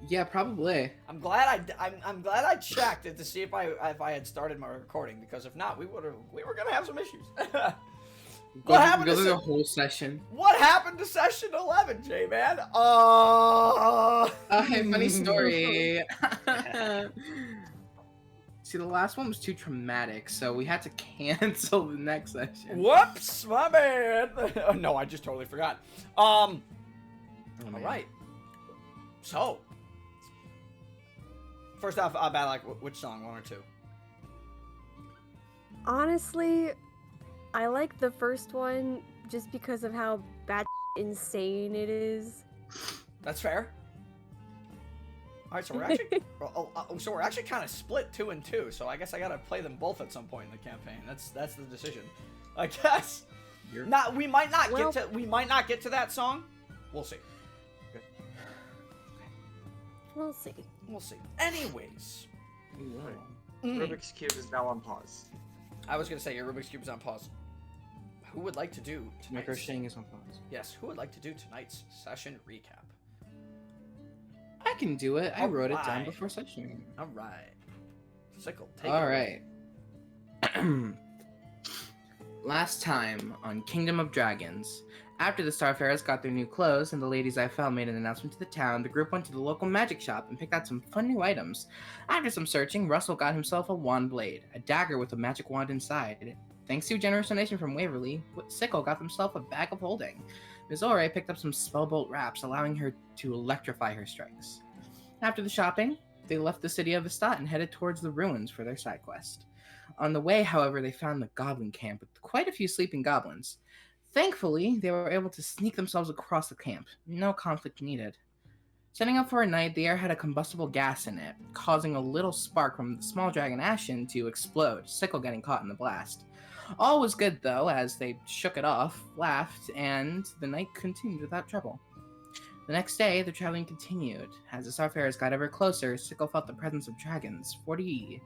Yeah, probably. I'm glad I'm glad I checked it to see if I had started my recording, because if not, we were gonna have some issues. What happened Go to through the whole session. What happened to session 11, J-Man? Hey, funny story. See, the last one was too traumatic, so we had to cancel the next session. Whoops, my bad. No, I just totally forgot. All right. So, first off, about like which song, one or two? Honestly, I like the first one just because of how bad insane it is. That's fair. All right, so we're actually so we're actually kind of split 2 and 2. So I guess I gotta play them both at some point in the campaign. That's the decision, I guess. We might not get to that song. We'll see. We'll see. We'll see. Anyways, Rubik's Cube is now on pause. I was gonna say your Rubik's Cube is on pause. Who would like to do tonight's... Crocheting is on pause. Yes, who would like to do tonight's session recap? I can do it. I wrote it down Alright. before session. All right. Sickle, take it All away. right. Last time on Kingdom of Dragons, after the Starfarers got their new clothes and the ladies I found made an announcement to the town, the group went to the local magic shop and picked out some fun new items. After some searching, Russell got himself a wand blade, a dagger with a magic wand inside. Thanks to a generous donation from Waverly, Sickle got himself a bag of holding. Mizore picked up some spellbolt wraps, allowing her to electrify her strikes. After the shopping, they left the city of Estat and headed towards the ruins for their side quest. On the way, however, they found the goblin camp with quite a few sleeping goblins. Thankfully, they were able to sneak themselves across the camp. No conflict needed. Setting up for a night, the air had a combustible gas in it, causing a little spark from the small dragon Ashen to explode, Sickle getting caught in the blast. All was good, though, as they shook it off, laughed, and the night continued without trouble. The next day, the traveling continued. As the Starfarers got ever closer, Sickle felt the presence of dragons. 40,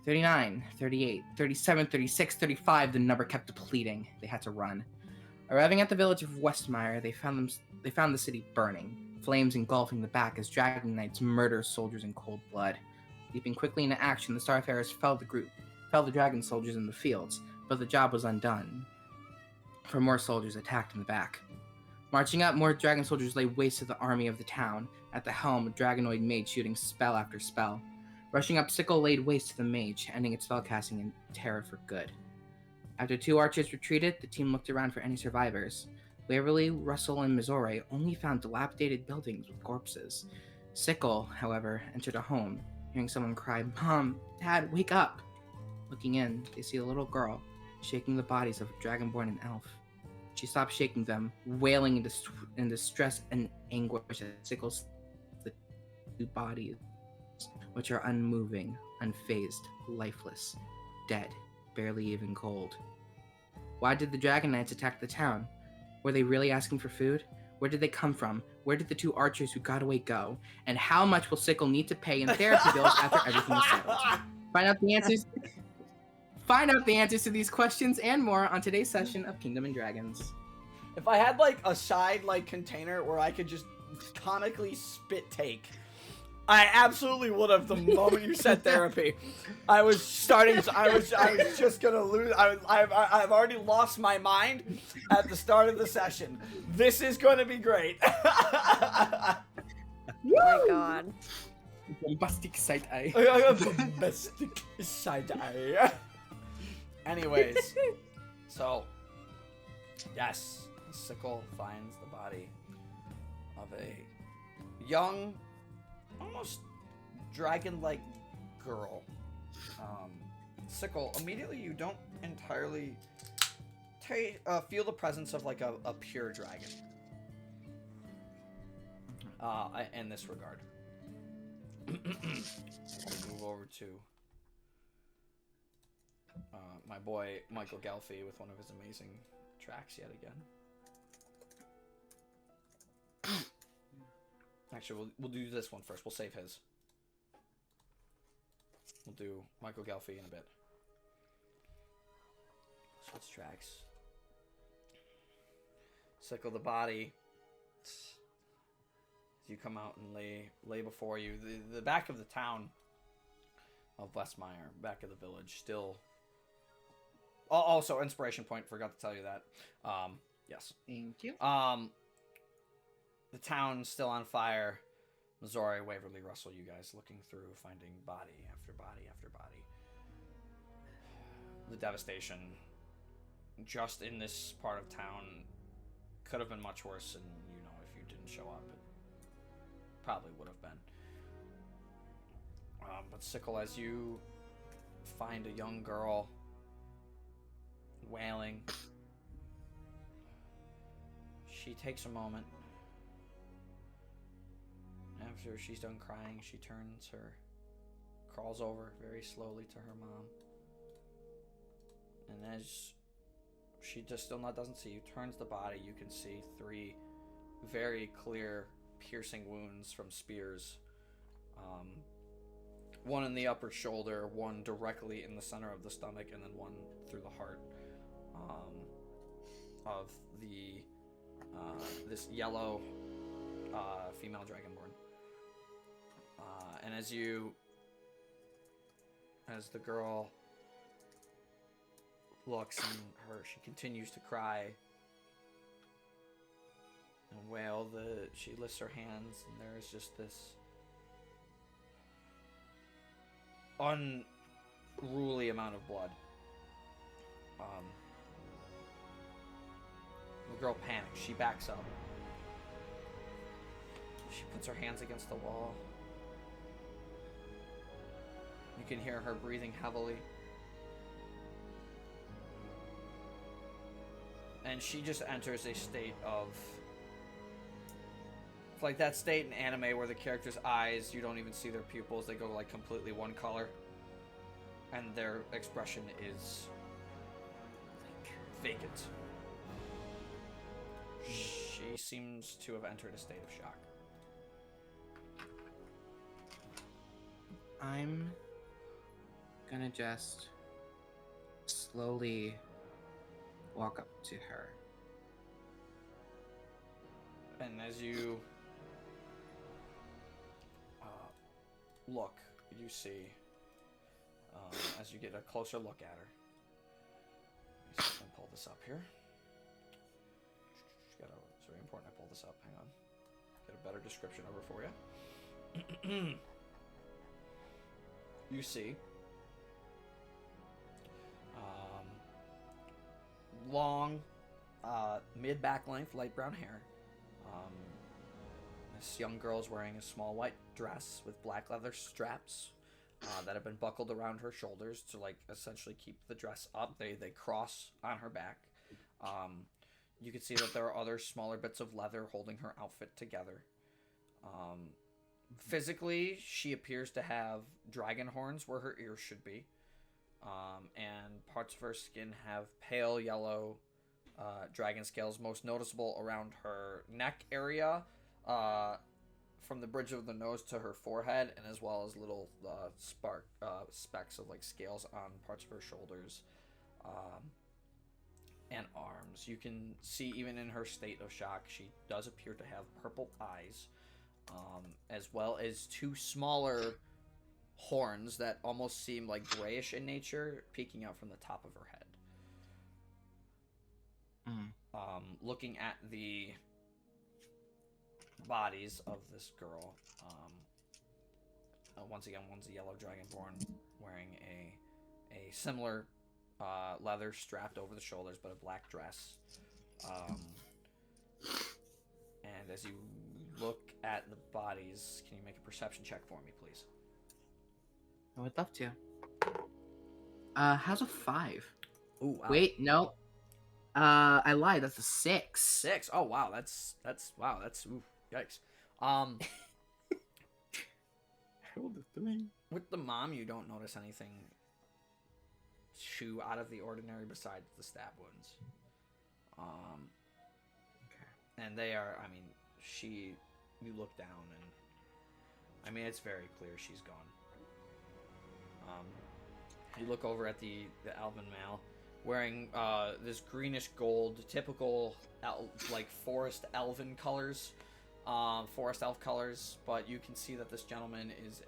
39, 38, 37, 36, 35, the number kept depleting. They had to run. Arriving at the village of West Myre, they found the city burning, flames engulfing the back as dragon knights murder soldiers in cold blood. Leaping quickly into action, the Starfarers felled the dragon soldiers in the fields, but the job was undone, for more soldiers attacked in the back. Marching up, more dragon soldiers lay waste to the army of the town. At the helm, a dragonoid mage shooting spell after spell. Rushing up, Sickle laid waste to the mage, ending its spellcasting in terror for good. After 2 archers retreated, the team looked around for any survivors. Waverly, Russell, and Mizore only found dilapidated buildings with corpses. Sickle, however, entered a home, hearing someone cry, "Mom, Dad, wake up!" Looking in, they see a little girl, shaking the bodies of a dragonborn and elf. She stopped shaking them, wailing in distress and anguish as Sickle the 2 bodies, which are unmoving, unfazed, lifeless, dead, barely even cold. Why did the Dragon Knights attack the town? Were they really asking for food? Where did they come from? Where did the 2 archers who got away go? And how much will Sickle need to pay in therapy bills after everything is settled? Find out the answers to these questions and more on today's session of Kingdom and Dragons. If I had like a side like container where I could just comically spit take, I absolutely would have the moment you said therapy. I was just gonna lose. I've already lost my mind at the start of the session. This is gonna be great. Oh my god. Bombastic side eye. Bombastic side eye. Anyways, so yes, Sickle finds the body of a young, almost dragon-like girl. Sickle, immediately you don't entirely feel the presence of like a pure dragon in this regard. Move over to my boy Michael Galfie with one of his amazing tracks yet again. Actually, we'll do this one first. We'll save his. We'll do Michael Galfie in a bit. Switch tracks. Sickle the body. It's You come out and lay before you the back of the town of West Myre, back of the village, still. Also, inspiration point. Forgot to tell you that. Yes. Thank you. The town's still on fire. Missouri, Waverly, Russell, you guys looking through, finding body after body after body. The devastation just in this part of town could have been much worse, and you know, if you didn't show up, it probably would have been. But Sickle, as you find a young girl wailing, she takes a moment. After she's done crying, she crawls over very slowly to her mom. And as she just still doesn't see you, turns the body, you can see 3 very clear piercing wounds from spears. One in the upper shoulder, one directly in the center of the stomach, and then one through the heart of the this yellow female dragonborn. And as the girl looks and she continues to cry and wail, she lifts her hands, and there is just this unruly amount of blood. The girl panics. She backs up. She puts her hands against the wall. You can hear her breathing heavily. And she just enters a state of... It's like that state in anime where the character's eyes, you don't even see their pupils. They go like completely one color. And their expression is... vacant. She seems to have entered a state of shock. I'm gonna just slowly walk up to her. And as you look, you see, as you get a closer look at her, let me see if I can pull this up here. It's very important I pull this up. Hang on. Get a better description of her for you. You see long, mid-back length, light brown hair. This young girl's wearing a small white dress with black leather straps that have been buckled around her shoulders to like essentially keep the dress up. They cross on her back. You can see that there are other smaller bits of leather holding her outfit together. Physically, she appears to have dragon horns where her ears should be. And parts of her skin have pale yellow dragon scales, most noticeable around her neck area, from the bridge of the nose to her forehead, and as well as little specks of like scales on parts of her shoulders and arms. You can see even in her state of shock, she does appear to have purple eyes, as well as 2 smaller horns that almost seem like grayish in nature, peeking out from the top of her head. Looking at the bodies of this girl, once again, one's a yellow dragonborn wearing a similar leather strapped over the shoulders, but a black dress. And as you look at the bodies, can you make a perception check for me, please? I would love to. How's a 5? Ooh, wow. Wait, no. I lied. That's a 6. 6. Oh wow, that's wow. That's ooh, yikes. With the mom, you don't notice anything too out of the ordinary besides the stab wounds. Okay. And they are. I mean, you look down and I mean it's very clear she's gone. You look over at the elven male, wearing this greenish gold, typical like forest elven colors, forest elf colors, but you can see that this gentleman is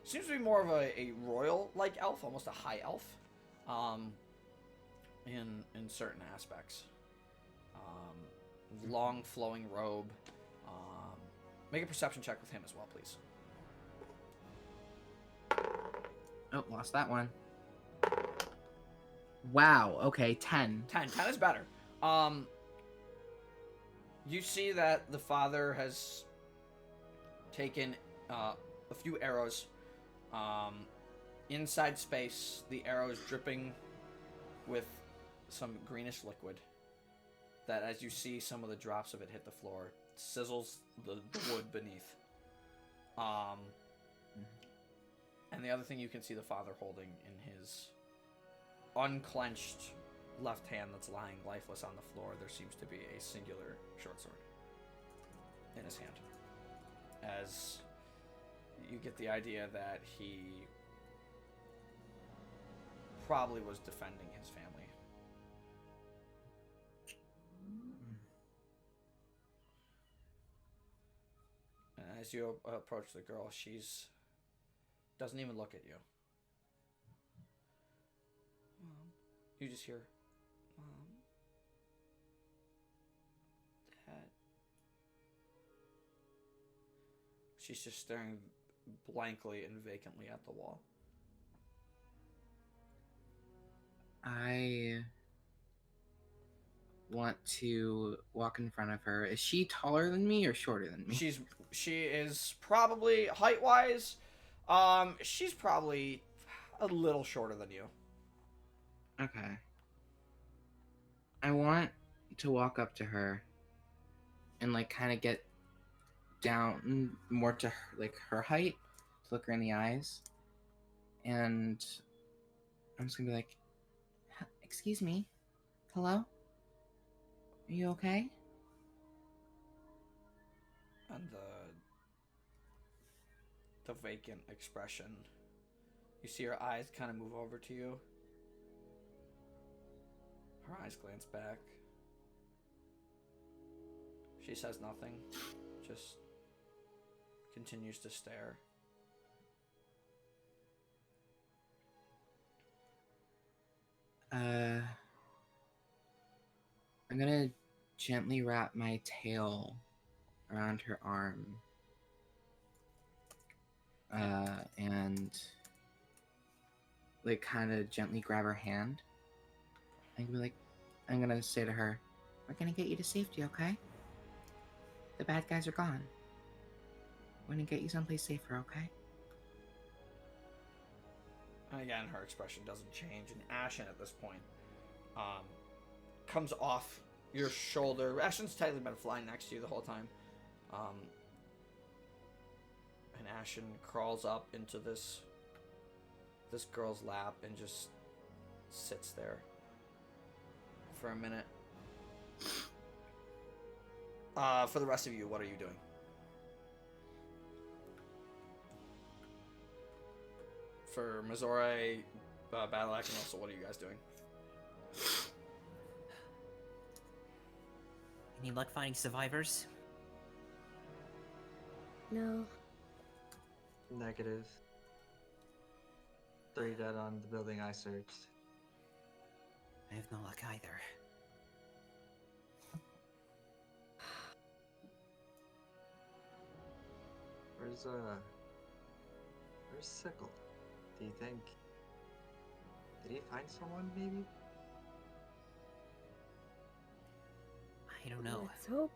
seems to be more of a royal-like elf, almost a high elf, in certain aspects. Long flowing robe. Make a perception check with him as well, please. Oh, lost that one. Wow. Okay, 10. 10 is better. You see that the father has taken a few arrows. Inside space, the arrow is dripping with some greenish liquid that, as you see some of the drops of it hit the floor, sizzles the wood beneath. And the other thing you can see the father holding in his unclenched left hand that's lying lifeless on the floor, there seems to be a singular short sword in his hand. As you get the idea that he probably was defending his family. And as you approach the girl, she's doesn't even look at you. Mom, you just hear, Mom, Dad. She's just staring blankly and vacantly at the wall. I want to walk in front of her. Is she taller than me or shorter than me? She is probably height-wise, she's probably a little shorter than you. Okay. I want to walk up to her and like kind of get down more to her, like her height, to look her in the eyes, and I'm just gonna be like, "Excuse me, hello? Are you okay?" And the vacant expression, you see her eyes kind of move over to you. Her eyes glance back. She says nothing, just continues to stare. I'm gonna gently wrap my tail around her arm. And like kind of gently grab her hand. I'm gonna say to her, "We're gonna get you to safety, okay? The bad guys are gone. We're gonna get you someplace safer, okay?" And again, her expression doesn't change. And Ashen at this point comes off your shoulder. Ashen's technically been flying next to you the whole time. And Ashen crawls up into this girl's lap and just sits there for a minute. For the rest of you, what are you doing? For Mizore, Battle Action, also, what are you guys doing? Any luck finding survivors? No. Negative. 3 dead on the building I searched. I have no luck either. Where's Sickle? Do you think? Did he find someone, maybe? I don't know. Let's hope.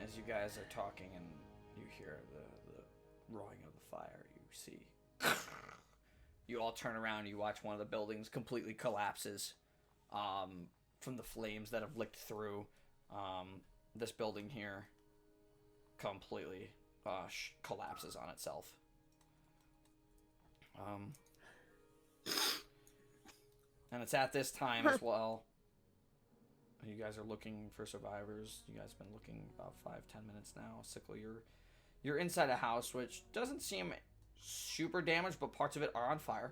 As you guys are talking and you hear the roaring of the fire, you see. You all turn around, you watch one of the buildings completely collapses from the flames that have licked through this building here. Completely collapses on itself. And it's at this time as well. You guys are looking for survivors. You guys have been looking about 5-10 minutes now. Sickle, you're inside a house which doesn't seem super damaged, but parts of it are on fire.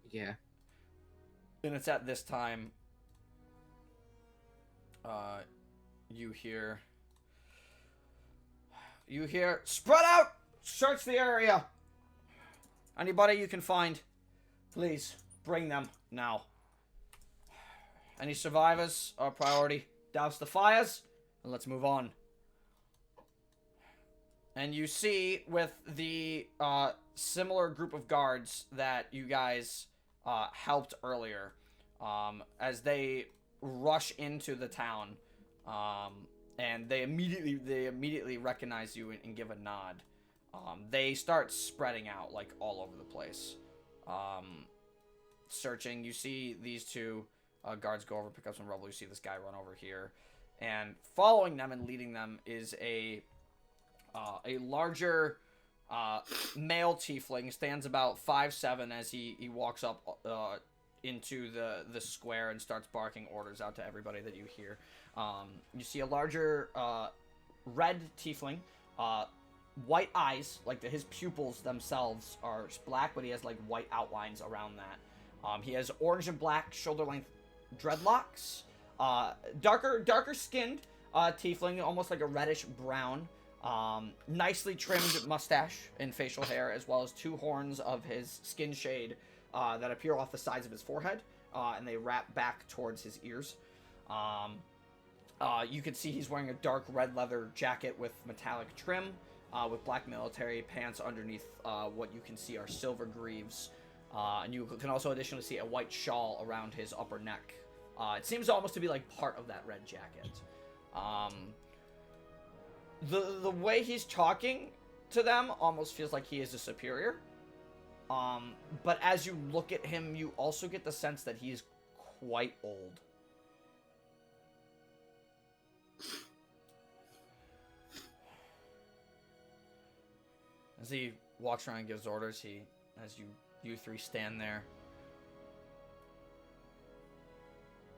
Yeah. And it's at this time you hear, spread out! Search the area! Anybody you can find, please, bring them now. Any survivors are priority. Douse the fires, and let's move on. And you see, with the similar group of guards that you guys helped earlier, as they rush into the town, and they immediately recognize you and give a nod. They start spreading out like all over the place, searching. You see these two guards go over, pick up some rubble. You see this guy run over here, and following them and leading them is a larger male tiefling. Stands about 5'7" as he walks up into the square and starts barking orders out to everybody that you hear. You see a larger red tiefling, white eyes, like his pupils themselves are black, but he has like white outlines around that. He has orange and black shoulder length dreadlocks, darker skinned tiefling, almost like a reddish brown. Nicely trimmed mustache and facial hair, as well as two horns of his skin shade that appear off the sides of his forehead, and they wrap back towards his ears. You can see he's wearing a dark red leather jacket with metallic trim, with black military pants underneath what you can see are silver greaves. And you can also additionally see a white shawl around his upper neck. It seems almost to be like part of that red jacket. The way he's talking to them almost feels like he is a superior. But as you look at him, you also get the sense that he's quite old. As he walks around and gives orders, as you three stand there.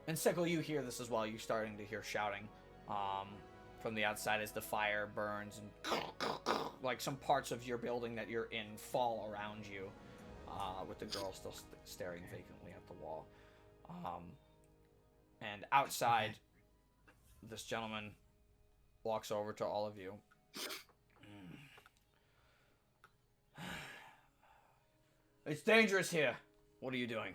And Sickle, you hear this as well. You're starting to hear shouting from the outside as the fire burns, and like some parts of your building that you're in fall around you, with the girl still staring vacantly at the wall. And outside, this gentleman walks over to all of you. It's dangerous here. What are you doing?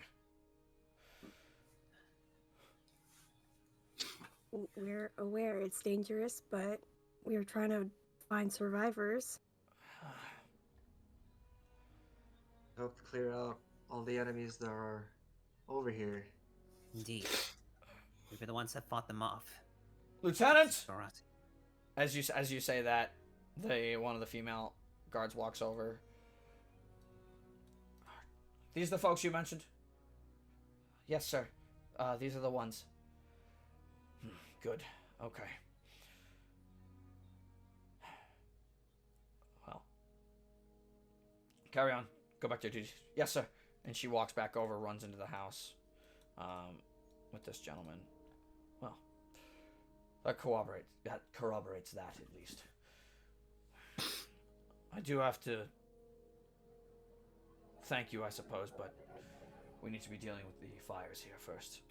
We're aware it's dangerous, but we're trying to find survivors. Help clear out all the enemies that are over here. Indeed. We were the ones that fought them off. Lieutenant! Spirazzi. As you say that, one of the female guards walks over. These are the folks you mentioned? Yes, sir. These are the ones. Good. Okay. Well. Carry on. Go back to your duties. Yes, sir. And she walks back over, runs into the house with this gentleman. Well, that corroborates that, at least. I do have to thank you, I suppose, but we need to be dealing with the fires here first.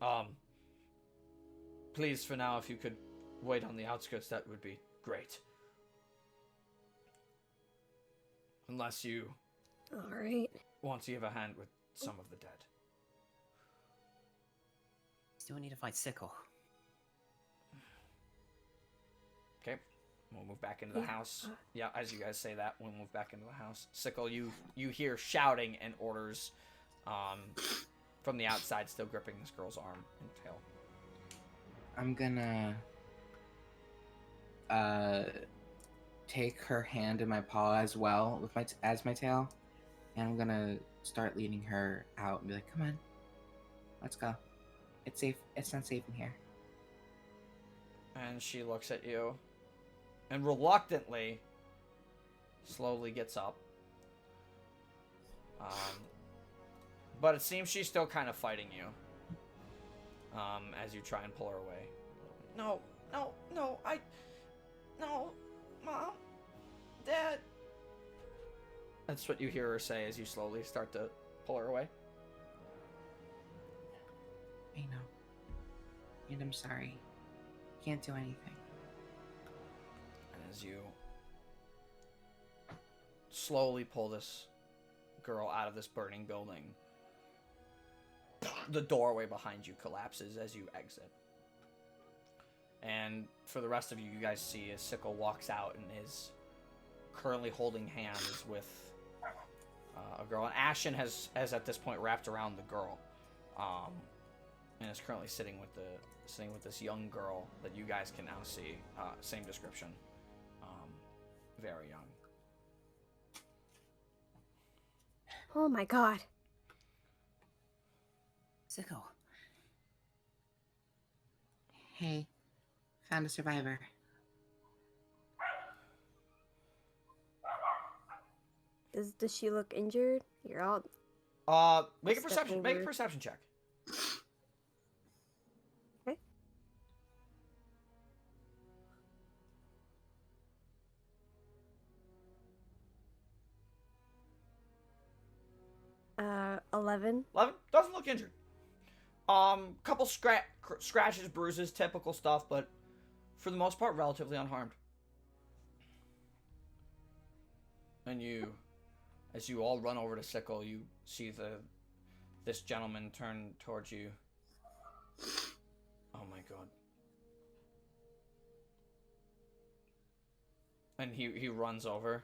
Please, for now, if you could wait on the outskirts, that would be great. Unless you Alright. want to give a hand with some of the dead. Still need to fight Sickle. Okay, we'll move back into the house. Yeah, as you guys say that, we'll move back into the house. Sickle, you hear shouting and orders from the outside, still gripping this girl's arm and tail. I'm gonna take her hand in my paw as well with my tail, and I'm gonna start leading her out and be like, "Come on, let's go. It's safe. It's not safe in here." And she looks at you, and reluctantly, slowly gets up. But it seems she's still kind of fighting you. As you try and pull her away. No, Mom, Dad. That's what you hear her say as you slowly start to pull her away. I know. And I'm sorry. Can't do anything. as you slowly pull this girl out of this burning building, the doorway behind you collapses as you exit. And for the rest of you, you guys see as Sickle walks out and is currently holding hands with a girl. And Ashen has at this point wrapped around the girl, and is currently sitting with this young girl that you guys can now see. Same description, very young. Oh my god. Sickle. Hey, found a survivor. Does she look injured? You're all Make a Step perception check. okay. 11. 11 doesn't look injured. Couple scratches, bruises, typical stuff, but for the most part, relatively unharmed. And as you all run over to Sickle, you see this gentleman turn towards you. Oh my god. And he runs over,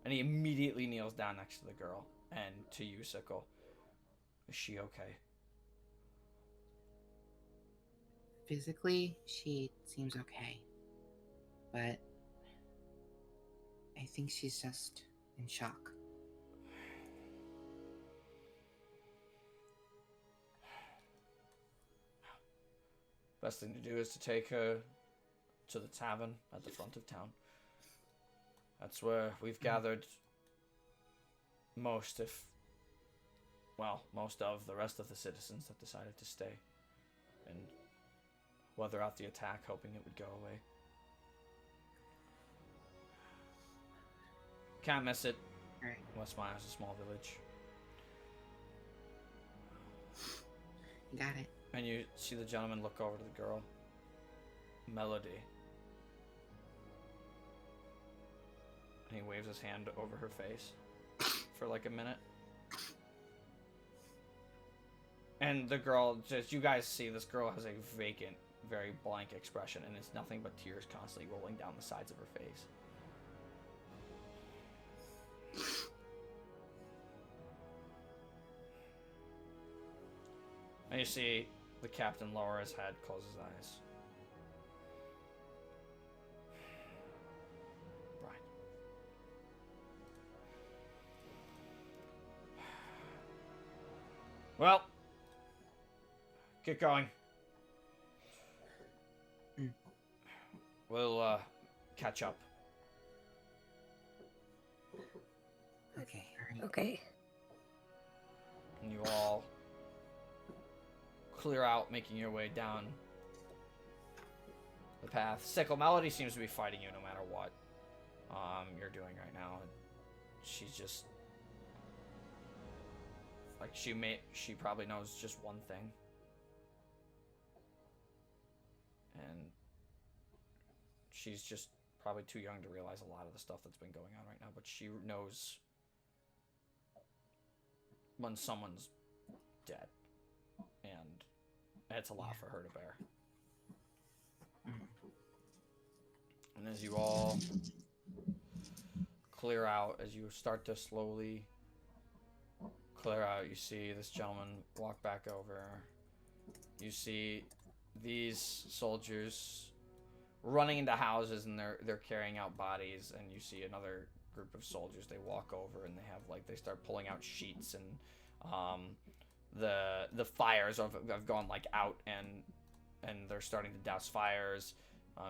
and he immediately kneels down next to the girl, and to you, Sickle. Is she okay? Physically, she seems okay. But I think she's just in shock. Best thing to do is to take her to the tavern at the front of town. That's where we've gathered most of the rest of the citizens that decided to stay and weather out the attack, hoping it would go away. Can't miss it. Right. West Myre is a small village. Got it. And you see the gentleman look over to the girl. Melody. And he waves his hand over her face for like a minute. And the girl, just you guys see, this girl has a vacant, very blank expression, and it's nothing but tears constantly rolling down the sides of her face. And you see the captain lower his head, close his eyes. Right. Well, get going. We'll catch up. Okay. Okay. And you all clear out, making your way down the path. Sickle, Melody seems to be fighting you no matter what you're doing right now. She's just like she probably knows just one thing, and she's just probably too young to realize a lot of the stuff that's been going on right now, but she knows when someone's dead, and it's a lot for her to bear. And as you all clear out, as you start to slowly clear out, you see this gentleman walk back over. You see these soldiers running into houses, and they're carrying out bodies, and you see another group of soldiers. They walk over and they start pulling out sheets, and the fires have gone like out, and they're starting to douse fires.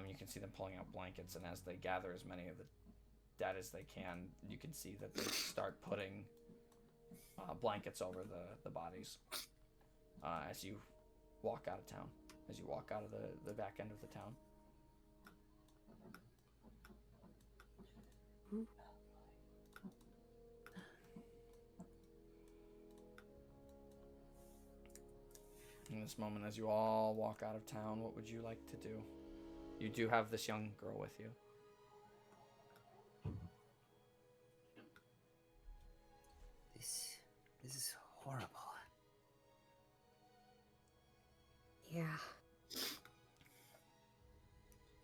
You can see them pulling out blankets, and as they gather as many of the dead as they can, you can see that they start putting blankets over the bodies as you walk out of town, as you walk out of the back end of the town. In this moment, as you all walk out of town, what would you like to do? You do have this young girl with you.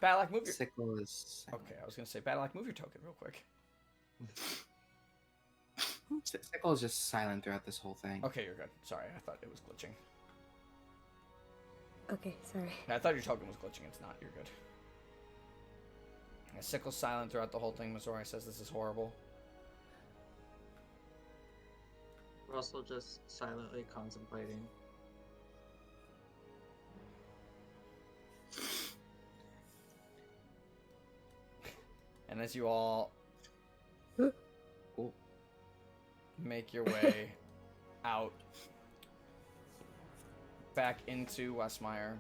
Badlock, move your... Sickle is silent. Okay, I was gonna say, Badlock, move your token real quick. Sickle is just silent throughout this whole thing. Okay, you're good. Sorry, I thought it was glitching. Okay, sorry. Yeah, I thought your token was glitching. It's not. You're good. Yeah, Sickle's silent throughout the whole thing. Missouri says this is horrible. We're also just silently contemplating. And as you all Cool. make your way out back into West Myre,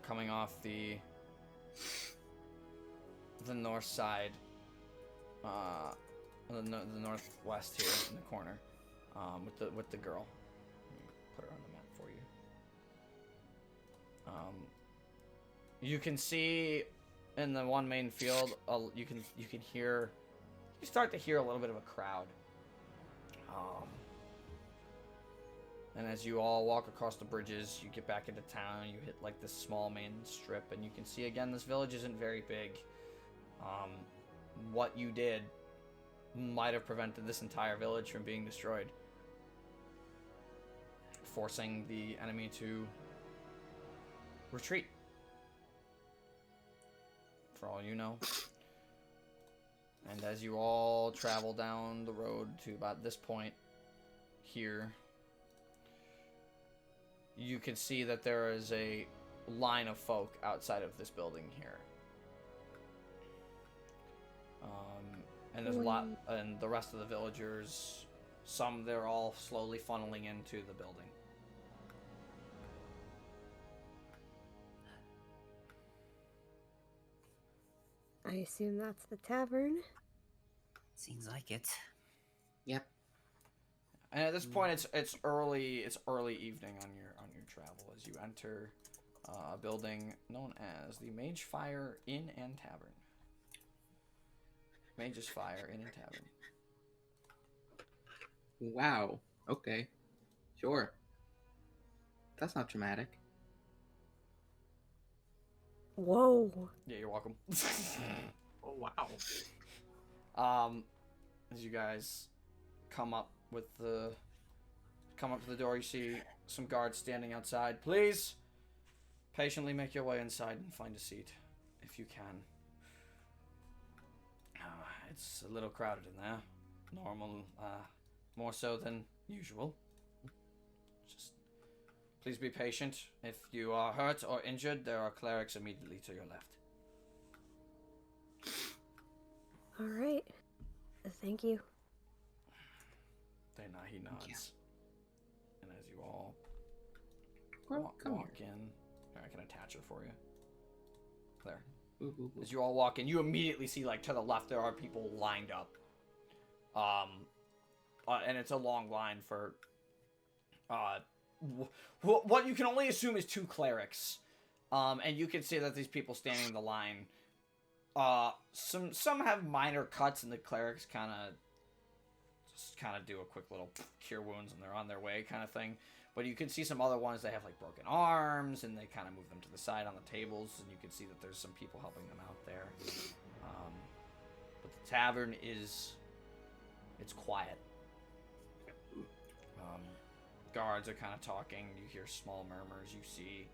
coming off the north side, the northwest here in the corner, with the girl. Let me put her on the map for you. You can see in the one main field, you can hear, you start to hear a little bit of a crowd. And as you all walk across the bridges, you get back into town, you hit like this small main strip, and you can see again this village isn't very big. What you did might have prevented this entire village from being destroyed, forcing the enemy to retreat, for all you know. And as you all travel down the road to about this point here, you can see that there is a line of folk outside of this building here. And there's a lot, and the rest of the villagers, they're all slowly funneling into the building. I assume that's the tavern. Seems like it. Yep. And at this point, it's early evening on your travel as you enter a building known as the Mage Fire Inn and Tavern. Mage's Fire Inn and Tavern. Wow. Okay. Sure. That's not dramatic. Whoa. Yeah, you're welcome. Oh wow. As you guys come up to the door, you see some guards standing outside. Please patiently make your way inside and find a seat if you can. It's a little crowded in there. Normal, more so than usual. Just please be patient. If you are hurt or injured, there are clerics immediately to your left. All right. Thank you. He nods. And as you all Well, come walk here. in, I can attach her for you. There. Ooh, ooh, ooh. As you all walk in, you immediately see, like, to the left, there are people lined up. And it's a long line for, what you can only assume is 2 clerics. And you can see that these people standing in the line, some have minor cuts, and the clerics kind of do a quick little cure wounds, and they're on their way kind of thing. But you can see some other ones, they have like broken arms, and they kind of move them to the side on the tables, and you can see that there's some people helping them out there. But the tavern it's quiet. Guards are kind of talking, you hear small murmurs, you see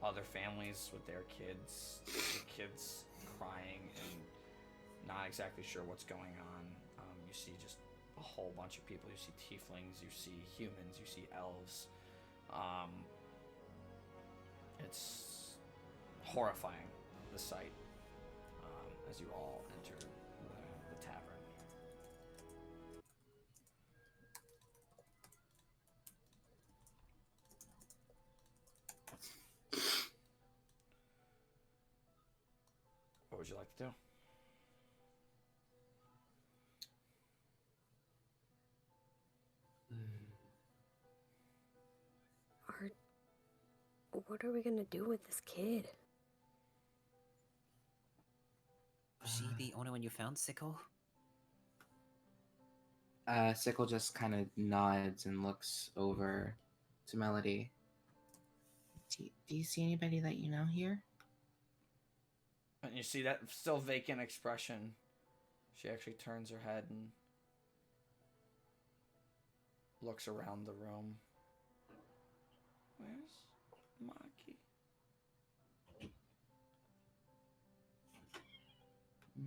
other families with their kids, the kids crying and not exactly sure what's going on. You see just a whole bunch of people. You see tieflings, you see humans, you see elves. It's horrifying, the sight, as you all enter the tavern. What would you like to do? What are we gonna do with this kid? Was she the only one you found, Sickle? Sickle just kind of nods and looks over to Melody. Do you see anybody that you know here? And you see that still vacant expression. She actually turns her head and looks around the room. Where's Maki?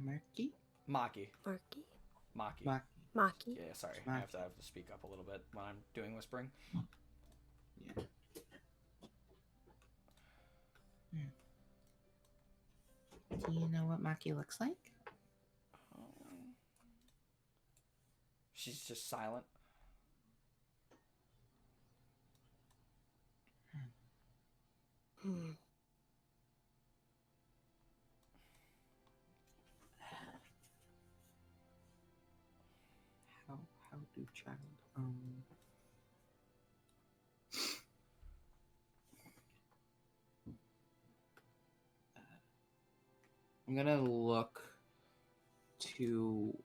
Murky? Maki. Marky? Maki. Maki? Yeah, sorry. Maki. I have to speak up a little bit when I'm doing whispering. Yeah. Do you know what Maki looks like? She's just silent. Hmm. How do child I'm gonna look to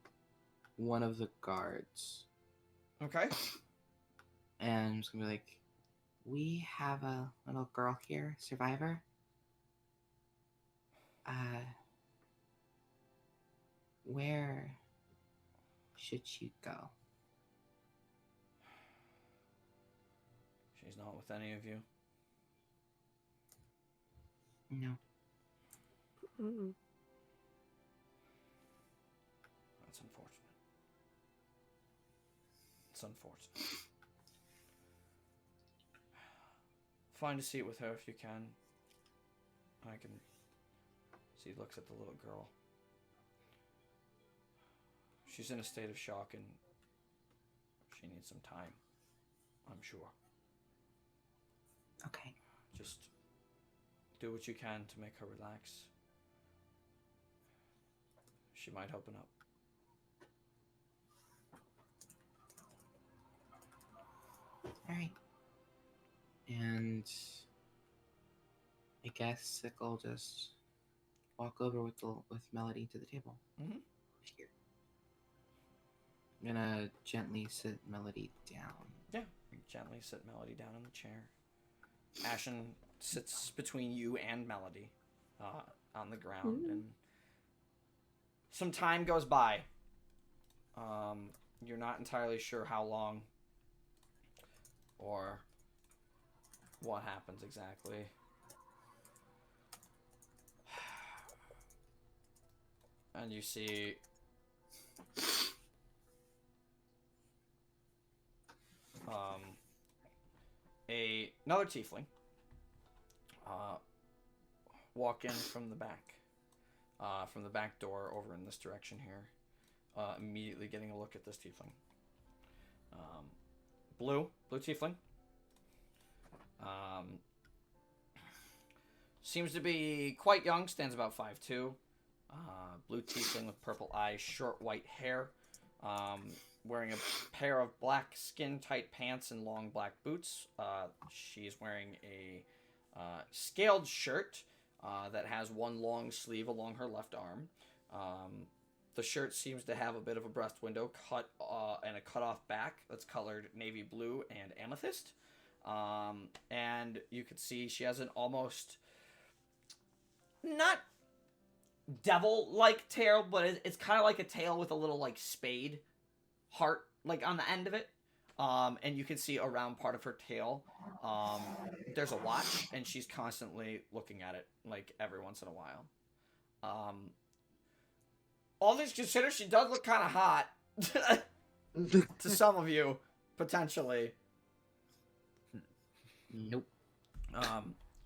one of the guards Okay. and I'm just gonna be like, we have a little girl here, survivor. Where should she go? She's not with any of you. No. Mm-mm. That's unfortunate. It's unfortunate. Find a seat with her if you can. I can see. Looks at the little girl. She's in a state of shock and she needs some time, I'm sure. Okay. Just do what you can to make her relax. She might open up. All right. And I guess Sickle just walk over with Melody to the table. Mm-hmm. Here. I'm gonna gently sit Melody down. Yeah. You gently sit Melody down in the chair. Ashen sits between you and Melody on the ground, and some time goes by. You're not entirely sure how long or what happens exactly. And you see another tiefling walk in from the back door over in this direction here, immediately getting a look at this tiefling. Blue tiefling. Seems to be quite young, stands about 5'2". Blue tiefling with purple eyes, short white hair, wearing a pair of black skin-tight pants and long black boots. She's wearing a scaled shirt that has one long sleeve along her left arm. The shirt seems to have a bit of a breast window cut and a cut-off back that's colored navy blue and amethyst. And you can see she has an almost not devil-like tail, but it's kind of like a tail with a little like spade heart like on the end of it. And you can see around part of her tail there's a watch, and she's constantly looking at it like every once in a while. All things considered, she does look kind of hot to some of you, potentially. Nope.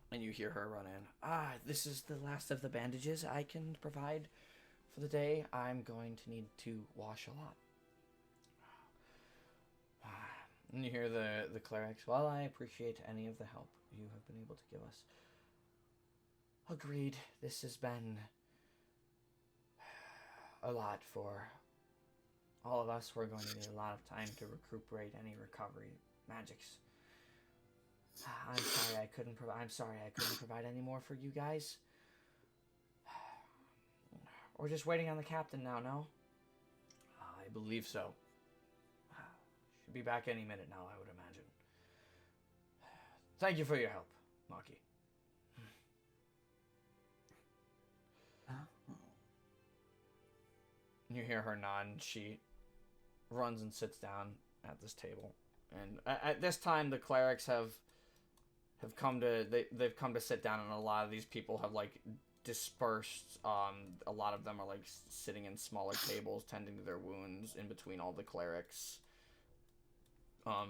And you hear her run in. This is the last of the bandages I can provide for the day. I'm going to need to wash a lot. And you hear the clerics. Well, I appreciate any of the help you have been able to give us. Agreed. This has been a lot for all of us. We're going to need a lot of time to recuperate any recovery magics. I'm sorry I couldn't provide any more for you guys. We're just waiting on the captain now, no? I believe so. Should be back any minute now, I would imagine. Thank you for your help, Maki. You hear her nod, and she runs and sits down at this table. And at this time, the clerics have come to they've come to sit down, and a lot of these people have like dispersed. A lot of them are like sitting in smaller tables, tending to their wounds in between all the clerics.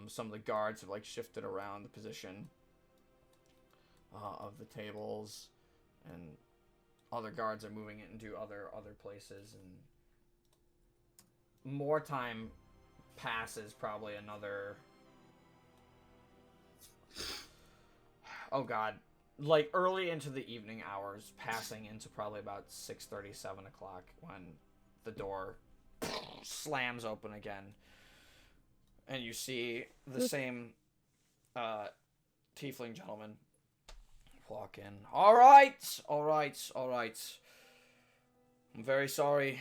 Some of the guards have like shifted around the position of the tables, and other guards are moving it into other places, and more time passes, probably another, oh god, like early into the evening hours, passing into probably about 6:30, 7 o'clock, when the door slams open again, and you see the same tiefling gentleman walk in. All right. I'm very sorry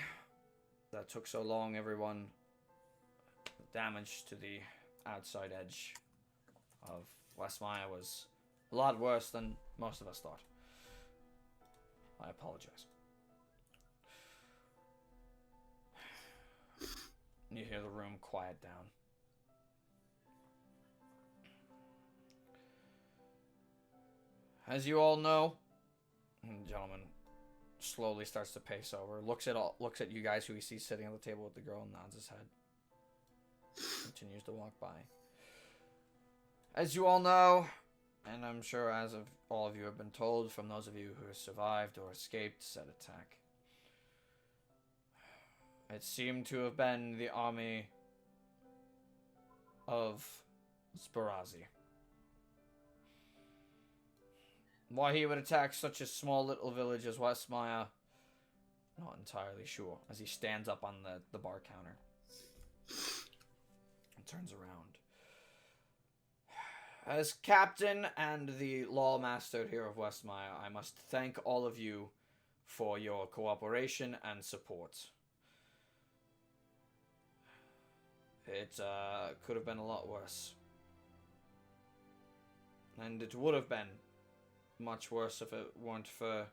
that took so long, everyone. The damage to the outside edge of West Myre was a lot worse than most of us thought. I apologize. You hear the room quiet down. As you all know, the gentleman slowly starts to pace over, looks at you guys who he sees sitting at the table with the girl, and nods his head. Continues to walk by. As you all know, and I'm sure as of all of you have been told from those of you who have survived or escaped said attack, it seemed to have been the army of Spirazzi. Why he would attack such a small little village as West Myre, not entirely sure, as he stands up on the bar counter and turns around. As captain and the law master here of West Myre, I must thank all of you for your cooperation and support. It could have been a lot worse. And it would have been much worse if it weren't for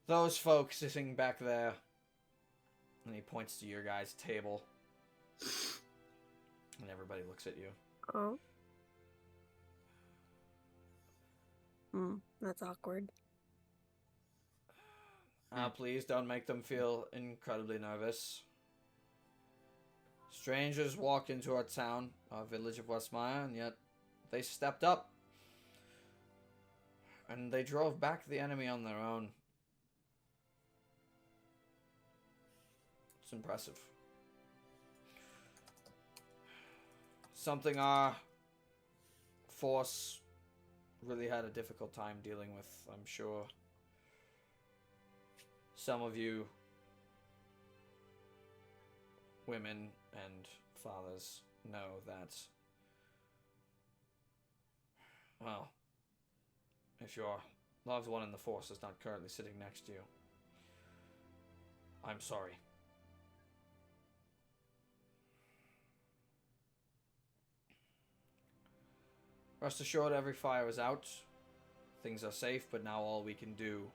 those folks sitting back there. And he points to your guys' table. And everybody looks at you. Oh. That's awkward. Please don't make them feel incredibly nervous. Strangers walk into our town, our village of West Myre, and yet they stepped up. And they drove back the enemy on their own. It's impressive. Something our force really had a difficult time dealing with, I'm sure. Some of you women and fathers know that, well, if your loved one in the force is not currently sitting next to you, I'm sorry. Rest assured, every fire is out. Things are safe, but now all we can do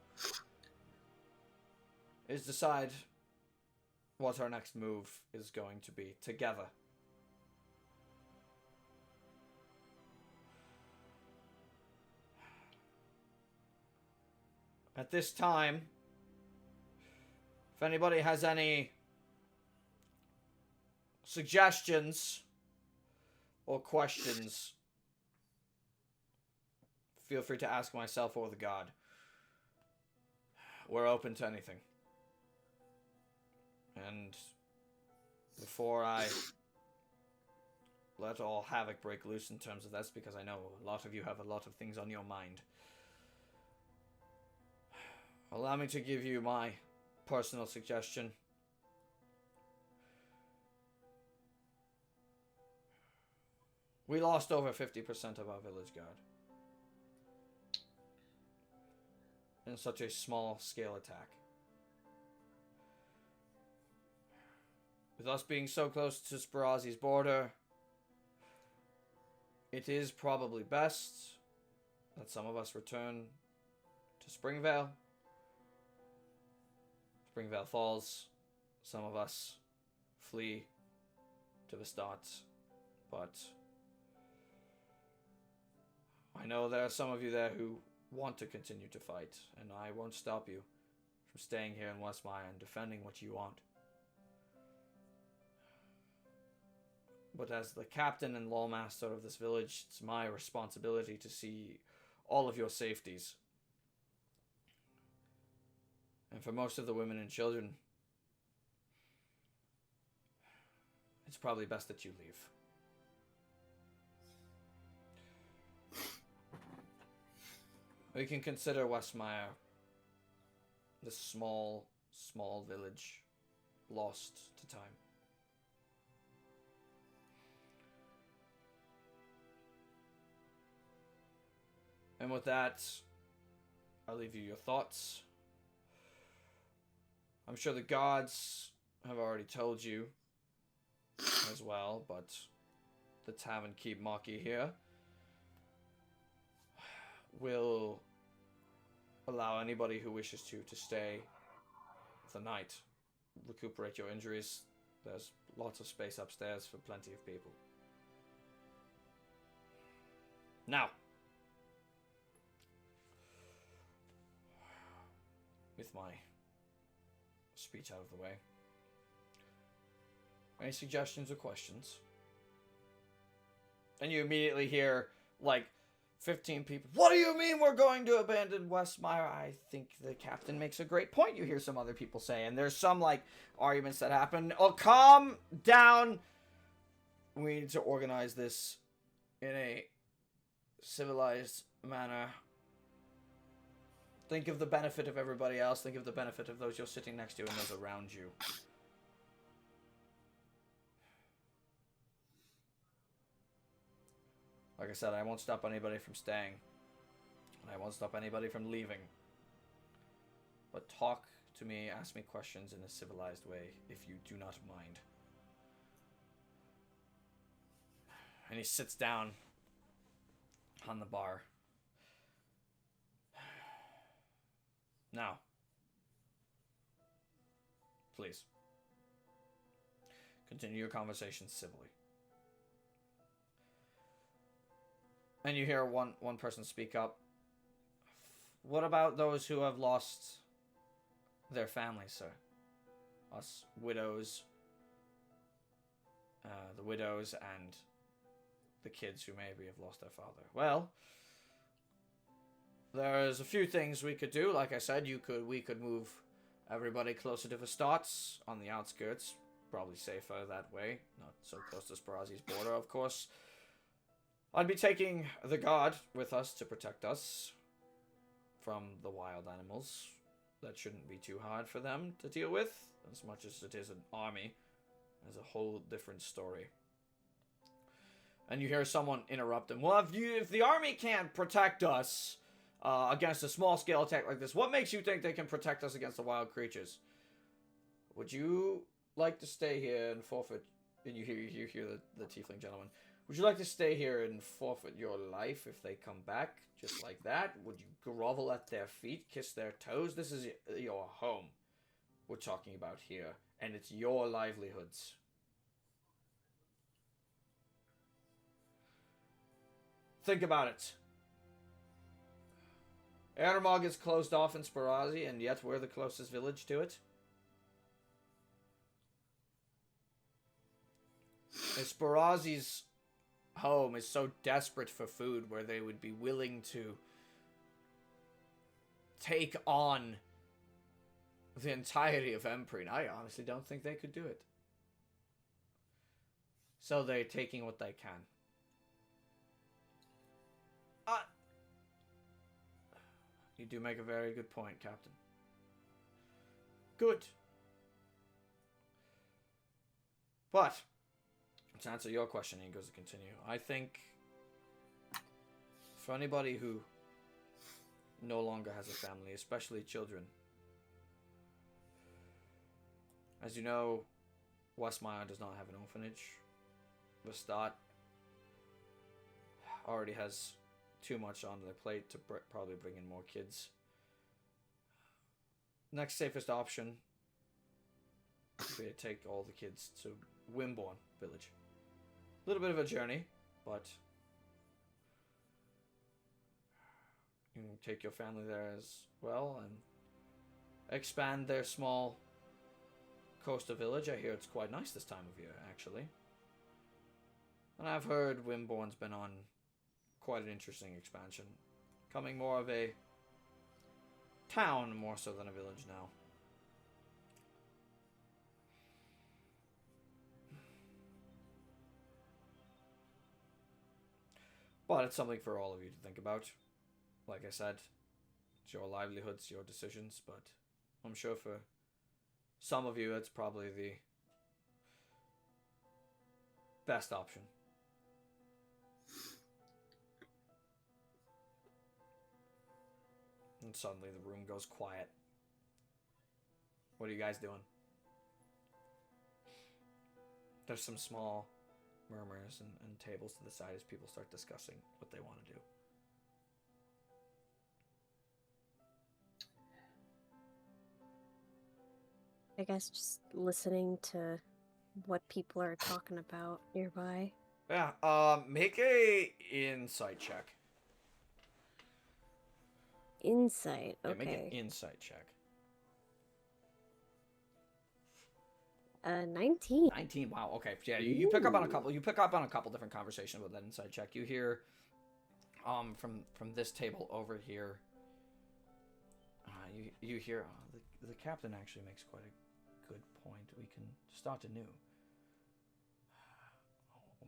is decide what our next move is going to be together. At this time, if anybody has any suggestions or questions, feel free to ask myself or the god. We're open to anything. And before I let all havoc break loose in terms of this, because I know a lot of you have a lot of things on your mind, allow me to give you my personal suggestion. We lost over 50% of our village guard in such a small scale attack. With us being so close to Spirazzi's border, it is probably best that some of us return to Springvale. Springvale Falls, some of us flee to the Start, but I know there are some of you there who want to continue to fight, and I won't stop you from staying here in West Myre and defending what you want. But as the captain and lawmaster of this village, it's my responsibility to see all of your safeties. And for most of the women and children, it's probably best that you leave. We can consider West Myre this small village lost to time. And with that, I'll leave you your thoughts. I'm sure the gods have already told you as well, but the tavern keep Maki here will allow anybody who wishes to stay the night, recuperate your injuries. There's lots of space upstairs for plenty of people. Now, with my speech out of the way, any suggestions or questions? And you immediately hear, like, 15 people. What do you mean we're going to abandon West Myre? I think the captain makes a great point, you hear some other people say. And there's some, like, arguments that happen. Oh, calm down. We need to organize this in a civilized manner. Think of the benefit of everybody else. Think of the benefit of those you're sitting next to and those around you. Like I said, I won't stop anybody from staying. And I won't stop anybody from leaving. But talk to me, ask me questions in a civilized way, if you do not mind. And he sits down on the bar. Now, please, continue your conversation civilly. And you hear one person speak up. What about those who have lost their families, sir? Us widows, the widows and the kids who maybe have lost their father. Well, there's a few things we could do. Like I said, we could move everybody closer to the Starts on the outskirts. Probably safer that way. Not so close to Spirazzi's border, of course. I'd be taking the guard with us to protect us from the wild animals. That shouldn't be too hard for them to deal with, as much as it is an army. There's a whole different story. And you hear someone interrupt him. Well, if the army can't protect us against a small-scale attack like this, what makes you think they can protect us against the wild creatures? Would you like to stay here and forfeit? And you hear the tiefling gentleman. Would you like to stay here and forfeit your life if they come back just like that? Would you grovel at their feet, kiss their toes? This is your home we're talking about here, and it's your livelihoods. Think about it. Aramog is closed off in Spirazzi, and yet we're the closest village to it. Spirazzi's home is so desperate for food where they would be willing to take on the entirety of Emprine. I honestly don't think they could do it. So they're taking what they can. You do make a very good point, Captain. Good. But to answer your question, he goes to continue. I think for anybody who no longer has a family, especially children, as you know, West Myre does not have an orphanage. The Start already has too much on their plate to probably bring in more kids. Next safest option We take all the kids to Wimborne Village. A little bit of a journey, but you can take your family there as well and expand their small coastal village. I hear it's quite nice this time of year, actually. And I've heard Wimborne's been on quite an interesting expansion, becoming more of a town more so than a village now. But it's something for all of you to think about. Like I said, it's your livelihoods, your decisions, but I'm sure for some of you it's probably the best option. And suddenly the room goes quiet. What are you guys doing? There's some small murmurs and tables to the side as people start discussing what they want to do. I guess just listening to what people are talking about nearby. Yeah, make a insight check. Insight, Yeah, make an okay. insight check. 19. 19. Wow. Okay. Yeah, you pick up on a couple. You pick up on a couple different conversations with that inside check. You hear, from this table over here. You hear the captain actually makes quite a good point. We can start anew.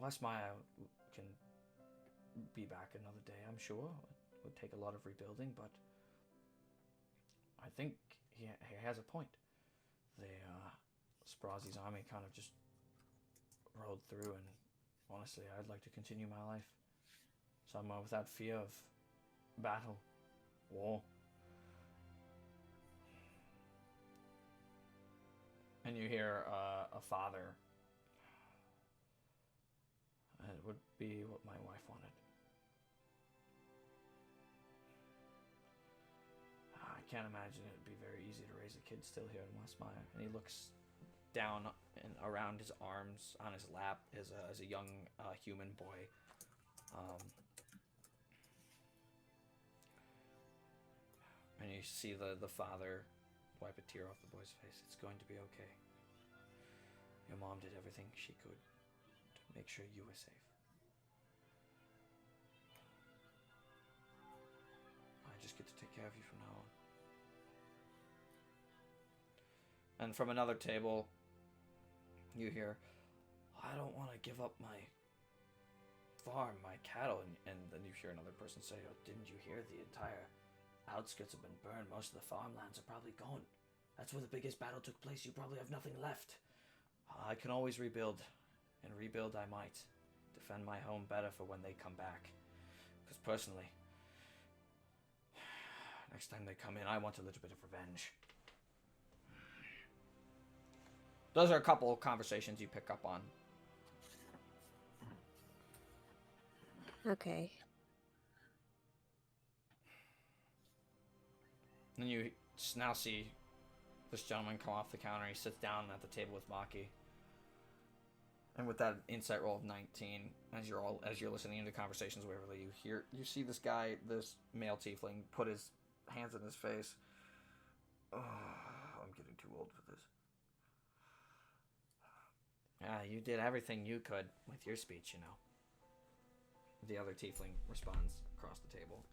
West Myre can be back another day, I'm sure. It would take a lot of rebuilding, but I think he has a point. The Spirazzi's army kind of just rode through, and honestly, I'd like to continue my life somewhere without fear of battle, war. And you hear a father. It would be what my wife wanted. I can't imagine it'd be very easy to raise a kid still here in West Myre. And he looks down and around his arms, on his lap, as a young human boy. And you see the father wipe a tear off the boy's face. It's going to be okay. Your mom did everything she could to make sure you were safe. I just get to take care of you from now on. And from another table, you hear, I don't want to give up my farm, my cattle. And then you hear another person say, oh, didn't you hear? The entire outskirts have been burned. Most of the farmlands are probably gone. That's where the biggest battle took place. You probably have nothing left. I can always rebuild, and rebuild I might. Defend my home better for when they come back. Because personally, next time they come in, I want a little bit of revenge. Those are a couple of conversations you pick up on. Okay. And you now see this gentleman come off the counter. He sits down at the table with Maki. And with that insight roll of 19, as you're listening to conversations with Waverly, you see this guy, this male tiefling, put his hands in his face. Oh, I'm getting too old for this. You did everything you could with your speech, you know. The other tiefling responds across the table.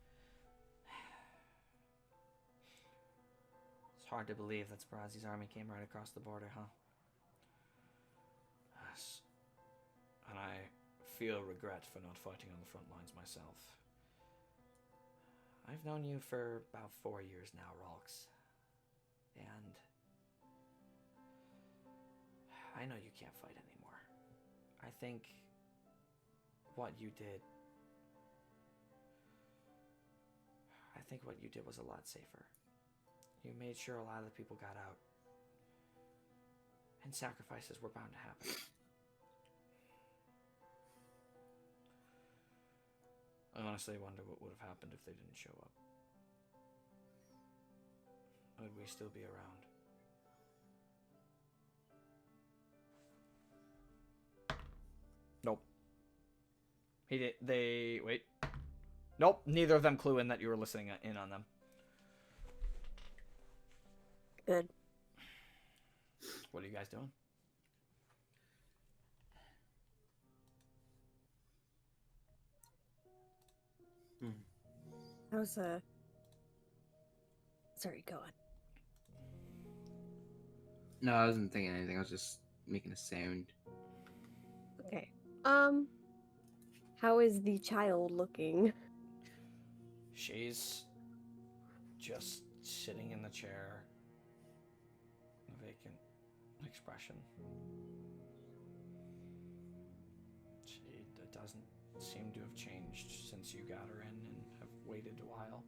It's hard to believe that Spirazzi's army came right across the border, huh? Yes. And I feel regret for not fighting on the front lines myself. I've known you for about 4 years now, Ralks. And I know you can't fight anymore. I think what you did was a lot safer. You made sure a lot of the people got out. And sacrifices were bound to happen. I honestly wonder what would have happened if they didn't show up. Would we still be around? They wait. Nope, neither of them clue in that you were listening in on them. Good. What are you guys doing? How's Sorry, go on. No, I wasn't thinking anything. I was just making a sound. Okay. How is the child looking? She's just sitting in the chair, a vacant expression. She doesn't seem to have changed since you got her in and have waited a while.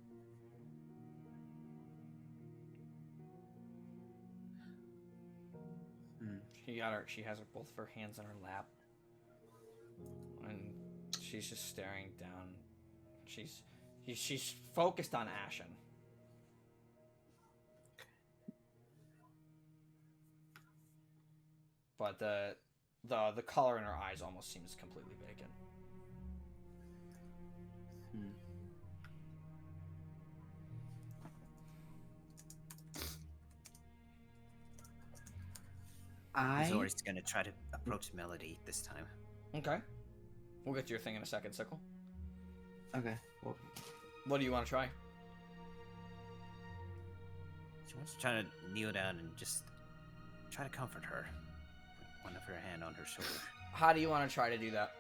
She has both of her hands on her lap, and she's just staring down. She's focused on Ashen. But the color in her eyes almost seems completely vacant. Zora's gonna try to approach Melody this time. Okay. We'll get to your thing in a second, Sickle. Okay. Well, what do you want to try? She wants to try to kneel down and just try to comfort her. One of her hand on her shoulder. How do you want to try to do that?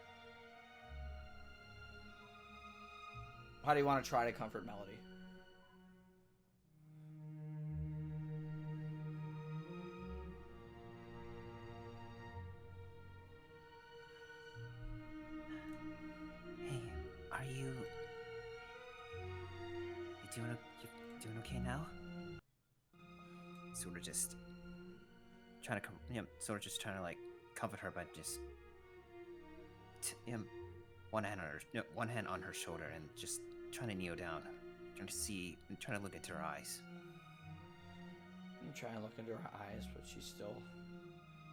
How do you want to try to comfort Melody? Hey, are you doing okay now? Sort of just trying to sort of just trying to like comfort her by just one hand on her shoulder and just trying to kneel down, trying to see and trying to look into her eyes. I'm trying to look into her eyes, but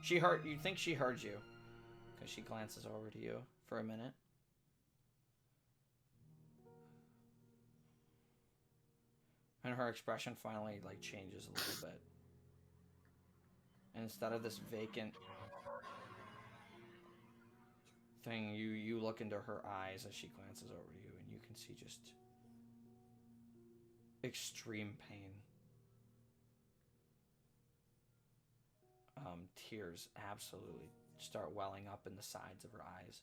she heard. You think she heard you, because she glances over to you for a minute. And her expression finally like changes a little bit. And instead of this vacant thing, you look into her eyes as she glances over to you, and you can see just extreme pain. Tears absolutely start welling up in the sides of her eyes.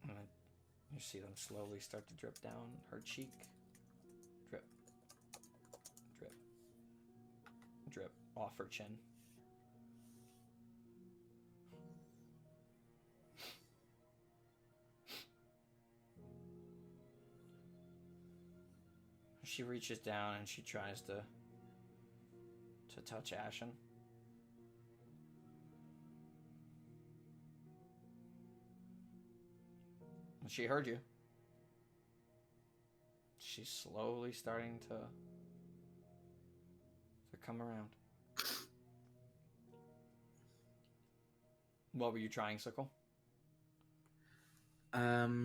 And you see them slowly start to drip down her cheek. Drip. Drip. Drip off her chin. She reaches down and she tries to touch Ashen. And she heard you. She's slowly starting to come around. What were you trying, Sickle? I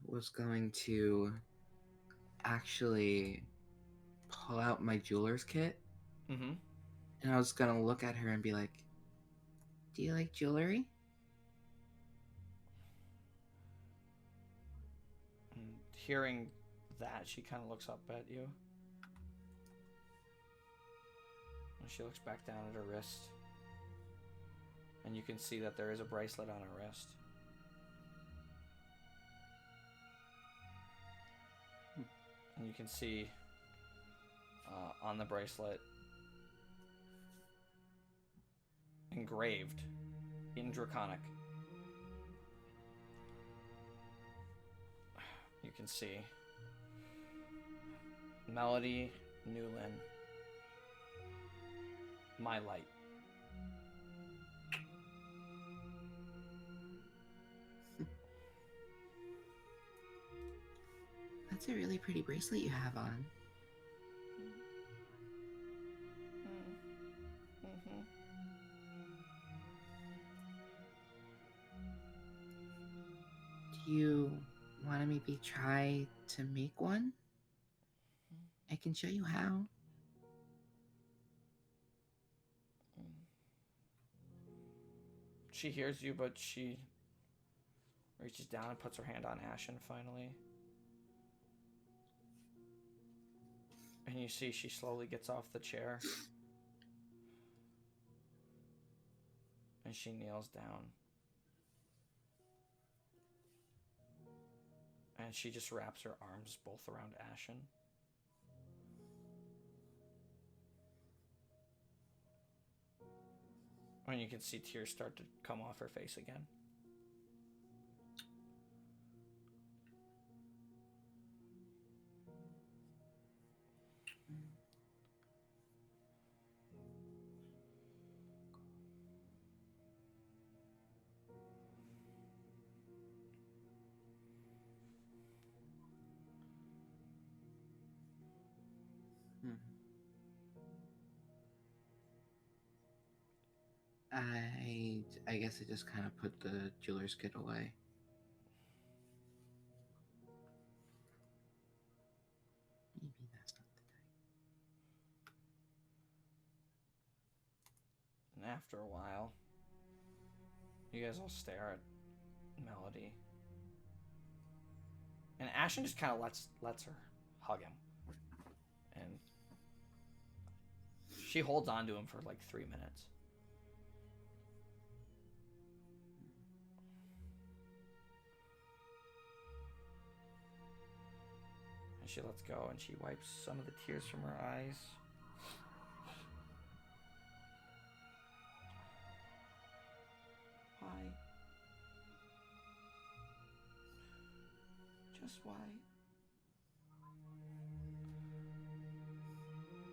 was going to actually pull out my jeweler's kit. Mm-hmm. And I was gonna look at her and be like, "Do you like jewelry?" And hearing that, she kind of looks up at you. And she looks back down at her wrist. And you can see that there is a bracelet on her wrist. And you can see on the bracelet engraved in Draconic. You can see Melody Newlyn, my light. That's a really pretty bracelet you have on. Do you want to maybe try to make one? I can show you how. She hears you, but she reaches down and puts her hand on Ashen finally. And you see she slowly gets off the chair. And she kneels down. And she just wraps her arms both around Ashen. And you can see tears start to come off her face again. I guess I just kind of put the jeweler's kit away. Maybe that's not the time. And after a while, you guys all stare at Melody. And Ashen just kind of lets her hug him. And she holds on to him for like 3 minutes. And she lets go and she wipes some of the tears from her eyes. Why? Just why?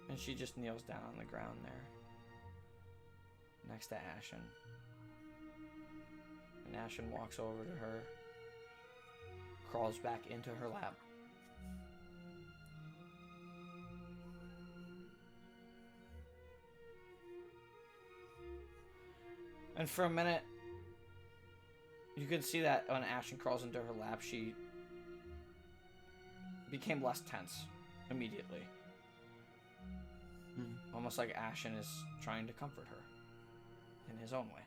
And she just kneels down on the ground there, next to Ashen. And Ashen walks over to her, crawls back into her lap. And for a minute, you can see that when Ashen crawls into her lap, she became less tense immediately. Almost like Ashen is trying to comfort her in his own way.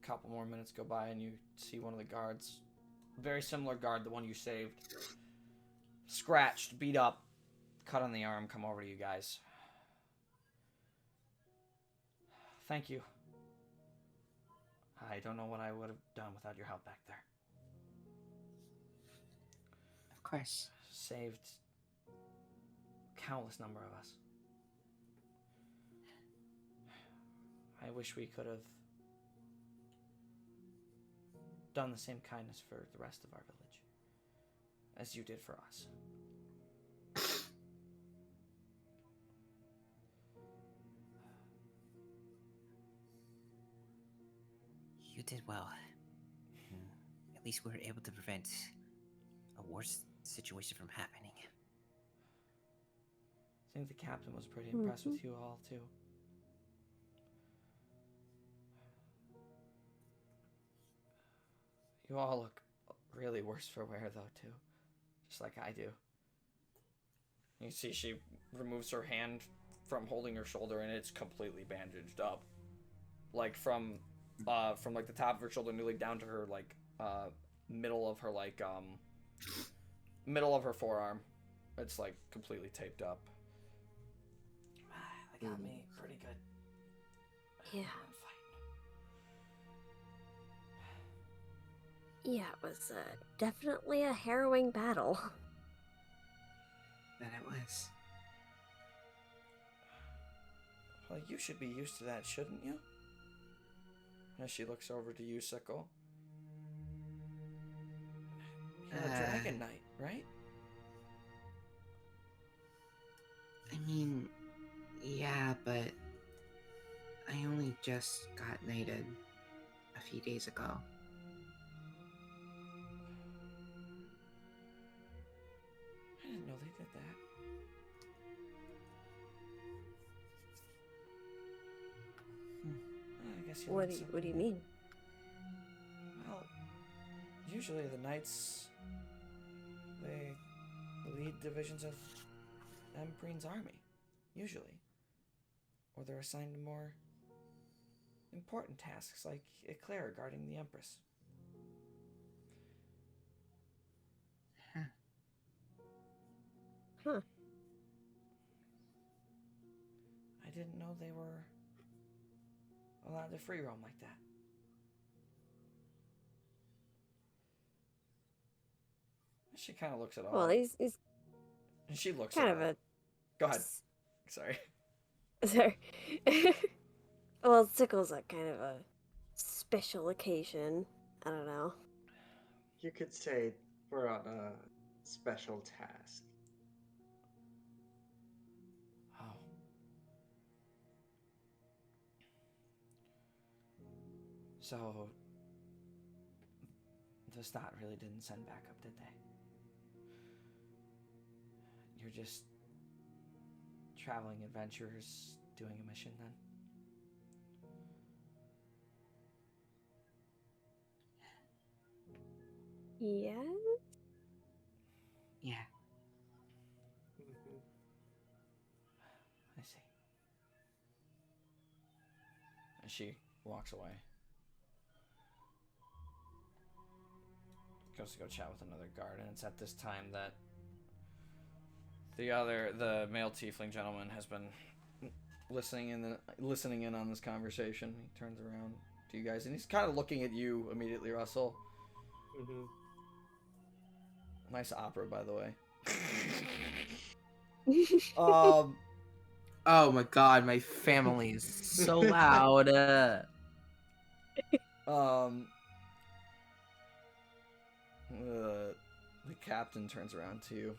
A couple more minutes go by and you see one of the guards, very similar guard, the one you saved, scratched, beat up, cut on the arm, come over to you guys. Thank you. I don't know what I would have done without your help back there. Of course. Saved countless number of us. I wish we could have done the same kindness for the rest of our village as you did for us. You did well. At least we were able to prevent a worse situation from happening. I think the captain was pretty impressed with you all, too. You all look really worse for wear, though, too. Just like I do. You see she removes her hand from holding her shoulder, and it's completely bandaged up. Like, from like, the top of her shoulder nearly down to her, like, middle of her, like, middle of her forearm. It's, like, completely taped up. They got me pretty good. Yeah. Yeah, it was definitely a harrowing battle. That it was. Well, you should be used to that, shouldn't you? As she looks over to you, Sickle. You're a dragon knight, right? I mean, yeah, but I only just got knighted a few days ago. guess you What learned do something you new. mean? Well, usually the knights, they lead divisions of Emprine's army, usually. Or they're assigned to more important tasks like Eclair guarding the Empress. Huh. I didn't know they were allowed to free roam like that. She kind of looks at all. Well, he's And she looks kind at of all. a. Go ahead. Sorry. Sorry. Well, Sickle's a kind of a special occasion. I don't know. You could say we're on a special task. Oh. So, the Stott really didn't send backup, did they? You're just traveling adventurers doing a mission then? Yeah. Yeah. I see. And she walks away. Goes to go chat with another guard, and it's at this time that the male tiefling gentleman has been listening in on this conversation. He turns around to you guys, and he's kind of looking at you immediately, Russell. Mm-hmm. Nice opera, by the way. Oh my god, my family is so loud. The captain turns around to you.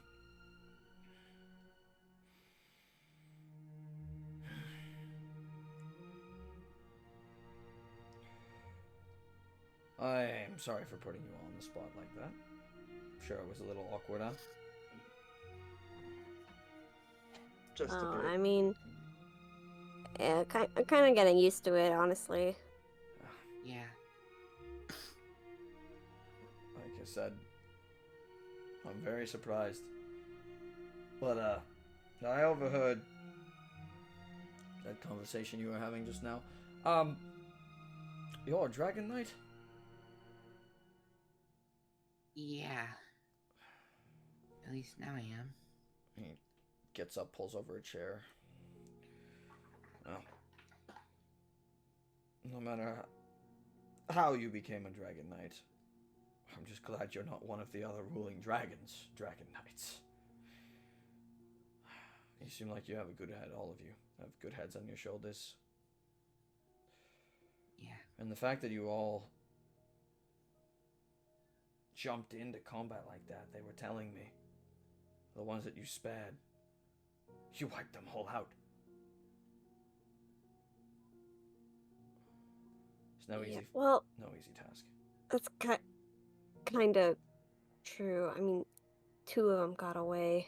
I am sorry for putting you all on the spot like that. Sure, it was a little awkward, huh? Just a Oh, bit. I mean, yeah, I'm kind of getting used to it, honestly. Yeah. Like I said, I'm very surprised. But, I overheard that conversation you were having just now. You're a Dragon Knight? Yeah. At least now I am. He gets up, pulls over a chair. Well, no matter how you became a Dragon Knight, I'm just glad you're not one of the other ruling dragons, Dragon Knights. You seem like you have a good head, all of you. Have good heads on your shoulders. Yeah. And the fact that you all jumped into combat like that, they were telling me. The ones that you spared, you wiped them all out. It's no Yeah, easy, well, no easy task. that's kind of true. I mean, 2 of them got away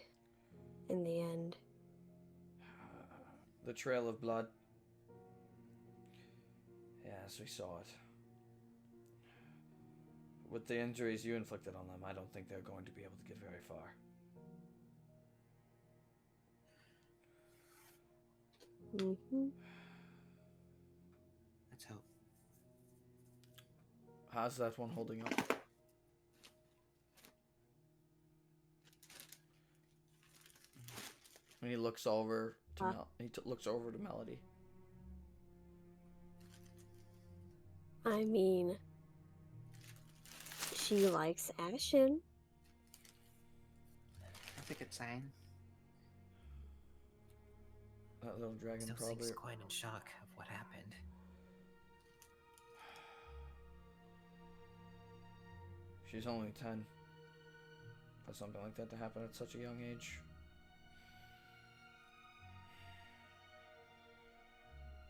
in the end. The trail of blood. Yes, we saw it. With the injuries you inflicted on them, I don't think they're going to be able to get very far. Mm-hmm. Let's hope. How's that one holding up? And he looks over to looks over to Melody. I mean, she likes Ashen. That's a good sign. That little dragon Still probably. seems quite in shock of what happened. She's only 10. For something like that to happen at such a young age.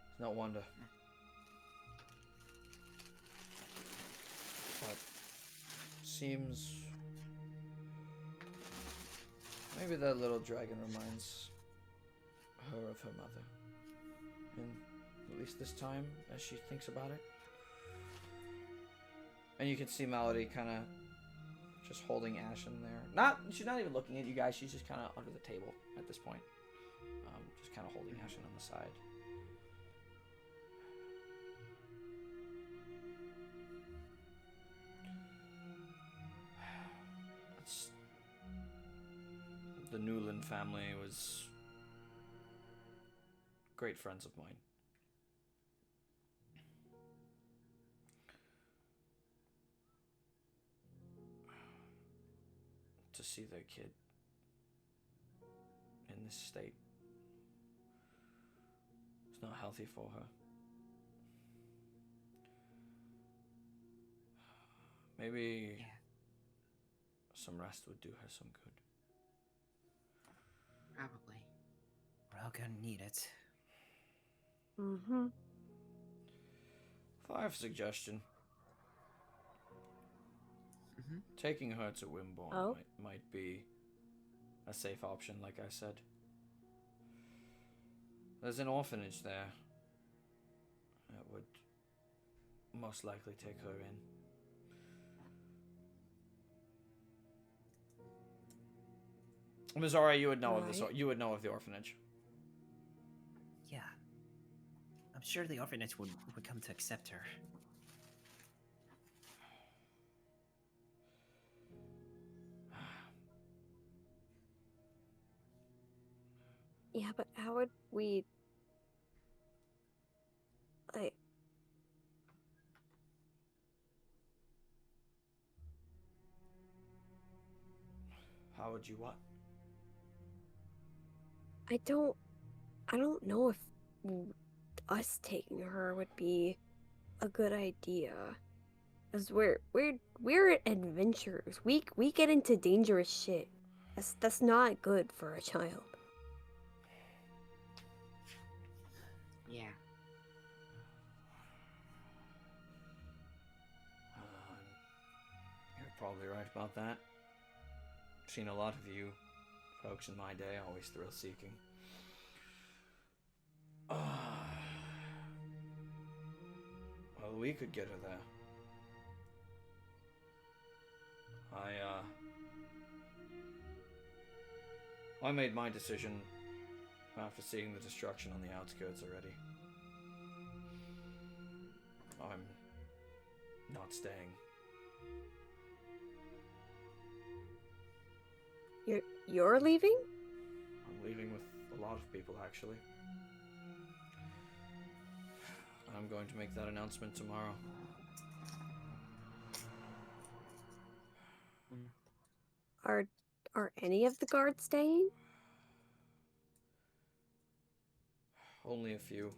It's no wonder. But seems maybe that little dragon reminds her of her mother. In at least this time, as she thinks about it. And you can see Melody kind of just holding Ashen there. She's not even looking at you guys. She's just kind of under the table at this point. Just kind of holding Ashen on the side. The Newland family was great friends of mine. To see their kid in this state, it's not healthy for her. Maybe some rest would do her some good. Probably. We're all gonna need it. Mm-hmm. If I have a suggestion, taking her to Wimborne might be a safe option, like I said. There's an orphanage there that would most likely take her in. Mizora, you would know of this. You would know of the orphanage. Yeah. I'm sure the orphanage would come to accept her. Yeah, but how would we... like... How would you what? I don't know if us taking her would be a good idea. Cause we're adventurers. We get into dangerous shit. That's not good for a child. Yeah. You're probably right about that. I've seen a lot of you folks in my day always thrill-seeking. Well, we could get her there. I made my decision after seeing the destruction on the outskirts already. I'm not staying. You're leaving? I'm leaving with a lot of people, actually. I'm going to make that announcement tomorrow. Are any of the guards staying? Only a few.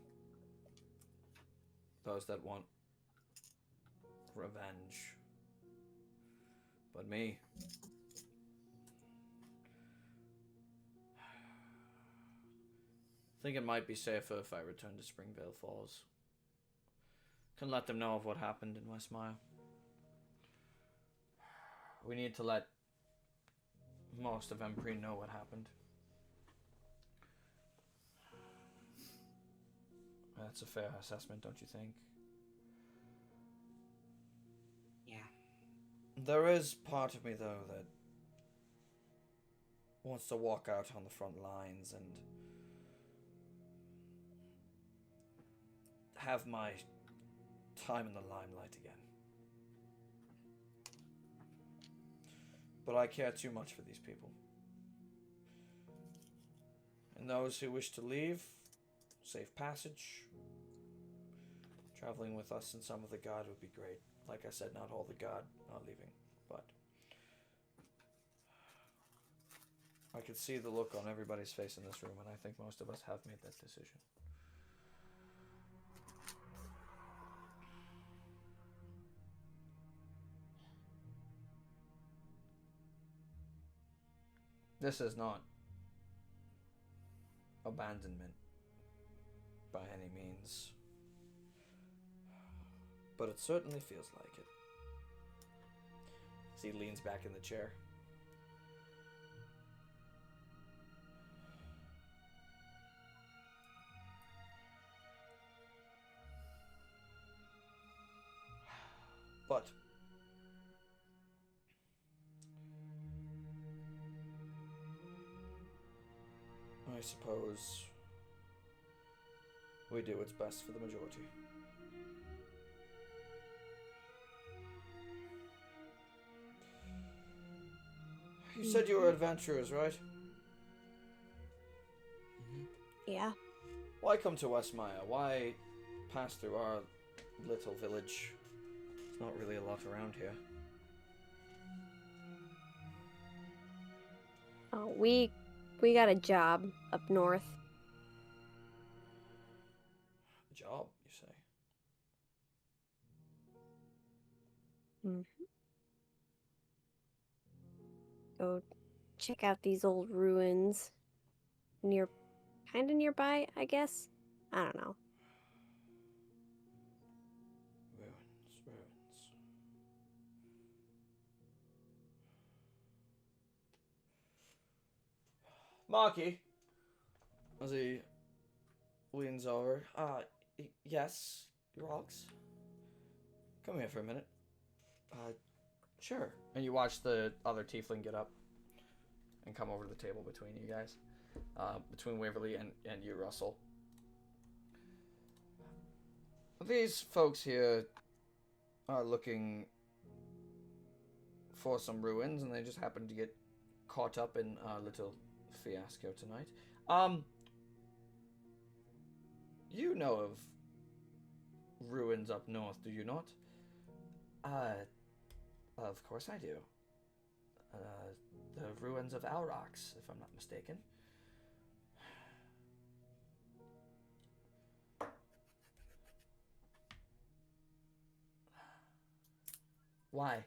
Those that want revenge. But me. I think it might be safer if I return to Springvale Falls. Can let them know of what happened in West Myre. We need to let most of Empire know what happened. That's a fair assessment, don't you think? Yeah. There is part of me, though, that wants to walk out on the front lines and have my time in the limelight again. But I care too much for these people. And those who wish to leave, safe passage. Traveling with us and some of the guard would be great. Like I said, not all the guard are leaving, but I could see the look on everybody's face in this room, and I think most of us have made that decision. This is not abandonment by any means, but it certainly feels like it. As he leans back in the chair. But I suppose we do what's best for the majority. You said you were adventurers, right? Yeah. Why come to West Myre? Why pass through our little village? There's not really a lot around here. Oh, we got a job up north. A job, you say? Go check out these old ruins. Kind of nearby, I guess. I don't know. Ruins. Marky, as he leans over. Yes, Rocks. Come here for a minute. Sure. And you watch the other tiefling get up and come over to the table between you guys. Between Waverly and you, Russell. These folks here are looking for some ruins, and they just happen to get caught up in a little fiasco tonight. You know of ruins up north, do you not? Of course I do. The ruins of Aurochs, if I'm not mistaken. Why?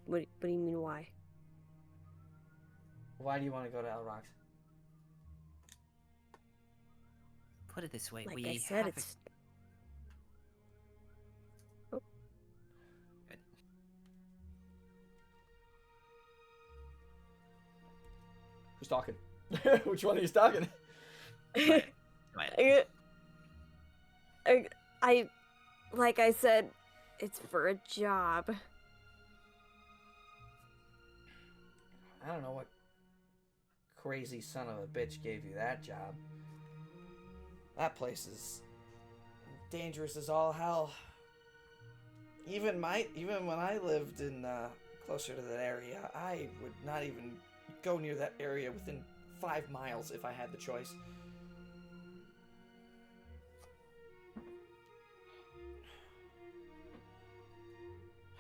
What do you mean, why? Why do you want to go to Aurochs? Put it this way, Like we I said, have it's... Who's talking? Which one are you talking? I like I said, it's for a job. I don't know what crazy son of a bitch gave you that job. That place is dangerous as all hell. Even when I lived in closer to that area, I would not even go near that area within 5 miles if I had the choice.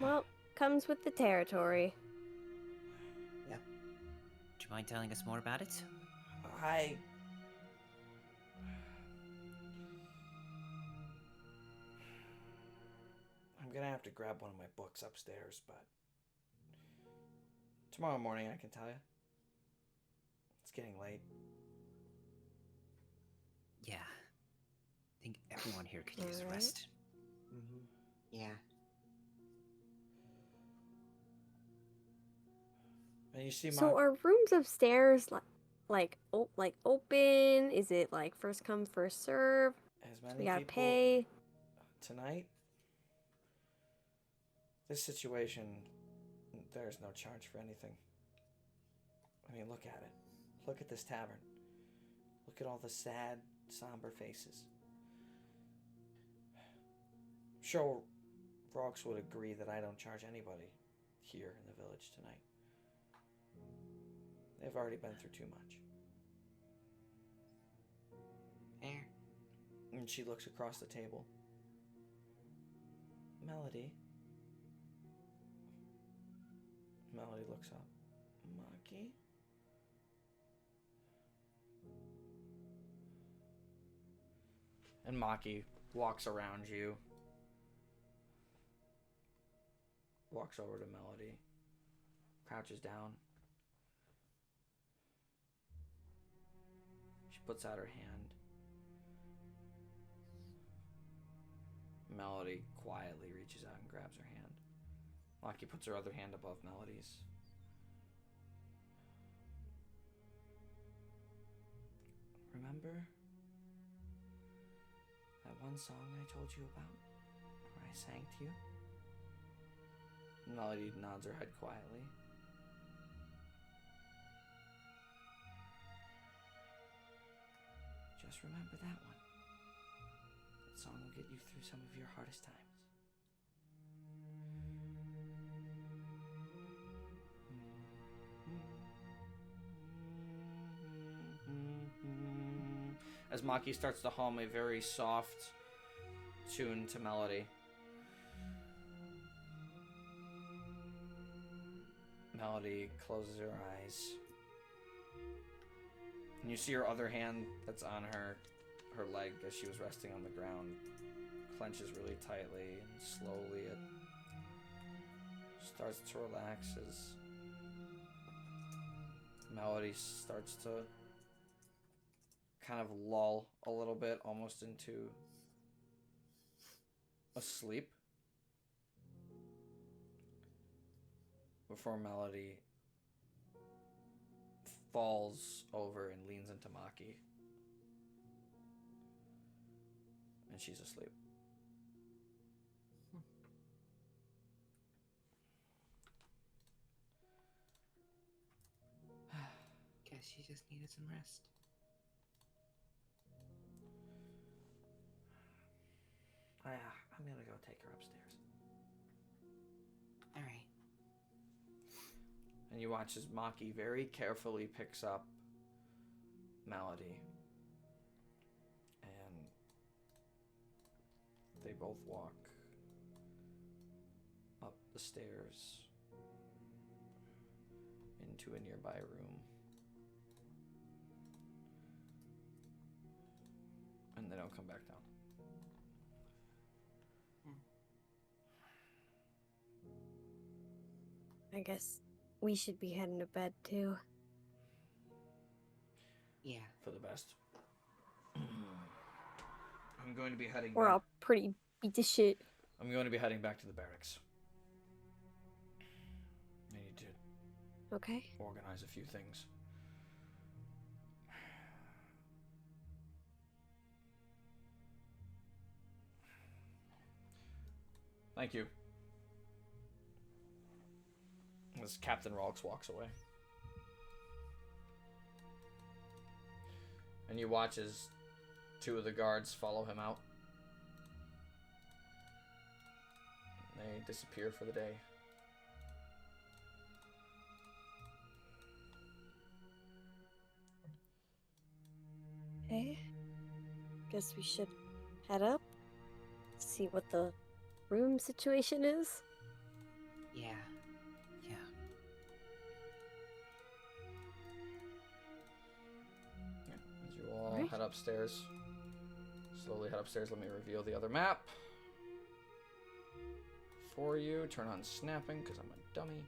Well, comes with the territory. Do you mind telling us more about it? I'm gonna have to grab one of my books upstairs, but tomorrow morning I can tell you. It's getting late. Yeah. I think everyone here could use a Alright. rest. Yeah. And you see So are rooms upstairs like open? Is it like first come first serve? as We many gotta people pay. tonight. This situation, there's no charge for anything. I mean, look at it. Look at this tavern. Look at all the sad, somber faces. I'm sure Rox would agree that I don't charge anybody here in the village tonight. They've already been through too much. Fair. And she looks across the table. Melody. Melody looks up. Maki? And Maki walks around you. Walks over to Melody. Crouches down. She puts out her hand. Melody quietly reaches out and grabs her hand. Maki puts her other hand above Melody's. Remember? one song I told you about? Where I sang to you? Melody nods her head quietly. Just remember that one. That song will get you through some of your hardest times. As Maki starts to hum a very soft tune to Melody. Melody closes her eyes. And you see her other hand that's on her leg as she was resting on the ground clenches really tightly, and slowly it starts to relax as Melody starts to kind of lull a little bit, almost into a sleep, before Melody falls over and leans into Maki. And she's asleep. Guess she just needed some rest. I'm gonna go take her upstairs. All right. And you watch as Maki very carefully picks up Melody. And they both walk up the stairs into a nearby room. And they don't come back down. I guess we should be heading to bed too. Yeah. For the best. I'm going to be heading We're back. all pretty beat to shit. I'm going to be heading back to the barracks. I need to Okay. organize a few things. Thank you. As Captain Rolks walks away. And you watch as two of the guards follow him out. They disappear for the day. Okay. Guess we should head up. See what the room situation is. Yeah. Yeah. As you all Right. head upstairs. Slowly head upstairs. Let me reveal the other map for you. Turn on snapping because I'm a dummy.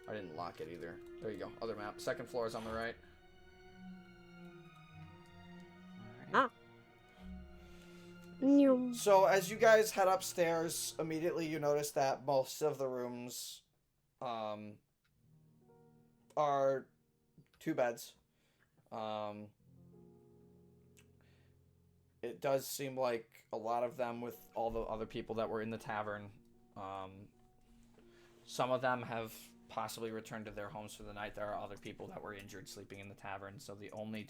I didn't lock it either. There you go. Other map. Second floor is on the right. Ah. New. So as you guys head upstairs, immediately you notice that most of the rooms are two beds. It does seem like a lot of them, with all the other people that were in the tavern, some of them have possibly returned to their homes for the night. There are other people that were injured sleeping in the tavern, so the only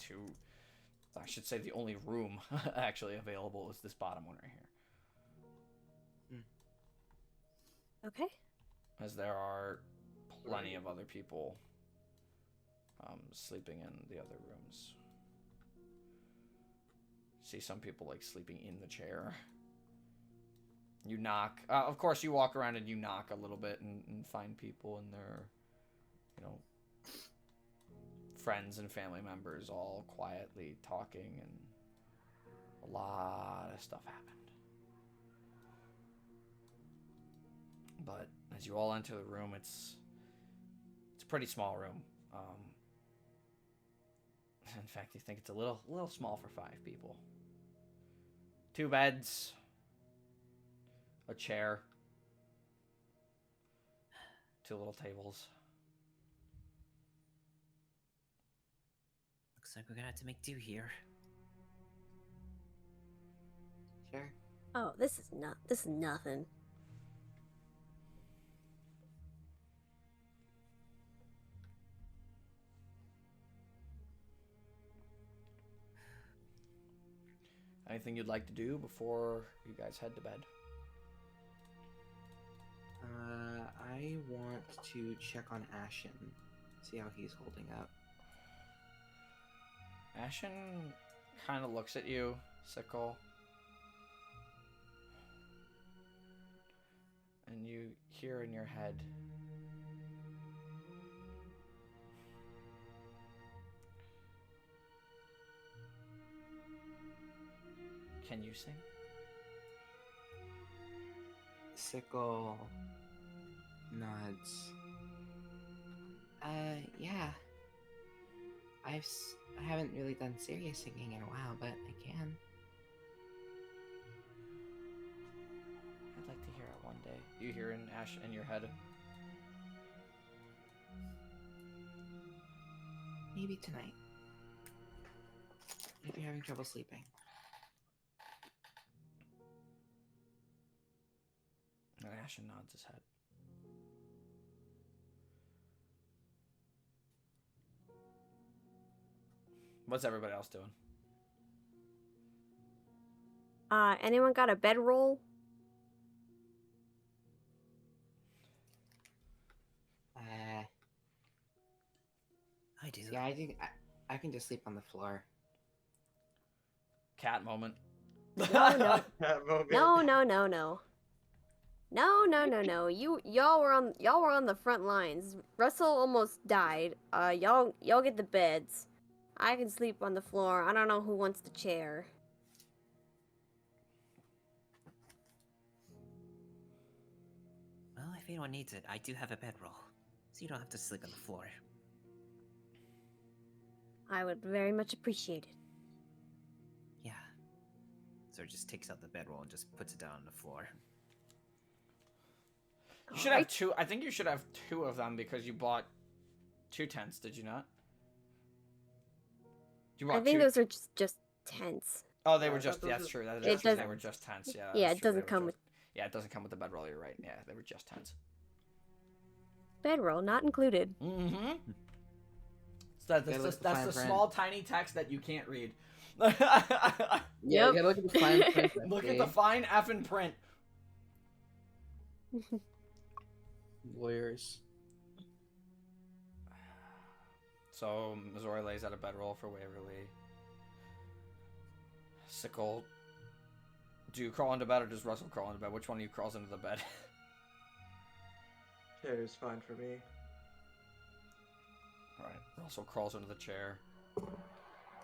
the only room actually available is this bottom one right here. Okay. As there are plenty of other people sleeping in the other rooms. See some people like sleeping in the chair. You knock. Of course, you walk around and you knock a little bit and find people and their, friends and family members all quietly talking, and a lot of stuff happened. But as you all enter the room, it's a pretty small room. In fact, you think it's a little small for 5 people. 2 beds, a chair, 2 little tables. Looks like we're gonna have to make do here. Sure. Oh, this is nothing. Anything you'd like to do before you guys head to bed? I want to check on Ashen, see how he's holding up. Ashen kind of looks at you, Sickle. And you hear in your head, can you sing? Sickle nods. Yeah. I haven't really done serious singing in a while, but I can. I'd like to hear it one day. You hear in your head. Maybe tonight. If you're having trouble sleeping. And Ashen nods his head. What's everybody else doing? Anyone got a bedroll? I do. Yeah, I think I can just sleep on the floor. Cat moment. No. That moment. No. No. Y'all were on the front lines. Russell almost died. Y'all get the beds. I can sleep on the floor. I don't know who wants the chair. Well, if anyone needs it, I do have a bedroll, so you don't have to sleep on the floor. I would very much appreciate it. Yeah. So it just takes out the bedroll and just puts it down on the floor. You should have two. I think you should have two of them because you bought two tents, did you not? You bought I think two. those are just tents. Oh, they were I just. thought Yeah, those that's true. It That's true. They doesn't- were just tents. Yeah. Yeah, that's it true, doesn't they were come with just- Yeah, it doesn't come with the bedroll. You're right. Yeah, they were just tents. bedroll, not included. Mm-hmm. So Gotta look at the that's fine the print. small, tiny text that you can't read. Yeah, Yep. you gotta look at the fine print. Look at the fine effing print. Lawyers. So Missouri lays out a bedroll for Waverly. Sickle. Do you crawl into bed or does Russell crawl into bed? Which one of you crawls into the bed? Chair is fine for me. Alright. Russell crawls into the chair.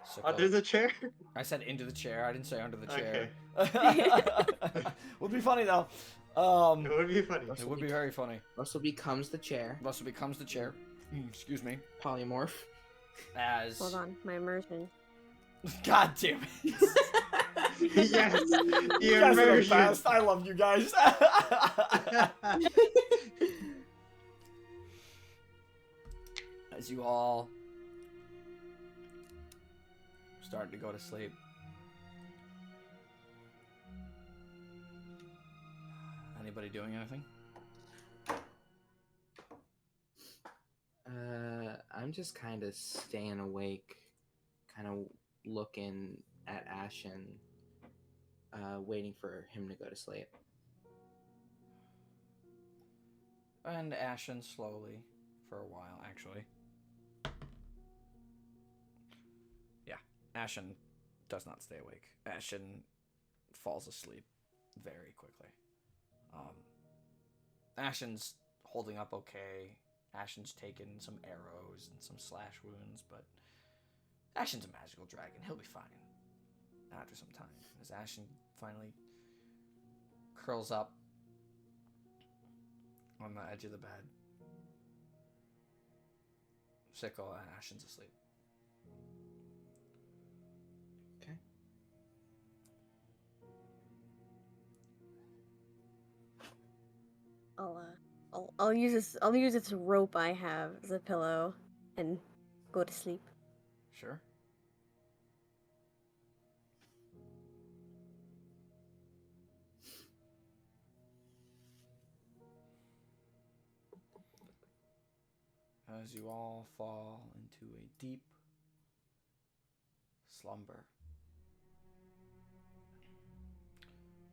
Sickle. Under the chair? I said into the chair. I didn't say under the Okay. chair. Would be funny though. It would be funny. It would be very funny. Russell becomes the chair. Russell becomes the chair. Excuse me. Polymorph. As. Hold on, my immersion. God damn it. Yes, You the guys are the immersion. best. I love you guys. As you all start to go to sleep. Anybody doing anything? I'm just kind of staying awake, kind of looking at Ashen, waiting for him to go to sleep. And Ashen slowly, for a while, actually. Yeah, Ashen does not stay awake. Ashen falls asleep very quickly. Ashen's holding up okay. Ashen's taken some arrows and some slash wounds, but Ashen's a magical dragon. He'll be fine after some time. As Ashen finally curls up on the edge of the bed, Sickle and Ashen's asleep. Okay. I'll use this rope I have as a pillow and go to sleep. Sure. as you all fall into a deep slumber.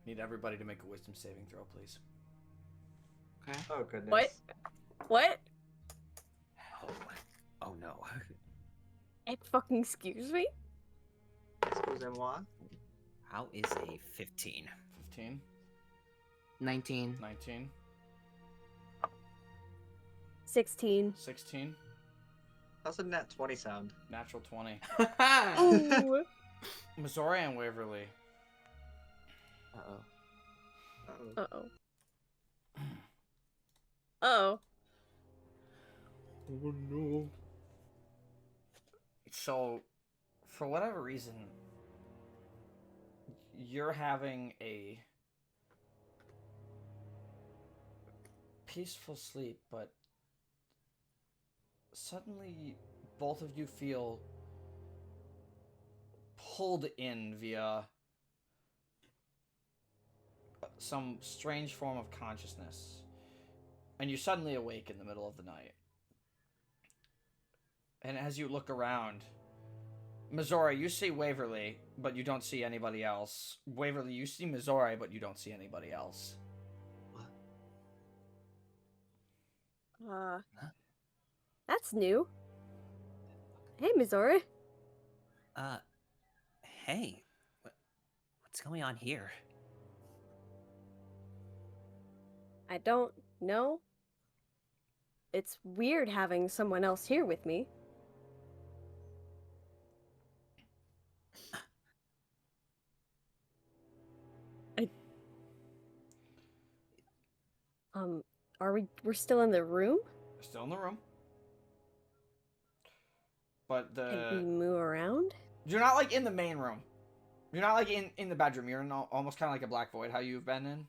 Need everybody to make a wisdom saving throw, please. Okay. Oh goodness. What? What? Oh no. Fucking excuse me? Excusez-moi. How is a 15? 15, 19. 19, 16. 16, How's a net 20 sound? natural 20. Ooh. Missouri and Waverly. Uh-oh. Uh-oh. Uh-oh. Oh no. So, for whatever reason, you're having a peaceful sleep, but suddenly both of you feel pulled in via some strange form of consciousness, and you suddenly awake in the middle of the night. And as you look around, Missouri, you see Waverly, but you don't see anybody else. Waverly, you see Missouri, but you don't see anybody else. That's new. Hey, Missouri. Hey. What's going on here? I don't know. It's weird having someone else here with me. We're still in the room? You're still in the room. But Can we move around? you're not like in the main room. You're not like in the bedroom. You're in almost kind of like a black void, how you've been in.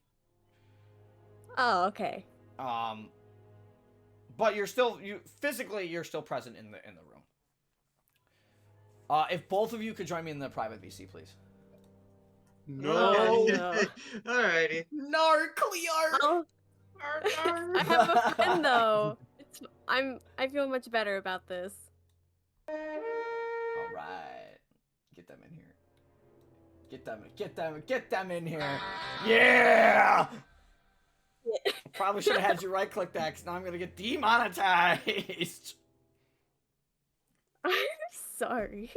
Oh, okay. But you're still physically you're still present in the room. If both of you could join me in the private VC, please. No. No. Alrighty. Narclear. Oh, I have a friend though. I feel much better about this. All right, get them in here. Get them in here. Yeah. Probably should have had you right click that, because now I'm gonna get demonetized. I'm sorry.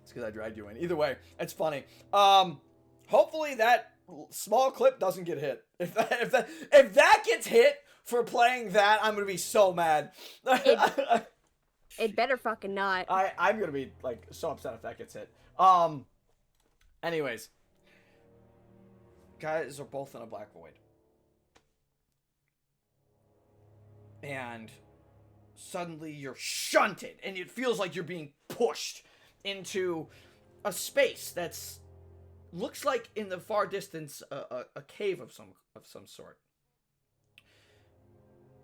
It's because I dragged you in. Either way, it's funny. Hopefully that small clip doesn't get hit. If that gets hit for playing that, I'm gonna be so mad. It better fucking not. I'm gonna be like so upset if that gets hit. Anyways, guys are both in a black void, and suddenly you're shunted, and it feels like you're being pushed into a space that's looks like in the far distance a cave of some sort.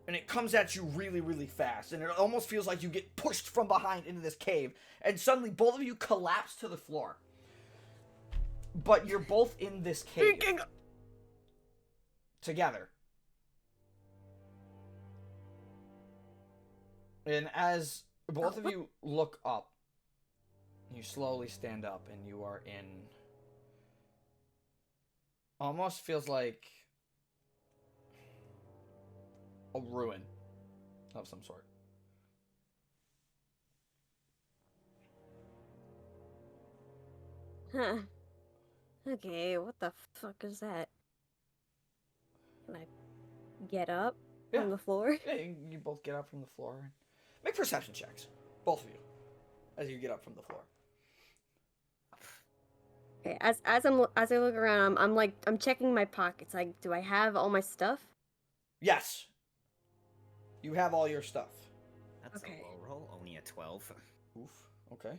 And it comes at you really, really fast, and it almost feels like you get pushed from behind into this cave, and suddenly both of you collapse to the floor. But you're both in this cave together. And as both of you look up, you slowly stand up, and you are in almost feels like a ruin of some sort. Huh. Okay, what the fuck is that? Can I get up from the floor? Yeah, you both get up from the floor. Make perception checks, both of you, as you get up from the floor. Okay, as I look around, I'm checking my pockets. Like, do I have all my stuff? Yes, you have all your stuff. That's Okay. a low roll, only a 12. Oof. Okay.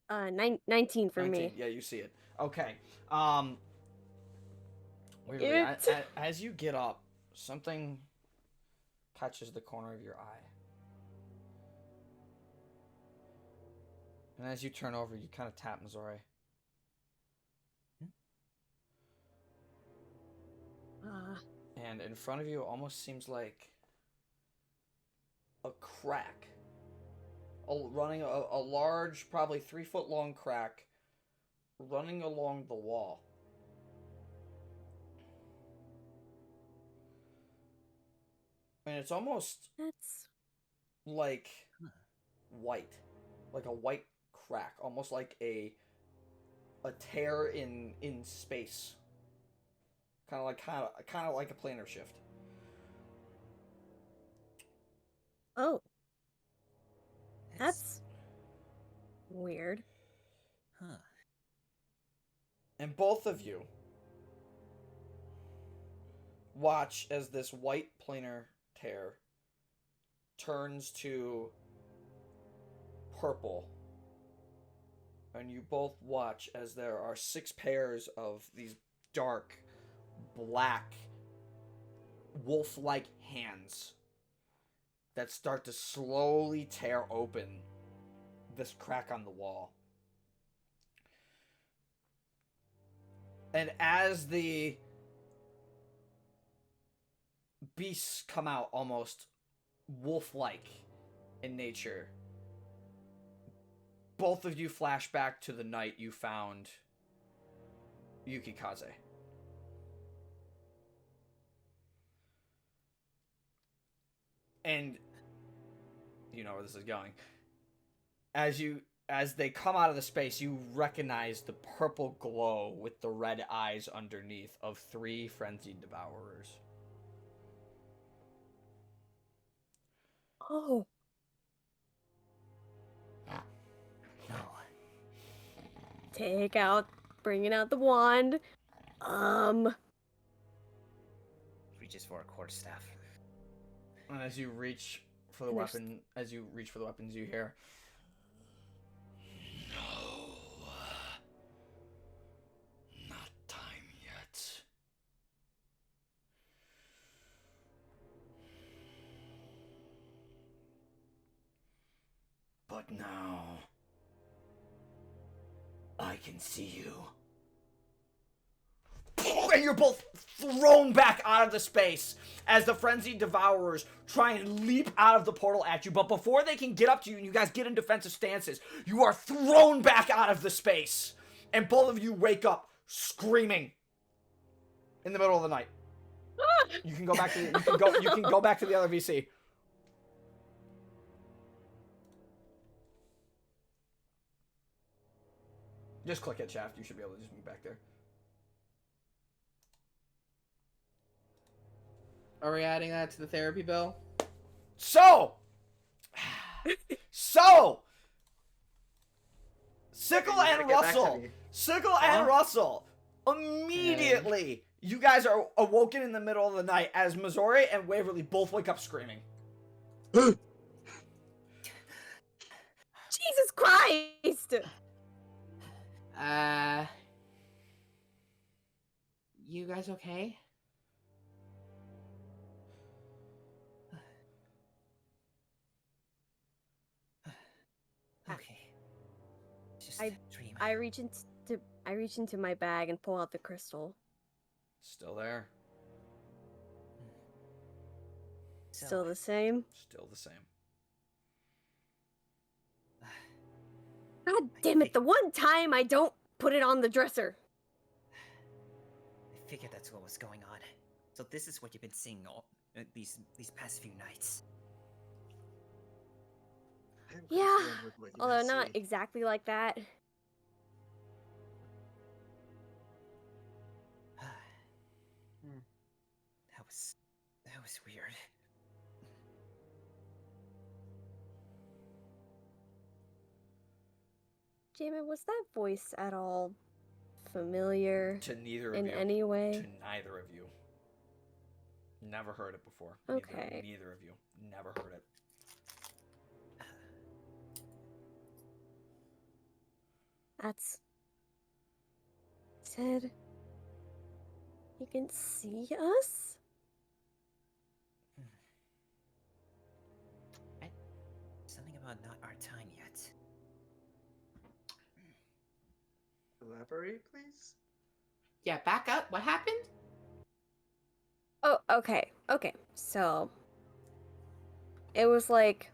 19 for 19. me. Yeah, you see it. Okay. Weirdly, It- as you get up, something catches the corner of your eye. And as you turn over, you kind of tap Missouri. And in front of you, it almost seems like a crack. Running a large, probably 3-foot long crack running along the wall. And it's almost That's like Huh. white. Like a white crack. Almost like a tear in space. Kind of like a planar shift. oh, that's weird. Huh. And both of you watch as this white planar tear turns to purple. And you both watch as there are 6 pairs of these dark, black, wolf-like hands that start to slowly tear open this crack on the wall. And as the beasts come out almost wolf-like in nature, both of you flash back to the night you found Yukikaze. And you know where this is going. As they come out of the space, you recognize the purple glow with the red eyes underneath of 3 frenzied devourers. Oh, No. bringing out the wand. Reaches for a quarterstaff. And as you reach for the weapons, you hear, "No, not time yet." But now, I can see you. And you're both thrown back out of the space as the frenzied devourers try and leap out of the portal at you. But before they can get up to you and you guys get in defensive stances, you are thrown back out of the space. And both of you wake up screaming in the middle of the night. You can go back to you can go back to the other VC. Just click it, Shaft. You should be able to just move back there. Are we adding that to the therapy bill? So, Sickle and Russell, immediately, you guys are awoken in the middle of the night as Missouri and Waverly both wake up screaming. Jesus Christ! You guys okay? Okay. Just I- a dream. I reach into my bag and pull out the crystal. Still there. So, Still the same. Still the same. God damn it! The one time I don't put it on the dresser. I figured that's what was going on. So this is what you've been seeing all these past few nights. I'm Yeah, concerned with what you Although guys not see. exactly like that. That was weird. Jamin, was that voice at all familiar To neither of in you. any way? To neither of you. Never heard it before. Okay. Neither of you. Never heard it. That's said. He can see us? Something about not our time yet. Elaborate, please? Yeah, back up. What happened? Oh, okay. Okay. So it was like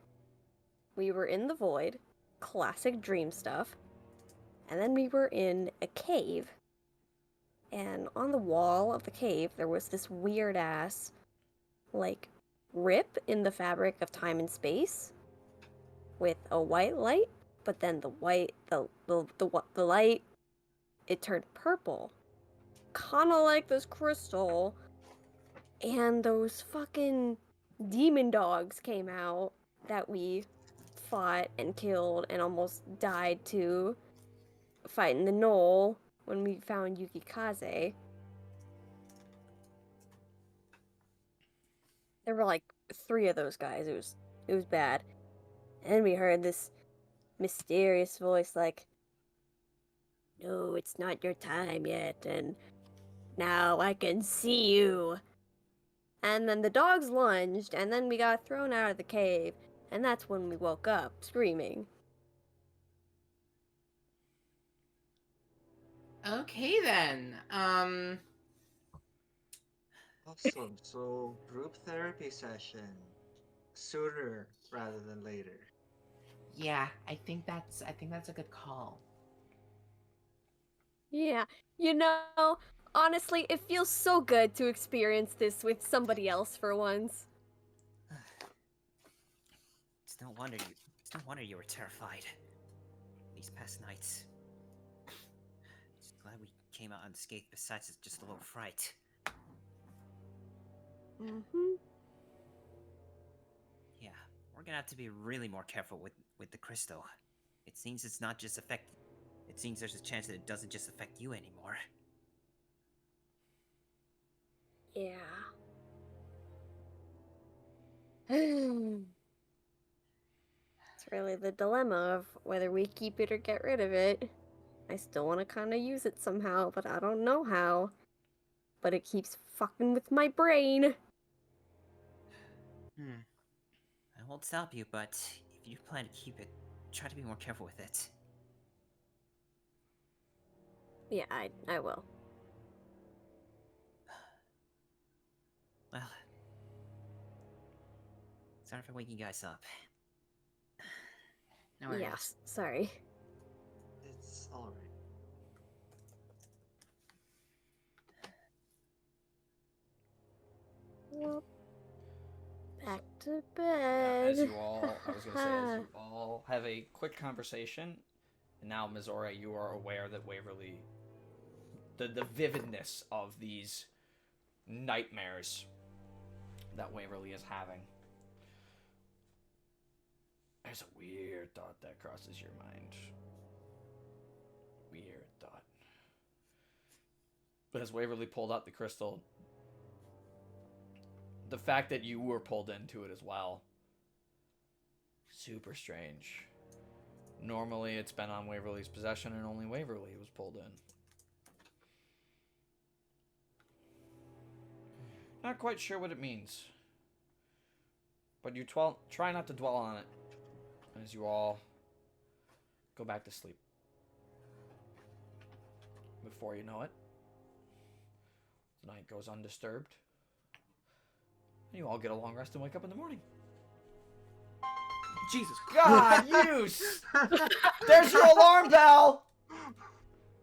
we were in the void, classic dream stuff, and then we were in a cave, and on the wall of the cave there was this weird ass, like, rip in the fabric of time and space with a white light, but then the light, it turned purple, kind of like this crystal, and those fucking demon dogs came out that we fought and killed and almost died to fighting the knoll when we found Yukikaze. There were like 3 of those guys. It was bad. And we heard this mysterious voice like, "No, it's not your time yet, and now I can see you." And then the dogs lunged, and then we got thrown out of the cave, and that's when we woke up, screaming. Okay then. Awesome. So group therapy session sooner rather than later. Yeah, I think that's a good call. Yeah, you know, honestly, it feels so good to experience this with somebody else for once. It's no wonder you were terrified these past nights. Just glad we came out unscathed. Besides, it's just a little fright. Mm-hmm. Yeah, we're gonna have to be really more careful with the crystal. It seems it's not just affect. It seems there's a chance that it doesn't just affect you anymore. Yeah. It's really the dilemma of whether we keep it or get rid of it. I still want to kind of use it somehow, but I don't know how. But it keeps fucking with my brain. I won't stop you, but if you plan to keep it, try to be more careful with it. Yeah, I will. Well, sorry for waking you guys up. No worries. Yeah, sorry. It's alright. Well, back to As bed. you all, I was gonna say, as you all have a quick conversation, and now, Mizora, you are aware that Waverly, the vividness of these nightmares that Waverly is having. There's a weird thought that crosses your mind. Weird thought. But as Waverly pulled out the crystal, the fact that you were pulled into it as well, super strange. Normally it's been on Waverly's possession and only Waverly was pulled in. Not quite sure what it means. But you try not to dwell on it as you all go back to sleep. Before you know it, the night goes undisturbed. And you all get a long rest and wake up in the morning. Jesus God, there's your alarm bell!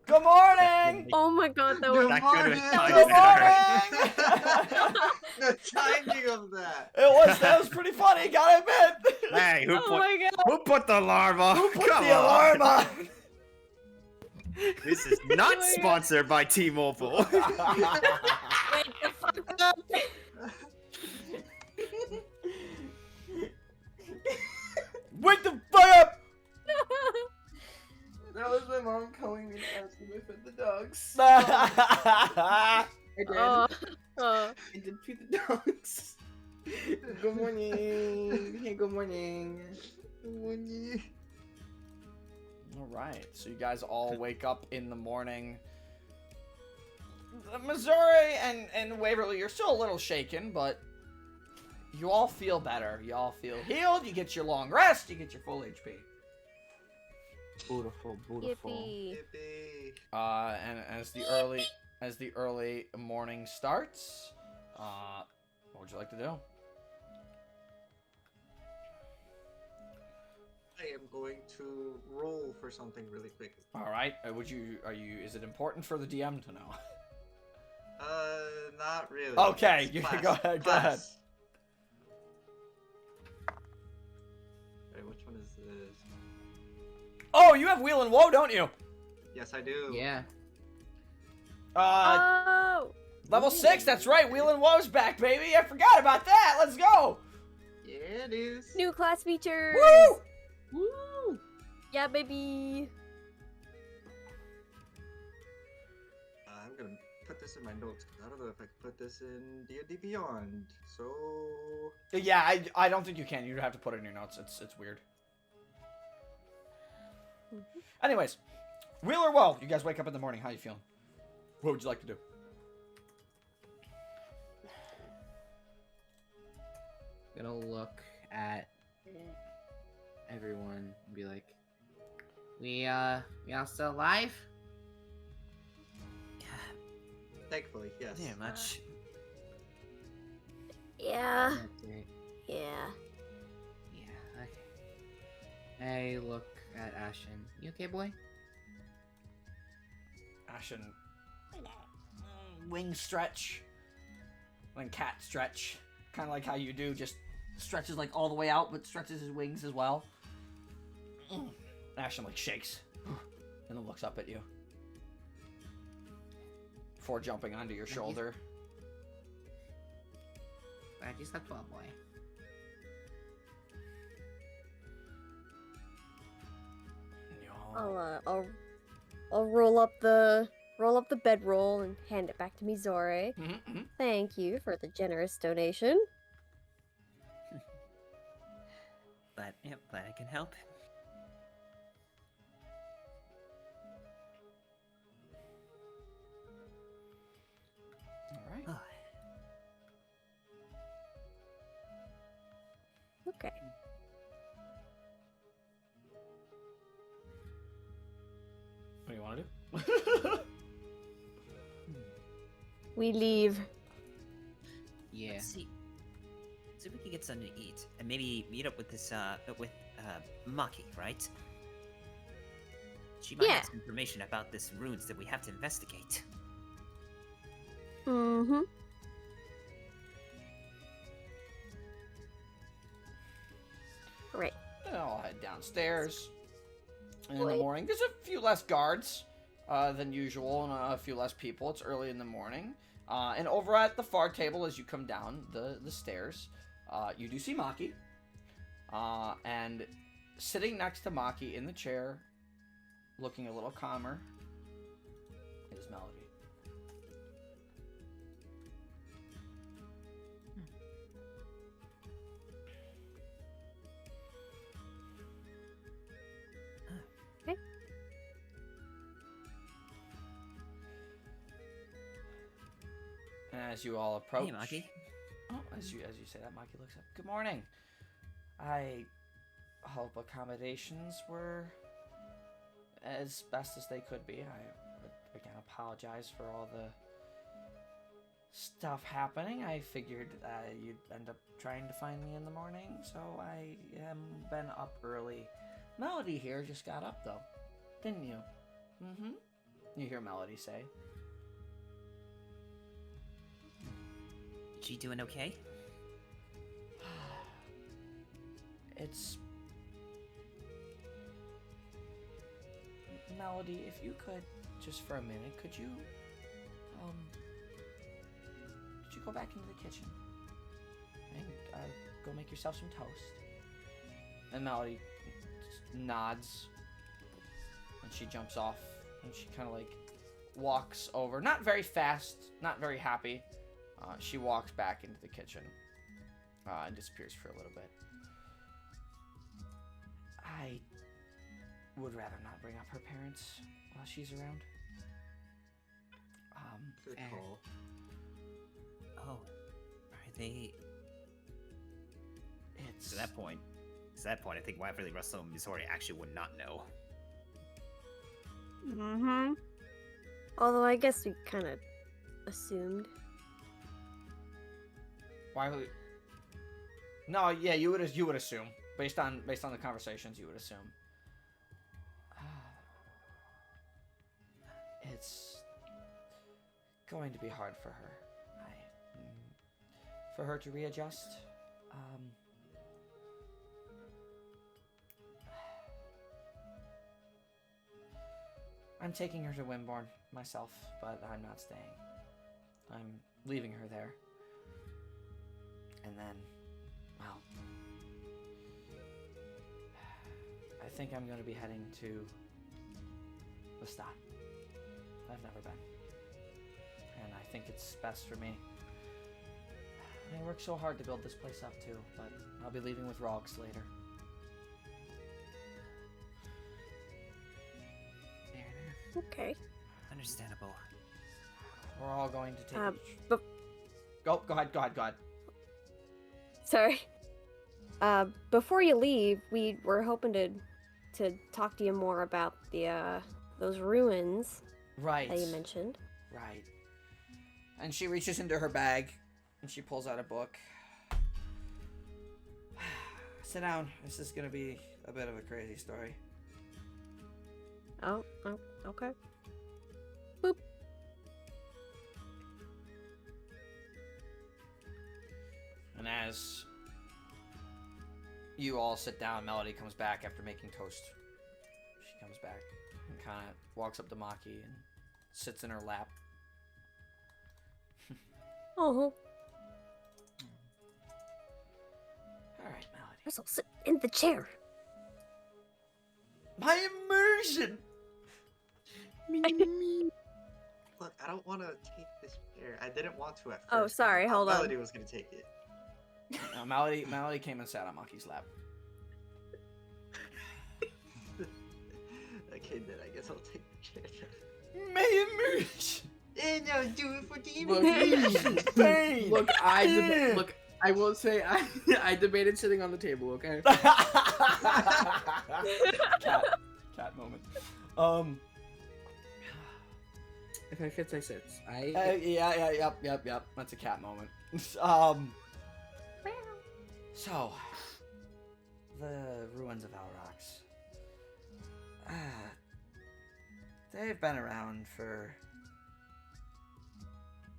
Good morning! Oh my god, that was... Good That could've morning! been Good morning! The timing of that! That was pretty funny, gotta admit! Hey, Oh my god. who put the alarm on? Who put the alarm on? This is not sponsored by T-Mobile. Wake the fuck up! Wake the fuck up! That was my mom calling me to ask if I fed the dogs. Good I did. I I did feed the dogs. Good morning. Hey, good morning. Good morning. Alright, so you guys all wake up in the morning. Missouri and Waverly, you're still a little shaken, but you all feel better. You all feel healed, you get your long rest, you get your full HP. Beautiful, beautiful. Yippee. Yippee. And as the early morning starts, what would you like to do? I am going to roll for something really quick. All right. Is it important for the DM to know? Not really. Okay, It's you class, go ahead. Go ahead. class. Wait, which one is this? Oh, you have Wheel and Woe, don't you? Yes, I do. Yeah. Oh! Level 6. That's right. Wheel and Woe's back, baby. I forgot about that. Let's go. Yeah, it is. New class features! Woo! Woo! Yeah, baby! I'm gonna put this in my notes because I don't know if I can put this in D&D Beyond. So Yeah, I don't think you can. You'd have to put it in your notes. It's weird. Anyways, Wheel or Woe? You guys wake up in the morning. How you feeling? What would you like to do? Gonna look at everyone and be like, we all still alive? thankfully, yes. Very much. Yeah. Okay. Yeah. Yeah, okay. I look at Ashen. You okay, boy? Ashen. Wing stretch. Then cat stretch. Kind of like how you do, just stretches like all the way out, but stretches his wings as well. Ashen like shakes. And then looks up at you. Before jumping onto your shoulder. Glad you slept well, boy. I'll roll up the bedroll and hand it back to Mizore. Mm-hmm. Thank you for the generous donation. But yeah, glad I can help. Alright. Okay. What do you want to do? We leave. Yeah. Let's see. So we could get something to eat and maybe meet up with this Maki, right? She might Yeah. have some information about this runes that we have to investigate. Mm-hmm. Right. Then I'll head downstairs. And in the Wait. morning, there's a few less guards than usual and a few less people. It's early in the morning. And over at the far table, as you come down the stairs, you do see Maki. And sitting next to Maki in the chair, looking a little calmer, is Melody. Okay. And as you all approach, Hey, Maki. Oh, as you say that, Maki looks up. Good morning. I hope accommodations were as best as they could be. I again apologize for all the stuff happening. I figured you'd end up trying to find me in the morning, so I am been up early. Melody here just got up though, didn't you? Mm-hmm. You hear Melody say. She doing okay? It's Melody, if you could just for a minute, could you go back into the kitchen and go make yourself some toast? And Melody nods and she jumps off and she kind of like walks over, not very fast, not very happy. She walks back into the kitchen and disappears for a little bit. I would rather not bring up her parents while she's around. Good fair. call. Oh, are they? It's To that point, I think Waverly Russell and Missouri actually would not know. Mm-hmm. Although I guess we kind of assumed. why would. No, yeah, you would assume. Based on the conversations, you would assume. It's going to be hard for her. For her to readjust. I'm taking her to Wimborne myself, but I'm not staying. I'm leaving her there. And then, well, I think I'm going to be heading to Lestat. I've never been. And I think it's best for me. I worked so hard to build this place up too, but I'll be leaving with Rogs later. Fair enough. Okay. Understandable. We're all going to take. Go ahead. Sorry. Before you leave, we were hoping to talk to you more about the those ruins Right. that you mentioned. Right. And she reaches into her bag and she pulls out a book. Sit down. This is gonna be a bit of a crazy story. Oh, okay. Boop. And as you all sit down, Melody comes back after making toast. She comes back and kind of walks up to Maki and sits in her lap. Oh, All right, Melody. I'll sit in the chair. My immersion! Look, I don't want to take this chair. I didn't want to at first. Oh, sorry, I thought hold on. Melody was gonna take it. Melody came and sat on Maki's lap. Okay, then I guess I'll take the chair. My immersion! And now do it for the Look, Pain! look, I will say I debated sitting on the table, okay? Cat moment. If I fits, I sits. Yep. That's a cat moment. So, the ruins of Alrox. They've been around for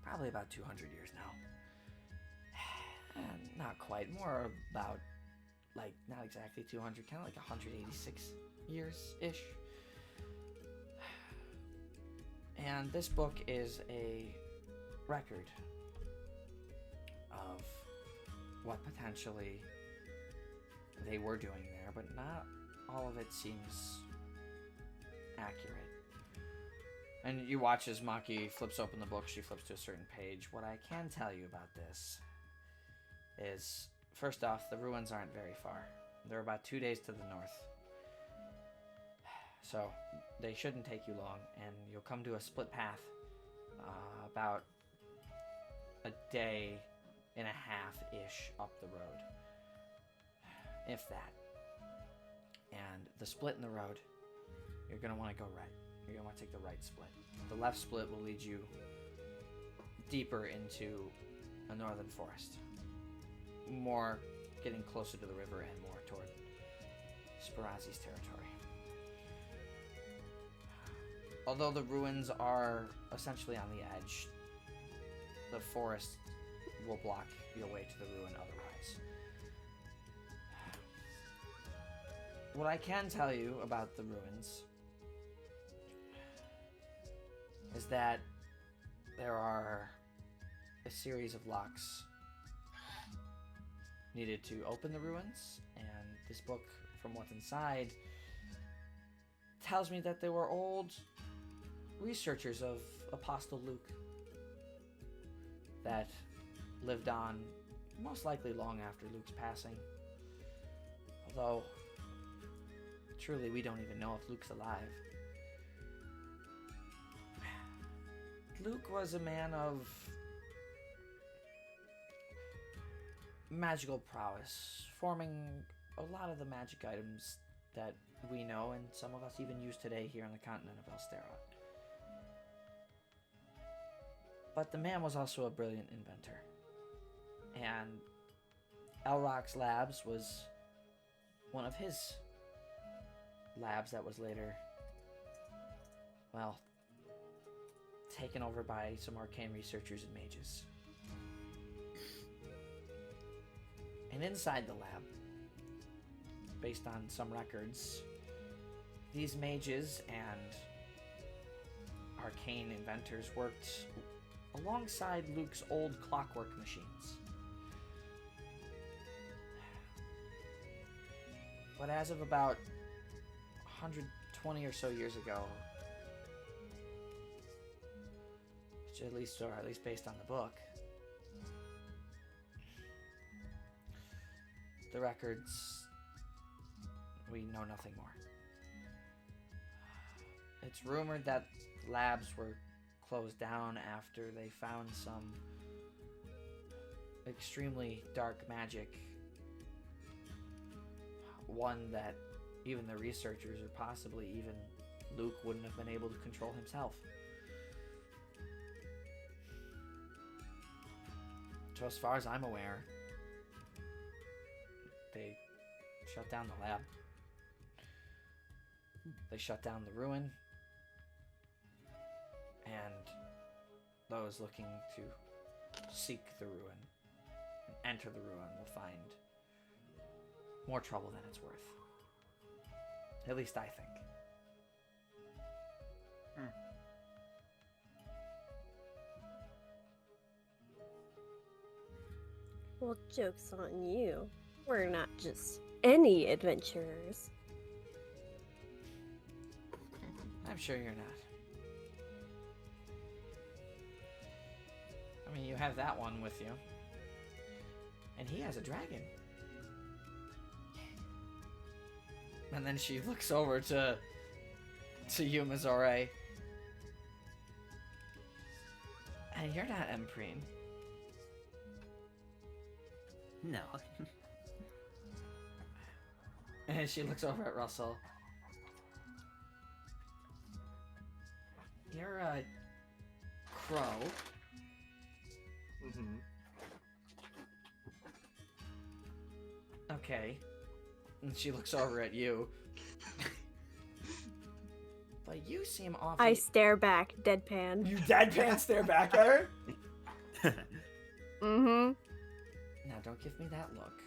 probably about 200 years now. Not quite, more about, like, not exactly 200, kind of like 186 years-ish. And this book is a record of what potentially they were doing there, but not all of it seems accurate. And you watch as Maki flips open the book, she flips to a certain page. What I can tell you about this is, first off, the ruins aren't very far. They're about 2 days to the north. So, they shouldn't take you long, and you'll come to a split path about a day and a half-ish up the road. If that. And the split in the road, you're going to want to go right. You're going to want to take the right split. The left split will lead you deeper into a northern forest. More getting closer to the river and more toward Spirazzi's territory. Although the ruins are essentially on the edge, the forest will block your way to the ruin otherwise. What I can tell you about the ruins is that there are a series of locks needed to open the ruins, and this book, from what's inside, tells me that there were old researchers of Apostle Luke that lived on most likely long after Luke's passing. Although, truly, we don't even know if Luke's alive. Luke was a man of magical prowess, forming a lot of the magic items that we know and some of us even use today here on the continent of Elstera. But the man was also a brilliant inventor. And Elrock's Labs was one of his labs that was later, well, taken over by some arcane researchers and mages. And inside the lab, based on some records, these mages and arcane inventors worked alongside Luke's old clockwork machines. But as of about 120 or so years ago, which at least based on the book, the records, we know nothing more. It's rumored that labs were closed down after they found some extremely dark magic. One that even the researchers, or possibly even Luke, wouldn't have been able to control himself. So as far as I'm aware, they shut down the lab. They shut down the ruin. And those looking to seek the ruin and enter the ruin will find more trouble than it's worth. At least I think. Well, joke's on you. We're not just any adventurers. I'm sure you're not. I mean, you have that one with you. And he has a dragon. And then she looks over to you, Mizore. And you're not Empreen. No. And she looks over at Russell. You're a crow. Mm-hmm. Okay. And she looks over at you. But you seem awfully... I stare back, deadpan. You deadpan stare back at her? Mm-hmm. Now, don't give me that look.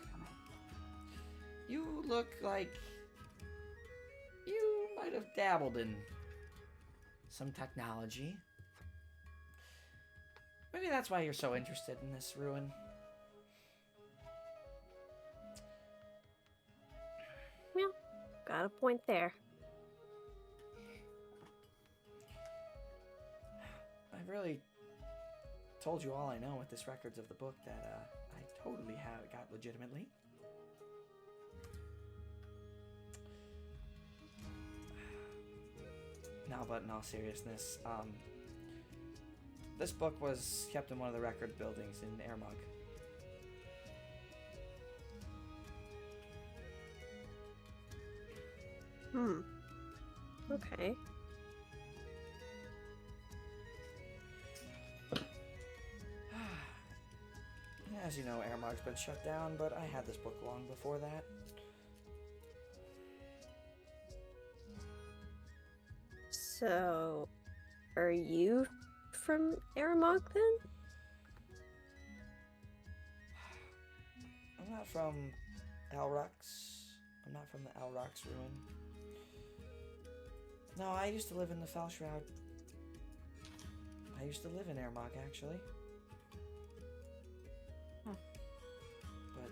You look like you might have dabbled in some technology. Maybe that's why you're so interested in this ruin. Yeah, got a point there. I've really told you all I know with this records of the book that I totally got legitimately. No, but in all seriousness, this book was kept in one of the record buildings in Airmug. Okay. As you know, Airmug's been shut down, but I had this book long before that. So, are you from Aramog then? I'm not from Alrox. I'm not from the Alrox ruin. No, I used to live in the Fell Shroud. I used to live in Airmog, actually. But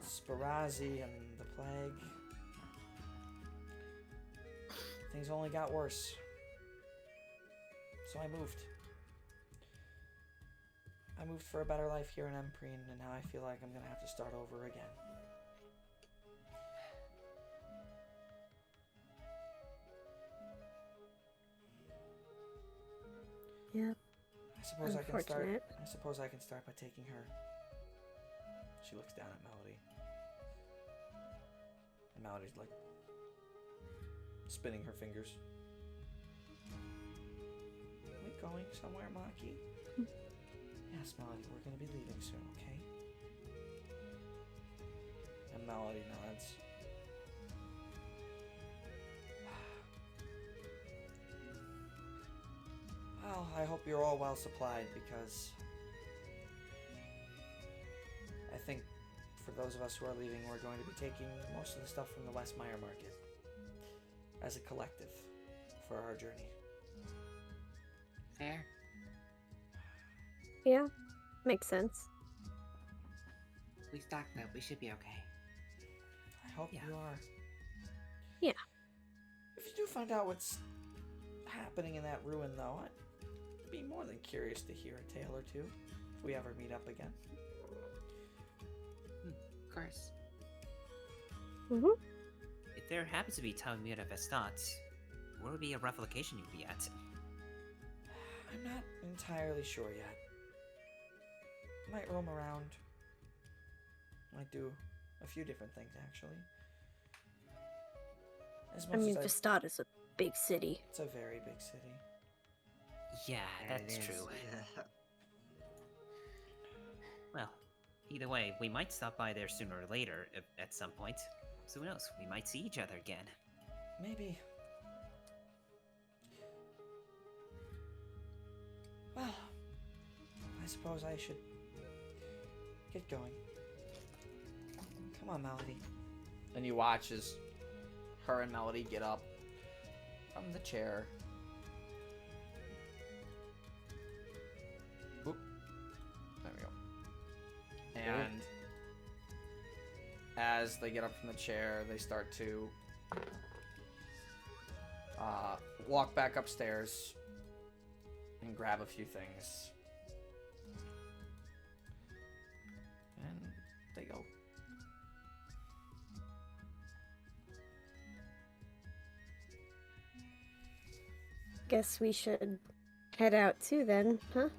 Spirazzi and the plague, things only got worse. So I moved. I moved for a better life here in Empreen, and now I feel like I'm gonna have to start over again. Yep. I suppose Unfortunate. I can start by taking her. She looks down at Melody. And Melody's like spinning her fingers. Are we going somewhere, Maki? Yes, Melody, we're gonna be leaving soon, okay? And And Melody nods. Well, I hope you're all well supplied, because I think for those of us who are leaving, we're going to be taking most of the stuff from the West Myre market as a collective for our journey. Fair. Yeah, makes sense. We stocked up. We should be okay. I hope Yeah. you are. Yeah. If you do find out what's happening in that ruin, though, I'd be more than curious to hear a tale or two if we ever meet up again. Of course. Mm-hmm. If there happens to be time near the Vestats, where would be a rough location you'd be at? I'm not entirely sure yet. Might roam around. Might do a few different things, actually. As I much mean, as Vestad is a big city. it's a very big city. Yeah, Yeah, it that's is. true. Yeah. Well, either way, we might stop by there sooner or later at some point. So who knows? We might see each other again. Maybe. Well, I suppose I should get going. Come on, Melody. And you watch as her and Melody get up from the chair. Oop. There we go. And as they get up from the chair, they start to walk back upstairs and grab a few things. And they go. Guess we should head out too then, huh?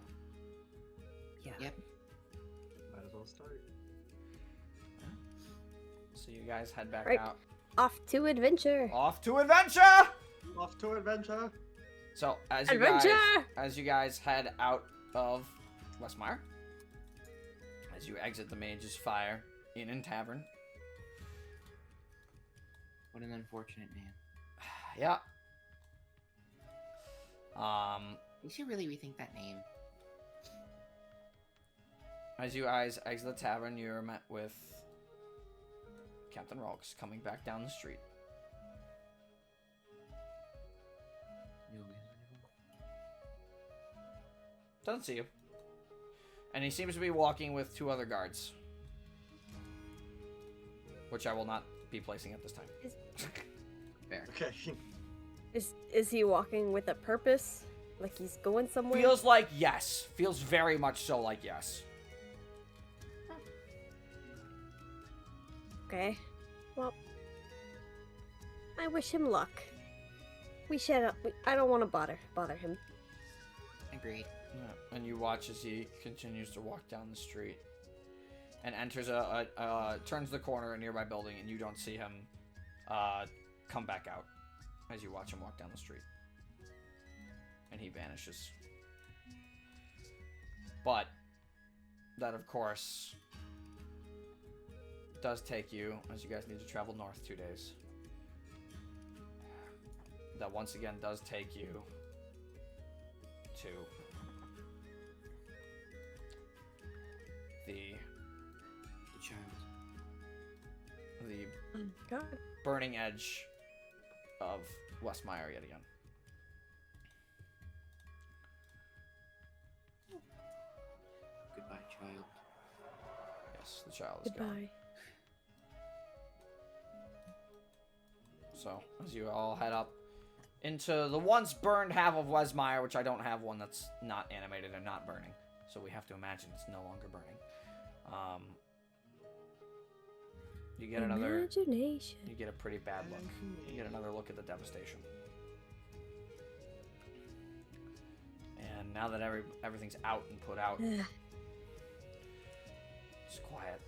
Yeah. Yep. Might as well start. So you guys head back Right. out. Off to adventure. Off to adventure! Off to adventure! So as you guys head out of West Myre, as you exit the Mage's Fire Inn and Tavern, What an unfortunate man. yeah. We should really rethink that name. As you guys exit the tavern, you're met with Captain Rolks coming back down the street. Doesn't see you. And he seems to be walking with two other guards. Which I will not be placing at this time. Fair. Okay. Is he walking with a purpose? Like he's going somewhere? Feels like yes. Feels very much so like yes. Okay. Well, I wish him luck. I don't want to bother him. Agreed. Yeah. And you watch as he continues to walk down the street. And enters turns the corner in a nearby building, and you don't see him come back out as you watch him walk down the street. And he vanishes. But that, of course, does take you, as you guys need to travel north 2 days. That once again does take you to the God. burning edge of West Myre yet again. Goodbye, child. Yes, the child is gone. Goodbye. So, as you all head up into the once burned half of West Myre, which I don't have one that's not animated and not burning, so we have to imagine it's no longer burning. You get another. Imagination. You get a pretty bad look. You get another look at the devastation. And now that everything's out and put out, Ugh. it's quiet.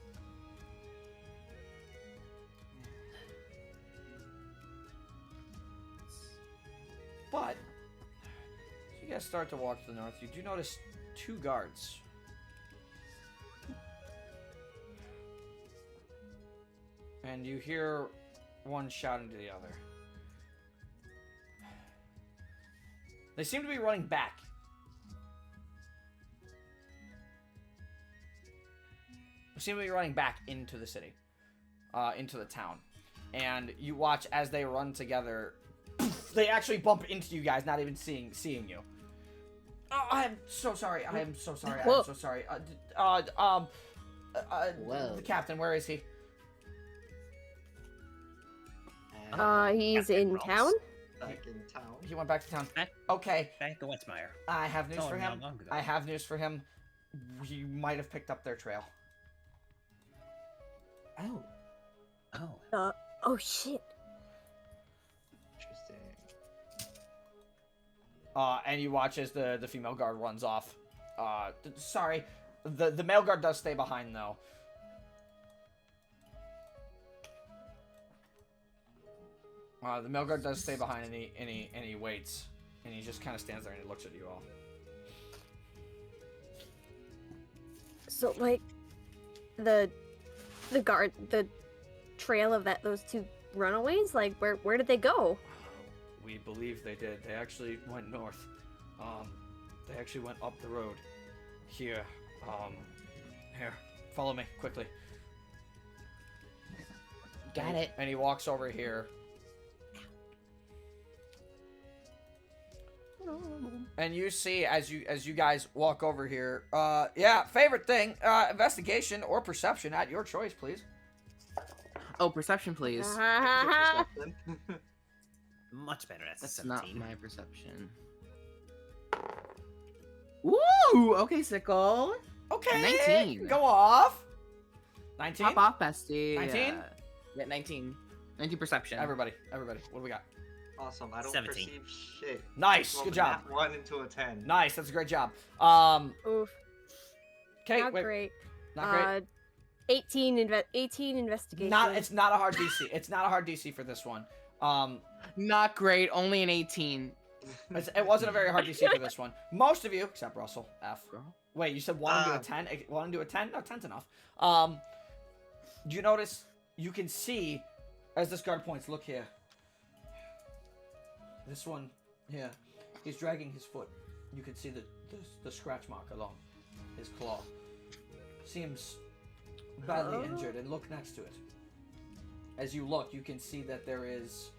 But as you guys start to walk to the north, you do notice two guards. and you hear one shouting to the other. They seem to be running back. They seem to be running back into the city, into the town. And you watch as they run together. They actually bump into you guys, not even seeing you. Oh, I am so sorry. I am so sorry. I am so sorry. Well. The captain, where is he? He's in town? Back in town. He went back to town. Back- Okay, Back to West Myre. I have news Oh, for not him. long ago. I have news for him. He might have picked up their trail. Oh. Oh shit. Interesting. And you watch as the female guard runs off. Sorry, the male guard does stay behind though. The male guard does stay behind, and he waits, and he just kind of stands there and he looks at you all. So like the trail of those two runaways, like where did they go? We believe they did. They actually went north. They actually went up the road. Here. Here. Follow me, quickly. Got it. And he walks over here. And you see, as you guys walk over here, yeah, favorite thing, investigation or perception at your choice, please. Oh, perception, please. Much better. That's, That's 17. not my perception. Woo! Okay, Sickle. Okay. 19. Go off. 19. Pop off, bestie. 19? Yeah, 19. 19 perception. Everybody. What do we got? Awesome. I don't 17. perceive shit. Nice. Rolled Good a job. nat 1 into a 10. Nice. That's a great job. Oof. Okay. Not Wait. great. Not great. 18 investigation. It's not a hard DC. It's not a hard DC for this one. Not great. Only an 18. It wasn't a very hard DC for this one. Most of you, except Russell, F. Girl. Wait, you said 1 into a 10? 1 into a 10? No, 10's enough. Do you notice, you can see, as this guard points, look here. This one here, he's dragging his foot. You can see the scratch mark along his claw. Seems badly injured, and look next to it. As you look, you can see that there is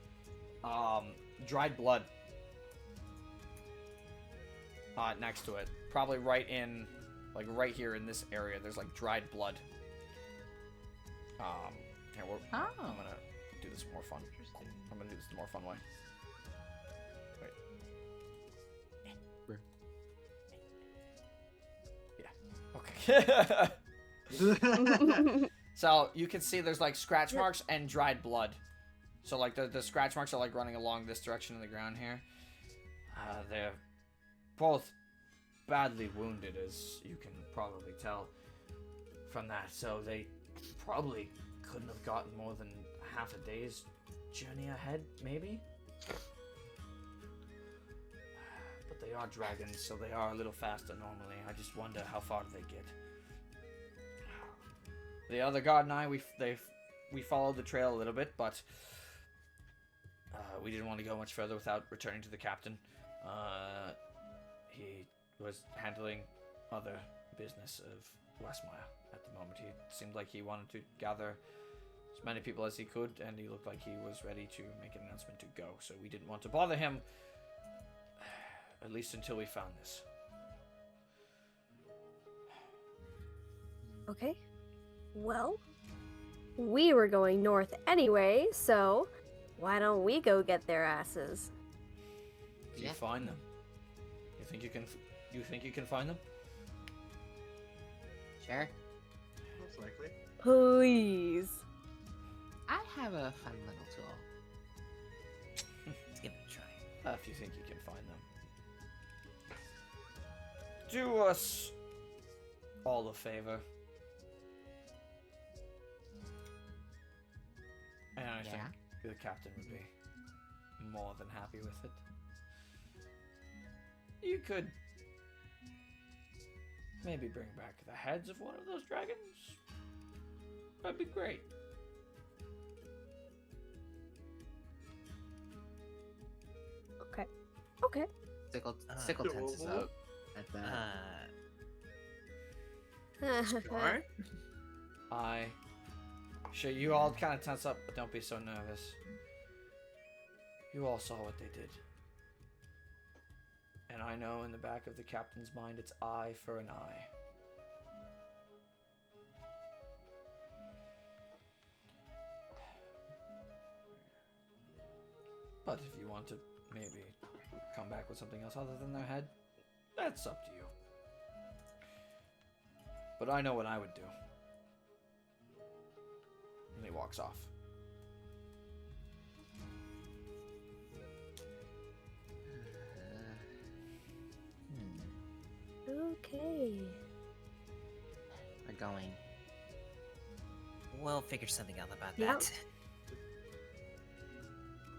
dried blood next to it. Probably right here in this area, there's like dried blood. Here, I'm gonna do this more fun. I'm gonna do this the more fun way. Wait. Yeah. Okay. So you can see there's like scratch marks and dried blood. So like the scratch marks are like running along this direction in the ground here. They're both badly wounded, as you can probably tell from that. So they probably couldn't have gotten more than half a day's journey ahead, maybe. But they are dragons, so they are a little faster normally. I just wonder how far they get. The other guard and I, we followed the trail a little bit, but we didn't want to go much further without returning to the captain. He was handling other business of West Myre at the moment. He seemed like he wanted to gather as many people as he could, and he looked like he was ready to make an announcement to go. So we didn't want to bother him, at least until we found this. Okay. Well, we were going north anyway, so why don't we go get their asses? If you find them, you think you can find them? Sure. Most likely. Please. I have a fun little tool. Let's give it a try. If you think you can find them. Do us all a favor. And I think the captain would be more than happy with it. You could maybe bring back the heads of one of those dragons. That'd be great. Okay. Sickle tenses up at that. Sure. Sure, you all kind of tense up, but don't be so nervous. You all saw what they did. And I know in the back of the captain's mind it's eye for an eye. But if you want to maybe come back with something else other than their head, that's up to you. But I know what I would do. And he walks off. Okay. We're going. We'll figure something out about Yeah. that.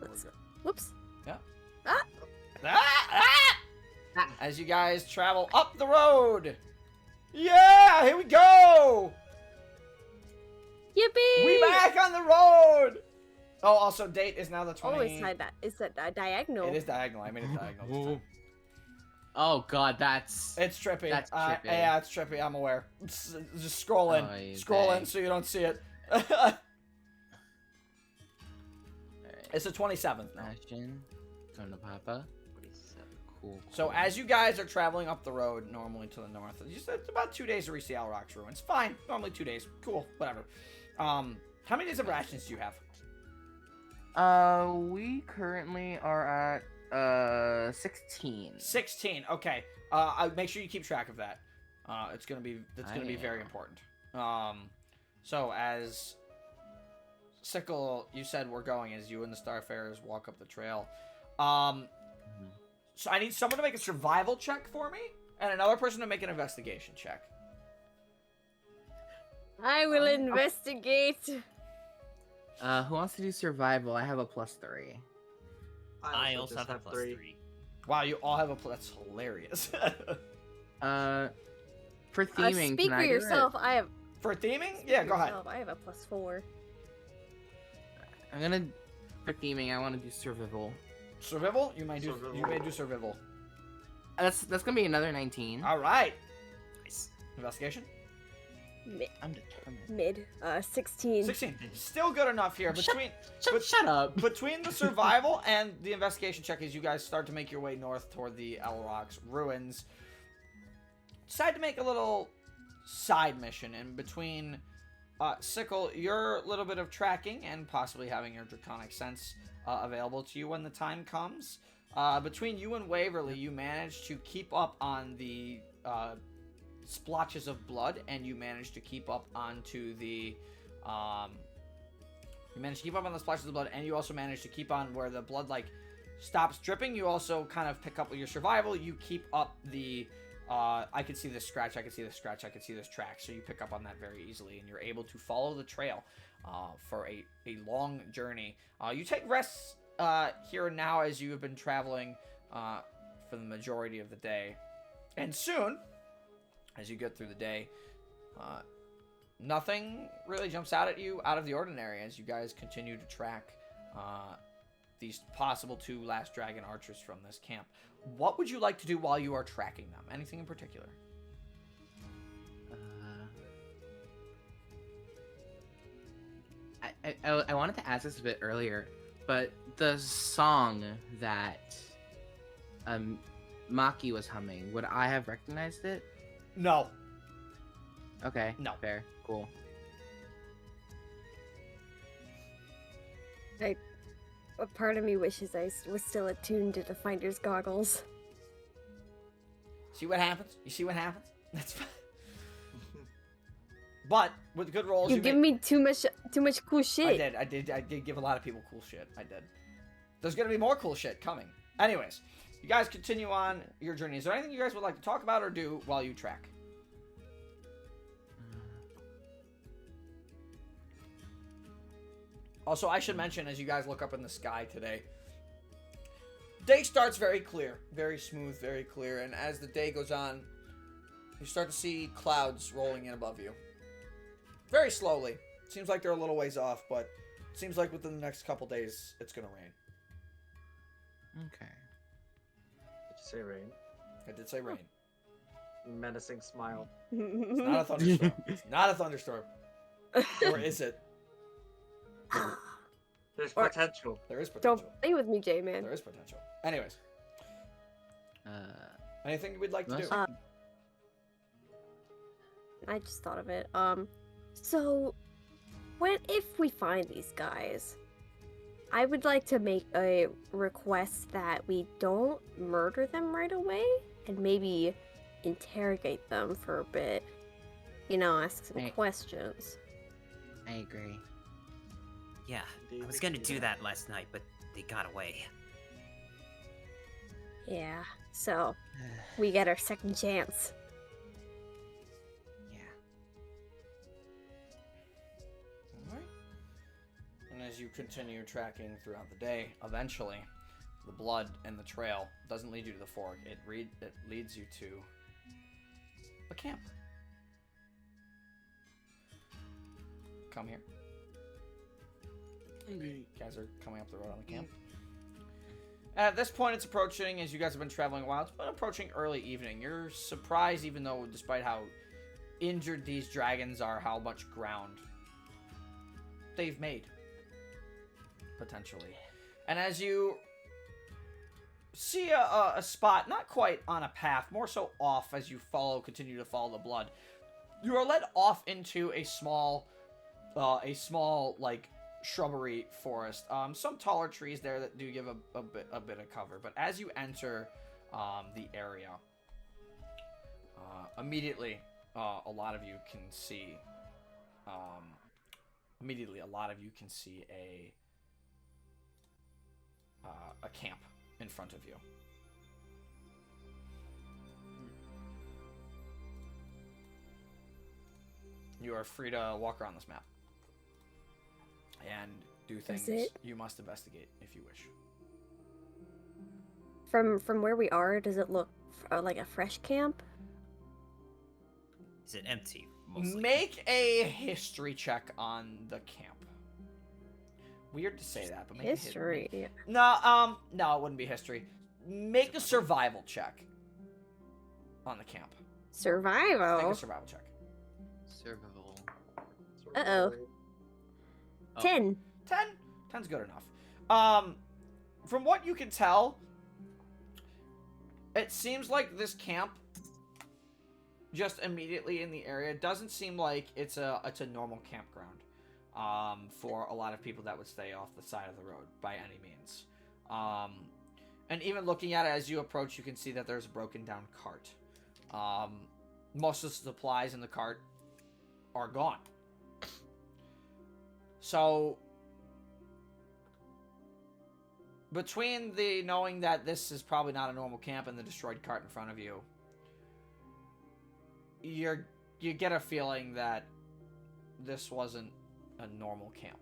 Let's. Whoops. As you guys travel up the road. Yeah, here we go. Yippee! We back on the road. Oh, also date is now the 20. Oh, it's a diagonal. It is diagonal. I made it diagonal this time. Oh god, that's It's trippy. That's trippy. Yeah, it's trippy. I'm aware. Just scroll in. Oy Scroll vey. in so you don't see it. Alright. It's the 27th now. Ashton, going to Papa. 47. Cool. So as you guys are traveling up the road, normally to the north, it's about 2 days to reach the Owl Rocks ruins. Fine, normally 2 days. Cool, whatever. How many days of rations do you have? We currently are at 16. 16. Okay. I make sure you keep track of that. That's gonna be very am. important. So as Sickle, you said we're going as you and the Starfarers walk up the trail. So I need someone to make a survival check for me, and another person to make an investigation check. I will investigate. Who wants to do survival? I have a +3. I just also have a +3. Wow, you all have a that's hilarious. For theming, Speak can for I do yourself. it? I have. For theming? speak Yeah, for go ahead. yourself, I have a +4. I'm gonna for theming. I want to do survival. Survival? You may do Survival. survival. That's gonna be another 19. All right. Nice. Investigation? I'm determined. Mid. 16. 16. Still good enough here. Shut up. Between the survival and the investigation check, as you guys start to make your way north toward the El Rocks ruins, decide to make a little side mission in between Sickle, your little bit of tracking, and possibly having your draconic sense available to you when the time comes. Between you and Waverly, you managed to keep up on the splotches of blood, and you managed to keep up onto the splotches of blood, and you also managed to keep on where the blood like stops dripping. You also kind of pick up with your survival. You keep up the I could see this scratch, I could see this scratch, I could see this track, so you pick up on that very easily, and you're able to follow the trail for a long journey. You take rests here and now as you have been traveling for the majority of the day, and soon as you get through the day, nothing really jumps out at you out of the ordinary as you guys continue to track these possible 2 last dragon archers from this camp. What would you like to do while you are tracking them? Anything in particular? I wanted to ask this a bit earlier, but the song that Maki was humming, would I have recognized it? No. Okay. No. Fair. Cool. A part of me wishes I was still attuned to the finder's goggles. See what happens? You see what happens? That's fine. But with good rolls, You give me too much cool shit. I did give a lot of people cool shit. I did. There's gonna be more cool shit coming. Anyways, you guys continue on your journey. Is there anything you guys would like to talk about or do while you track? Also, I should mention, as you guys look up in the sky today, day starts very clear, very smooth, very clear, and as the day goes on, you start to see clouds rolling in above you. Very slowly. Seems like they're a little ways off, but it seems like within the next couple days, it's gonna rain. Okay. say rain? I did say rain. Menacing smile. It's not a thunderstorm. It's not a thunderstorm. Or is it? There's Or- potential. There is Don't potential. play with me, J-Man. There is potential. Anyways, anything we'd like to do? Most- I just thought of it. So if we find these guys, I would like to make a request that we don't murder them right away and maybe interrogate them for a bit. You know, ask some Hey. questions. I agree. Yeah, Indeed, I was we gonna can do do that. that last night, but they got away. Yeah, so we get our second chance. Yeah. Alright. And as you continue tracking throughout the day, eventually, the blood and the trail doesn't lead you to the fork. It leads you to a camp. Come here. Okay. Guys are coming up the road on the camp. At this point, it's approaching, as you guys have been traveling a while, it's been approaching early evening. You're surprised, even though, despite how injured these dragons are, how much ground they've made. Potentially. And as you see a spot, not quite on a path, more so off as you continue to follow the blood, you are led off into a small, like, shrubbery forest. Some taller trees there that do give a bit of cover. But as you enter the area, immediately a lot of you can see a camp in front of you. You are free to walk around this map and do things it- you must investigate if you wish. From where we are, does it look like a fresh camp? Is it empty? Mostly. Make a history check on the camp. Weird to say that, but make History. No, it wouldn't be history. Make a survival check on the camp. Make Survival. a survival check. Survival. Uh-oh. Oh. 10. 10? 10's good enough. From what you can tell, it seems like this camp, just immediately in the area, doesn't seem like it's a normal campground. For a lot of people that would stay off the side of the road by any means. And even looking at it as you approach, you can see that there's a broken down cart. Most of the supplies in the cart are gone. So, between the knowing that this is probably not a normal camp and the destroyed cart in front of you, you get a feeling that this wasn't a normal camp.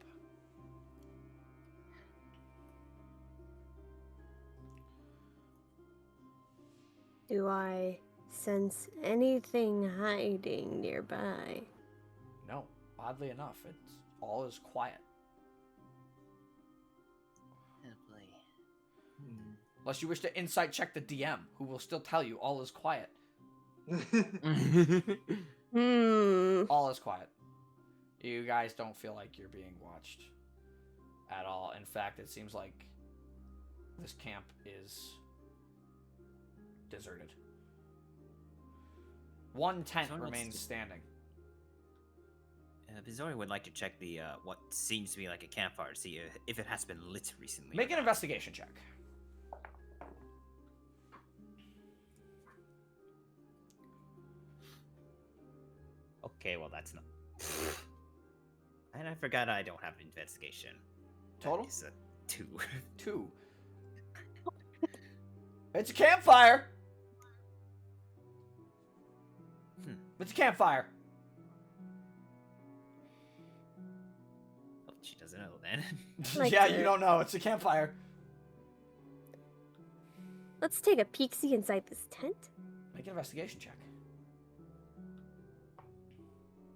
Do I sense anything hiding nearby? No, oddly enough, all is quiet. Oh boy. Unless you wish to insight check the DM, who will still tell you all is quiet. All is quiet. You guys don't feel like you're being watched at all. In fact, it seems like this camp is deserted. One tent Someone wants remains to- standing. Bizori would like to check the what seems to be like a campfire to see if it has been lit recently. Make an investigation check. Okay, well that's not. And I forgot I don't have an investigation. Total? That is a 2. 2. It's a campfire! It's a campfire. Well, she doesn't know then. Like yeah, to- you don't know. It's a campfire. Let's take a peek-see inside this tent. Make an investigation check.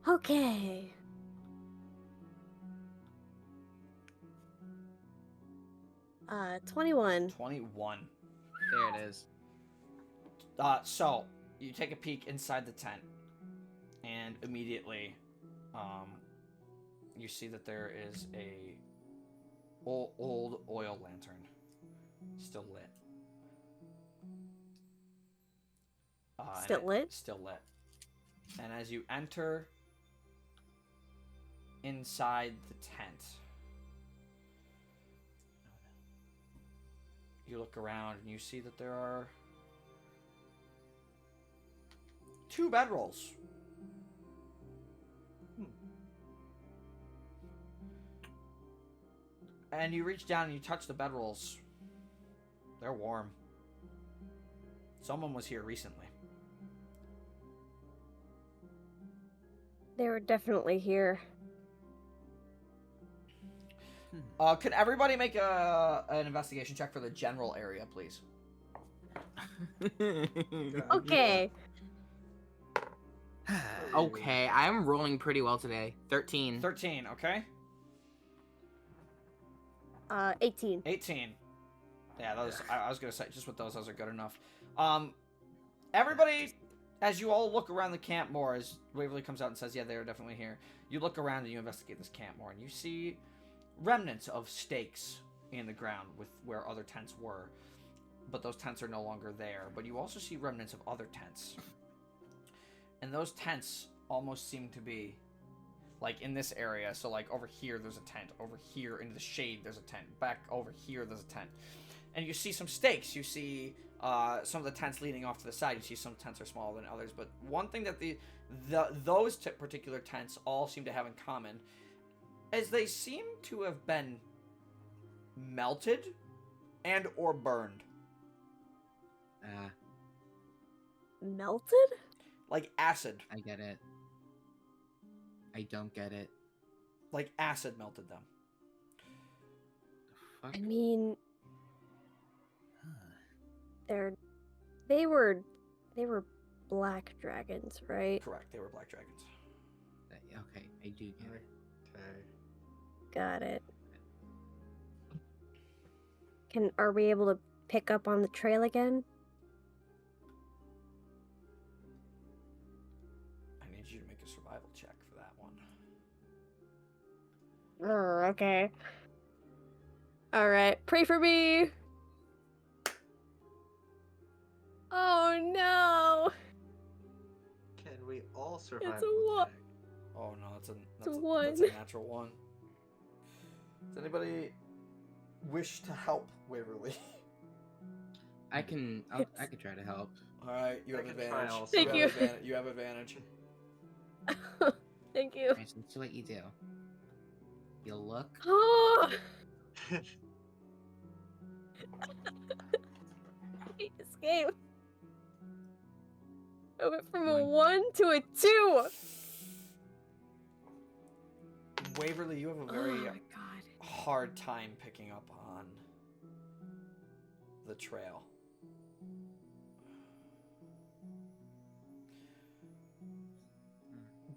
Okay. Uh, 21. 21. There it is. So you take a peek inside the tent, and immediately, you see that there is a old oil lantern, still lit. Still lit? Still lit. And as you enter inside the tent, you look around and you see that there are 2 bedrolls. And you reach down and you touch the bedrolls. They're warm. Someone was here recently. They were definitely here. Could everybody make an investigation check for the general area, please? Okay. Okay, I'm rolling pretty well today. 13. 13, okay? 18. 18. Yeah, those. I was gonna say, just with those are good enough. Everybody, as you all look around the camp more, as Waverly comes out and says, yeah, they are definitely here. You look around and you investigate this camp more, and you see remnants of stakes in the ground with where other tents were, but those tents are no longer there. But you also see remnants of other tents, and those tents almost seem to be like in this area. So like over here there's a tent, over here into the shade there's a tent, back over here there's a tent, and you see some stakes. You see some of the tents leading off to the side. You see some tents are smaller than others, but one thing that those particular tents all seem to have in common is they seem to have been melted and or burned. Melted? Like acid. I get it. I don't get it. Like acid melted them. The fuck? I mean, they were black dragons, right? Correct, they were black dragons. Okay, I do get it. Okay. Got it. Are we able to pick up on the trail again? I need you to make a survival check for that one. Okay. Alright, pray for me! Oh no! Can we all survive? It's a one. Oh no, that's a one. That's a natural one. Does anybody wish to help Waverly? I can try to help. All right, you I have can try advantage. also. Thank you. You have advantage. Thank you. Alright, so let's see what you do. You look. Oh! Escape. I went from a 1 to a 2. Waverly, you have a Oh very my god. hard time picking up on the trail.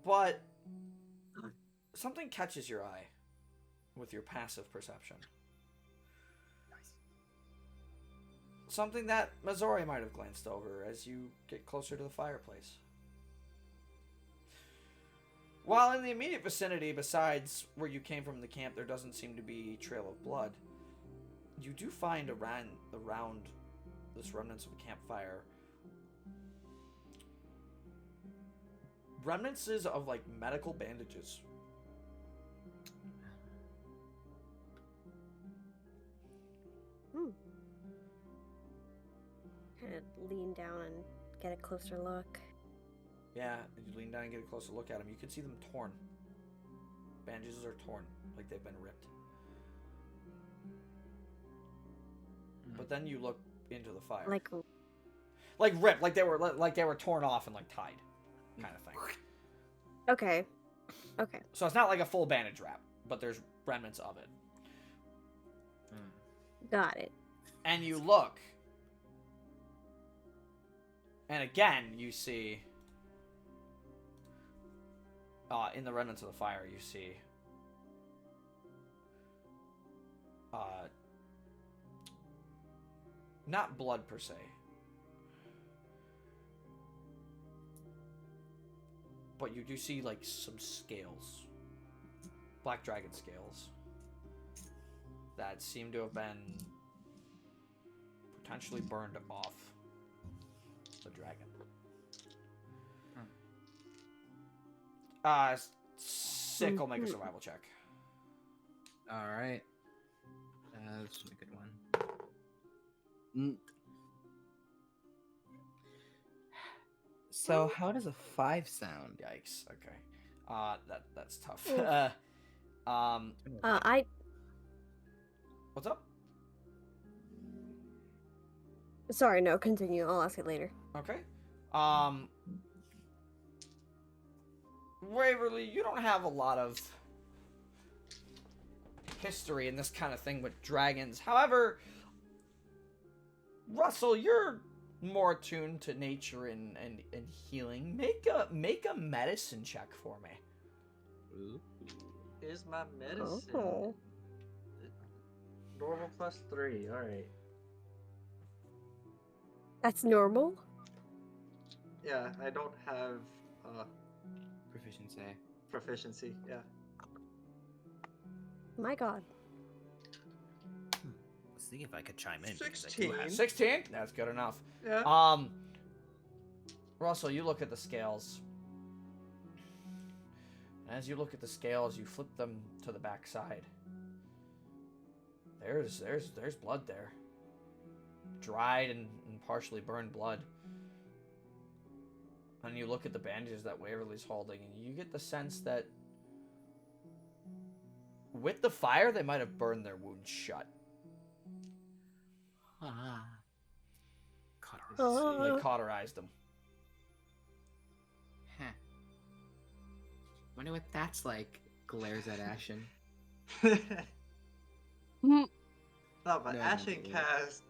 But something catches your eye with your passive perception. Something that Mazori might have glanced over as you get closer to the fireplace. While in the immediate vicinity, besides where you came from in the camp, there doesn't seem to be a trail of blood. You do find around this remnants of a campfire remnants of like medical bandages. Kind of lean down and get a closer look. Yeah, and you lean down and get a closer look at them. You can see them torn. Bandages are torn, like they've been ripped. But then you look into the fire. Like ripped, like they were torn off and like tied, kind of thing. okay. Okay. So it's not like a full bandage wrap, but there's remnants of it. Got it. And you look, and again you see, in the remnants of the fire, you see, not blood per se, but you do see like some scales, black dragon scales, that seem to have been potentially burned off the dragon. Sickle, make a survival check. All right. This is a good one. So how does a 5 sound? Yikes. Okay. That's tough. I What's up? sorry, no, continue. I'll ask it later. Okay. Waverly, you don't have a lot of history in this kind of thing with dragons. However, Russell, you're more attuned to nature and healing. Make a medicine check for me. Ooh. Is my medicine Oh. normal +3? All right. That's normal? Yeah, I don't have Proficiency. proficiency. Yeah. My god. Let's see if I could chime in. because I do 16. have- 16? That's good enough. Yeah. Russell, you look at the scales. As you look at the scales, you flip them to the back side. There's blood there. Dried and partially burned blood. And you look at the bandages that Waverly's holding, and you get the sense that with the fire, they might have burned their wounds shut. Ah. They cauterized them. Huh. Wonder what that's like. Glares at Ashen. No, but No, Ashen no. cast.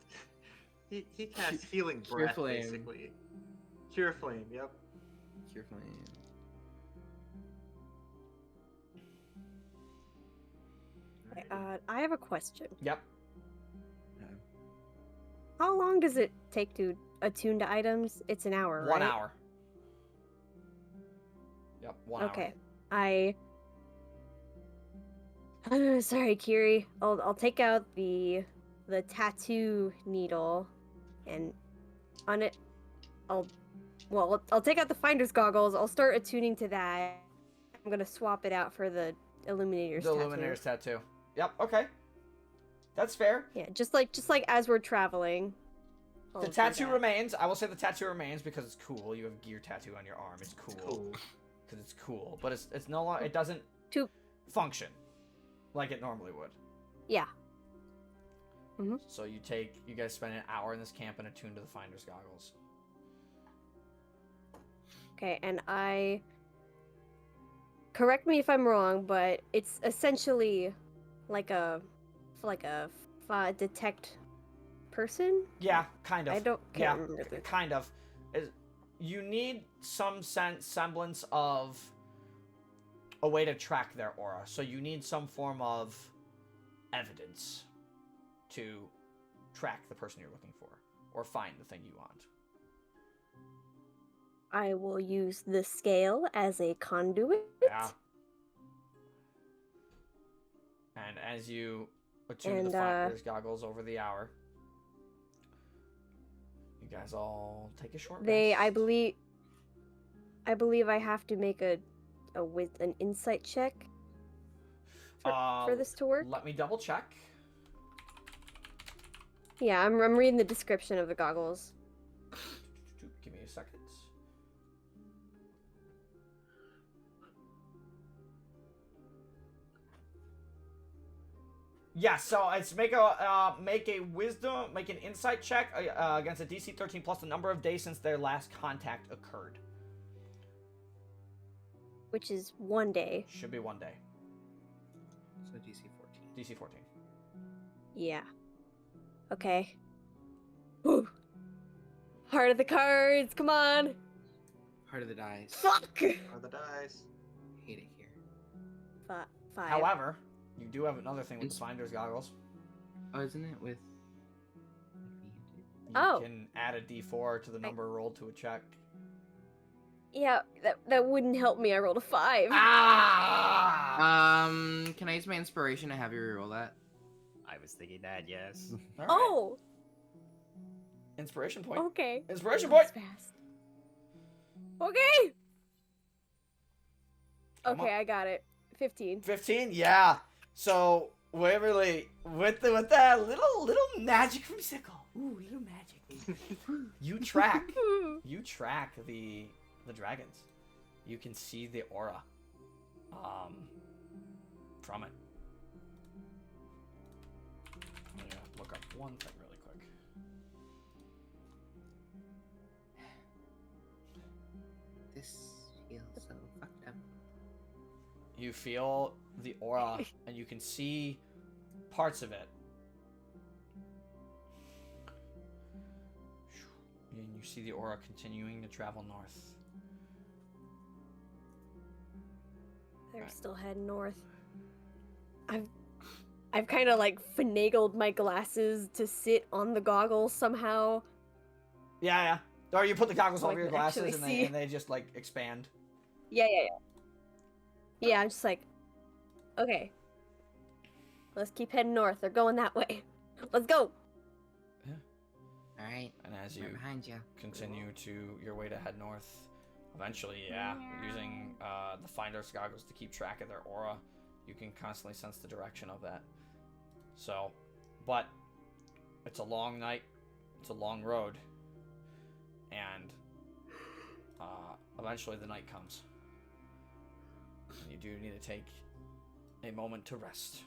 He cast healing Cure breath, flame. basically. Cure flame. Yep. Cure flame. Okay, I have a question. Yep. How long does it take to attune to items? It's an hour, right? 1 hour. Yep, 1 hour. Okay. Sorry, Kiri. I'll take out the tattoo needle and on it I'll take out the finder's goggles. I'll start attuning to that. I'm gonna swap it out for the illuminator's The tattoo. Illuminator's tattoo. Yep, okay. That's fair. Yeah, just like as we're traveling. I'll The do tattoo that. remains. I will say the tattoo remains because it's cool. You have a gear tattoo on your arm. It's cool. Cool. Because it's cool. But it's no longer, it doesn't To- function like it normally would. Yeah. So you guys spend an hour in this camp and attune to the finder's goggles. Okay, and correct me if I'm wrong, but it's essentially like a detect person. Yeah, kind of. I can't Yeah, remember the kind of. You need some semblance of a way to track their aura. So you need some form of evidence to track the person you're looking for or find the thing you want. I will use the scale as a conduit. Yeah. And as you attune to the finder's goggles over the hour, you guys all take a short rest. I believe I have to make an insight check for this to work. Let me double check. Yeah, I'm reading the description of the goggles. Give me a second. Yeah, so it's make an insight check against a DC 13 plus the number of days since their last contact occurred. Which is 1 day. Should be 1 day. So DC 14. DC 14. Yeah. Okay. Whew. Heart of the cards, come on! Heart of the dice. Fuck! Are the dice. Hate it here. 5. However, you do have another thing with the finder's goggles. Oh, isn't it with? You Oh. can add a D4 to the number rolled to a check. Yeah, that wouldn't help me. I rolled a 5. Ah! Can I use my inspiration to have you reroll that? I was thinking that, yes. All right. Oh, Inspiration point. okay. Inspiration That was point. fast. Okay. Come Okay, on. I got it. 15. 15. Yeah. So Waverly, with that little magic from Sickle. Ooh, little magic. You track the dragons. You can see the aura from it. I'm gonna look up one thing really quick. This feels so fucked up. You feel the aura and you can see parts of it. And you see the aura continuing to travel north. They're still heading north. I've kind of like finagled my glasses to sit on the goggles somehow. Yeah. Or you put the goggles So I over your can actually glasses see. and they just like expand. Yeah. Yeah, I'm just like, okay. Let's keep heading north. They're going that way. Let's go. All right. And as you Right behind you. continue to your way to head north, eventually, using the finder's goggles to keep track of their aura, you can constantly sense the direction of that. So, but it's a long night, it's a long road, and eventually the night comes. And you do need to take a moment to rest.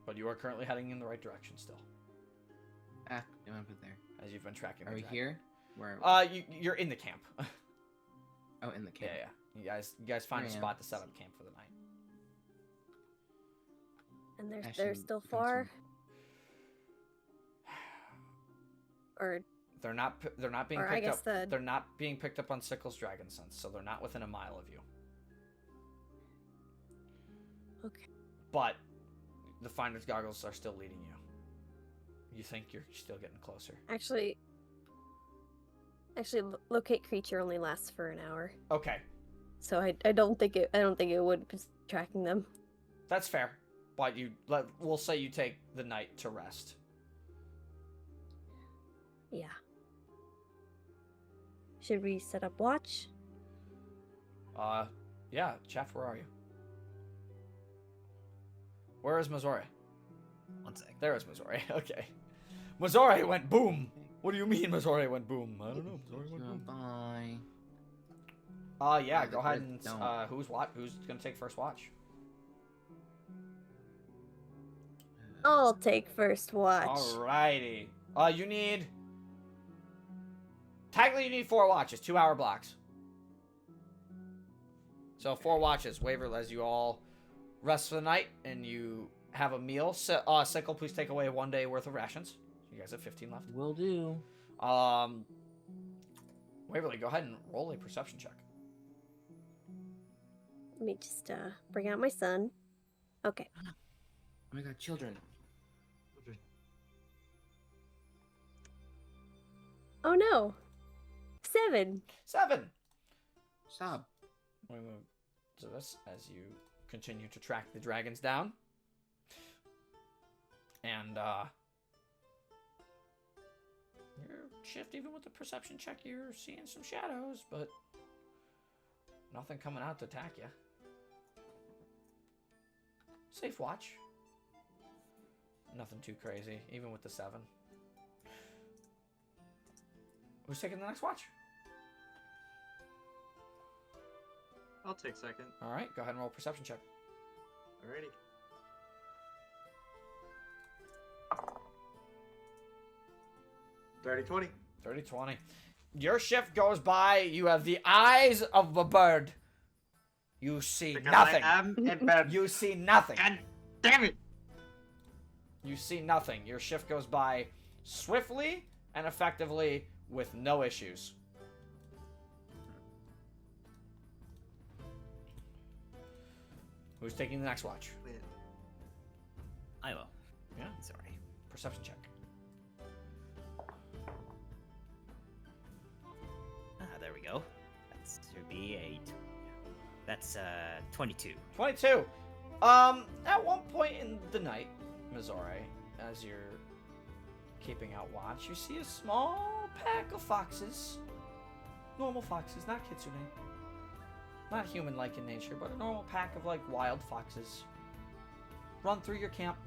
But you are currently heading in the right direction still. Ah, you want to put there? As you've been tracking. Are the we dragon. here? Where? You're in the camp. Oh, in the camp. Yeah. You guys find a Yeah. spot to set up camp for the night. And they're Ashton still comes far. Or They're not being Or I picked guess up. the- They're not being picked up on Sickles Dragon Sense, so they're not within a mile of you. okay. But the finder's goggles are still leading you. You think you're still getting closer. Actually, locate creature only lasts for an hour, Okay, so I don't think it would be tracking them. that's fair. But we'll say you take the night to rest. Yeah. Should we set up watch? Yeah, Chef, where are you? Where is Missouri? One sec. There is Missouri. Okay. Missouri went boom. What do you mean Missouri went boom? I don't know. Missouri went boom. Bye. Yeah, Yeah, go ahead and don't. who's gonna take first watch? I'll take first watch. Alrighty. Technically you need 4 watches, 2-hour blocks. So 4 watches. Waver as you all rest for the night and you have a meal. Sickle, please take away 1 day worth of rations. You guys have 15 left. Will do. Waverly, go ahead and roll a perception check. Let me just bring out my son. Okay. Oh my god, children. Oh no. 7. 7. Stop. We move to this as you continue to track the dragons down. And your shift, even with the perception check, you're seeing some shadows, but nothing coming out to attack you. Safe watch. Nothing too crazy, even with the 7. Who's taking the next watch? I'll take second. All right, go ahead and roll a perception check. Alrighty. $30-20. 30-20. Your shift goes by. You have the eyes of a bird. You see Because nothing. I am a bird. You see nothing. God damn it! You see nothing. Your shift goes by swiftly and effectively with no issues. Who's taking the next watch? Wait, I will. Yeah. Sorry. Perception check. That's 22. 22. At one point in the night, Mizore, as you're keeping out watch, you see a small pack of foxes. Normal foxes, not kitsune. Not human-like in nature, but a normal pack of, like, wild foxes. Run through your camp.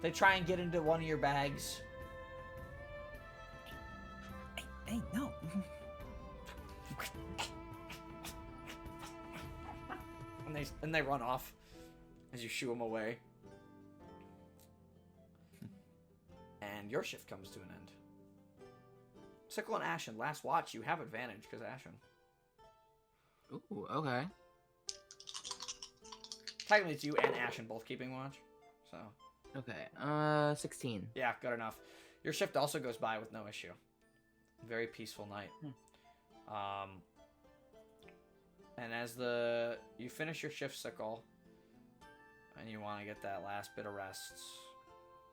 They try and get into one of your bags. Hey, no. And they run off as you shoo them away. And your shift comes to an end. Sickle and Ashen, last watch, you have advantage because Ashen. Ooh, okay. Technically, it's you and Ashen both keeping watch. So. Okay. 16. Yeah, good enough. Your shift also goes by with no issue. Very peaceful night. And as you finish your shift, Sickle, and you want to get that last bit of rest,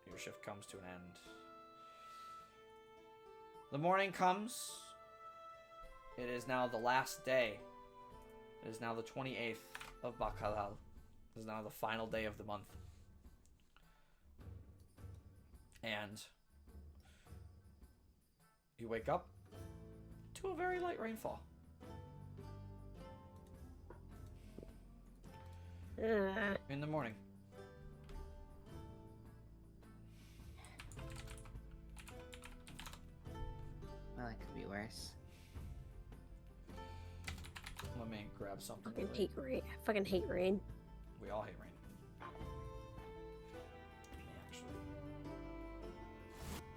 your shift comes to an end. The morning comes. It is now the last day. It is now the 28th of Bacalal. It is now the final day of the month. And you wake up to a very light rainfall. In the morning. Well, that could be worse. Let me grab something. Fucking hate rain. I fucking hate rain. We all hate rain. Let me actually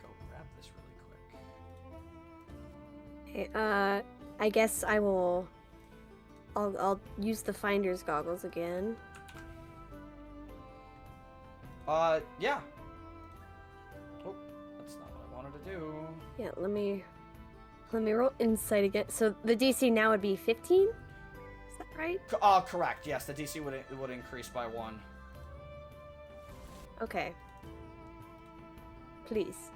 go grab this really quick. Hey, I guess I will. I'll use the finder's goggles again. Yeah. Oh, that's not what I wanted to do. Yeah, let me roll insight again. So the DC now would be 15? Is that right? Correct. Yes, the DC would increase by 1. Okay. Please.